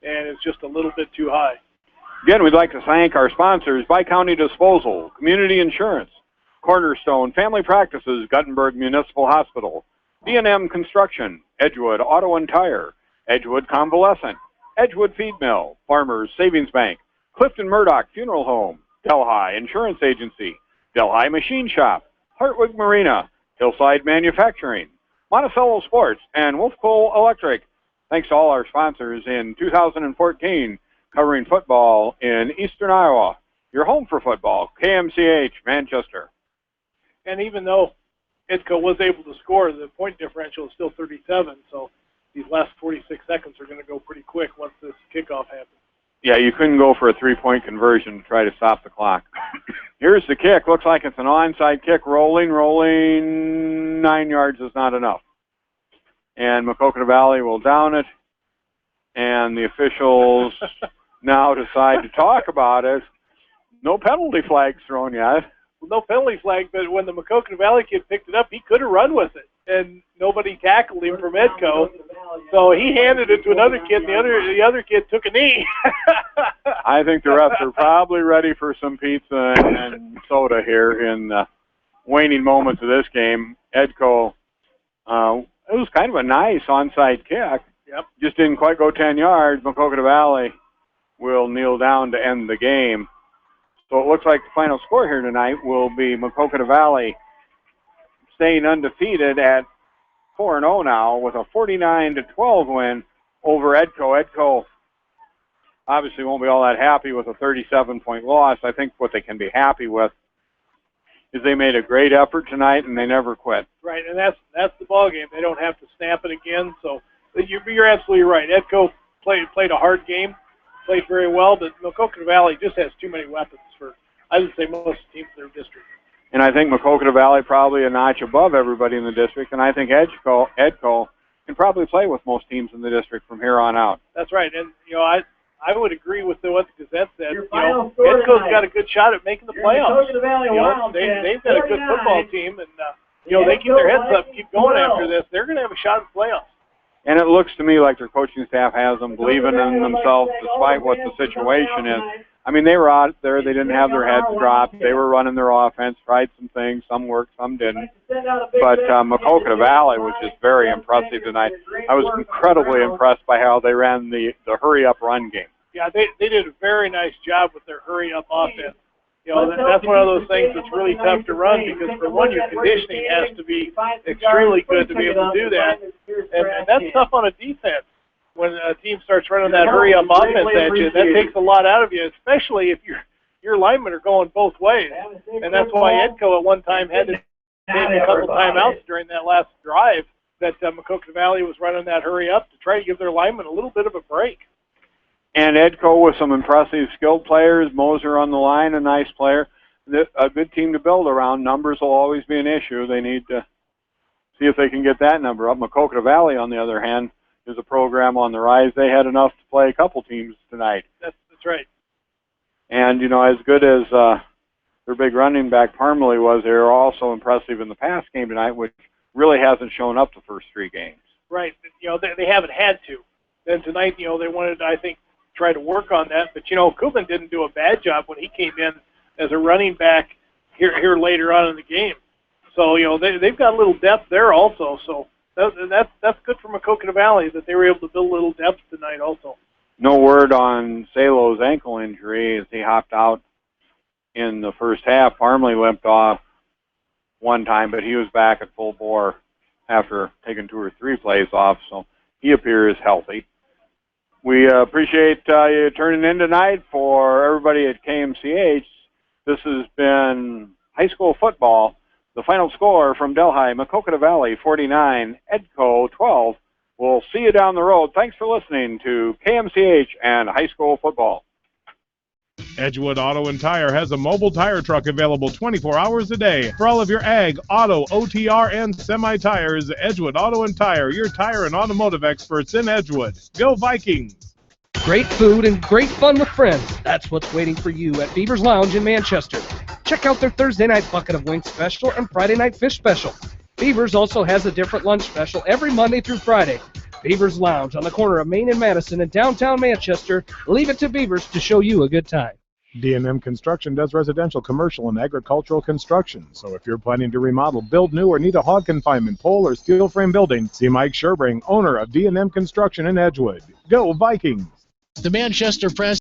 and it's just a little bit too high. Again, we'd like to thank our sponsors, Bi-County Disposal, Community Insurance, Cornerstone Family Practices, Guttenberg Municipal Hospital, B&M Construction, Edgewood Auto and Tire, Edgewood Convalescent, Edgewood Feed Mill, Farmers Savings Bank, Clifton Murdoch Funeral Home, Delhi Insurance Agency, Delhi Machine Shop, Hartwig Marina, Hillside Manufacturing, Monticello Sports, and Wolf Coal Electric. Thanks to all our sponsors in 2014, covering football in Eastern Iowa. Your home for football, KMCH, Manchester. And even though Itko was able to score, the point differential is still 37, so these last 46 seconds are going to go pretty quick once this kickoff happens. Yeah, you couldn't go for a three-point conversion to try to stop the clock. Here's the kick. Looks like it's an onside kick. Rolling. 9 yards is not enough. And Maquoketa Valley will down it. And the officials now decide to talk about it. No penalty flags thrown yet. Well, no penalty flag, but when the Maquoketa Valley kid picked it up, he could have run with it. And nobody tackled him from Edco. So he handed it to another kid, and the other kid took a knee. I think the refs are probably ready for some pizza and soda here in the waning moments of this game. Edco, it was kind of a nice onside kick. Yep. Just didn't quite go 10 yards. Maquoketa Valley will kneel down to end the game. So it looks like the final score here tonight will be Maquoketa Valley staying undefeated at 4-0 now with a 49-12 win over Edco. Edco obviously won't be all that happy with a 37-point loss. I think what they can be happy with is they made a great effort tonight and they never quit. Right, and that's the ball game. They don't have to snap it again. So you're absolutely right. Edco played a hard game, played very well, but Maquoketa Valley just has too many weapons for, I would say, most teams in their district. And I think Maquoketa Valley probably a notch above everybody in the district, and I think Edco can probably play with most teams in the district from here on out. That's right, and I would agree with what the Gazette said. Edco's got a good shot at making the playoffs. They've got a good football team, and they keep their heads up, keep going after this. They're going to have a shot at the playoffs. And it looks to me like their coaching staff has them believing in themselves despite what the situation is. I mean, they were out there. They didn't have their heads dropped. They were running their offense, tried some things. Some worked, some didn't. But Maquoketa Valley was just very impressive tonight. I was incredibly impressed by how they ran the hurry-up run game. Yeah, they did a very nice job with their hurry-up offense. That's one of those things that's really tough to run because, for one, your conditioning has to be extremely good to be able to do that. And that's tough on a defense. When a team starts running that hurry-up offense at you, that takes a lot out of you, especially if your linemen are going both ways. And that's why Edco at one time had to take a couple timeouts during that last drive that Maquoketa Valley was running that hurry-up to try to give their linemen a little bit of a break. And Edco with some impressive skilled players. Moser on the line, a nice player. A good team to build around. Numbers will always be an issue. They need to see if they can get that number up. Maquoketa Valley, on the other hand, is a program on the rise. They had enough to play a couple teams tonight. That's right. And, as good as their big running back Parmalee was, they were also impressive in the pass game tonight, which really hasn't shown up the first three games. Right. They haven't had to. Then tonight, they wanted to, I think, try to work on that. But, Kubin didn't do a bad job when he came in as a running back here later on in the game. So, they've got a little depth there also. So that's good for Maquoketa Valley that they were able to build a little depth tonight also. No word on Salo's ankle injury as he hopped out in the first half. Parmalee limped off one time, but he was back at full bore after taking 2 or 3 plays off, so he appears healthy. We appreciate you turning in tonight. For everybody at KMCH, this has been high school football. The final score from Delhi, Maquoketa Valley 49, Edco 12. We'll see you down the road. Thanks for listening to KMCH and high school football. Edgewood Auto and Tire has a mobile tire truck available 24 hours a day for all of your ag, auto, OTR, and semi-tires. Edgewood Auto and Tire, your tire and automotive experts in Edgewood. Go Vikings! Great food and great fun with friends. That's what's waiting for you at Beaver's Lounge in Manchester. Check out their Thursday night bucket of wings special and Friday night fish special. Beaver's also has a different lunch special every Monday through Friday. Beaver's Lounge on the corner of Main and Madison in downtown Manchester. Leave it to Beaver's to show you a good time. D&M Construction does residential, commercial, and agricultural construction. So if you're planning to remodel, build new, or need a hog confinement, pole, or steel frame building, see Mike Sherbring, owner of D&M Construction in Edgewood. Go Vikings! The Manchester Press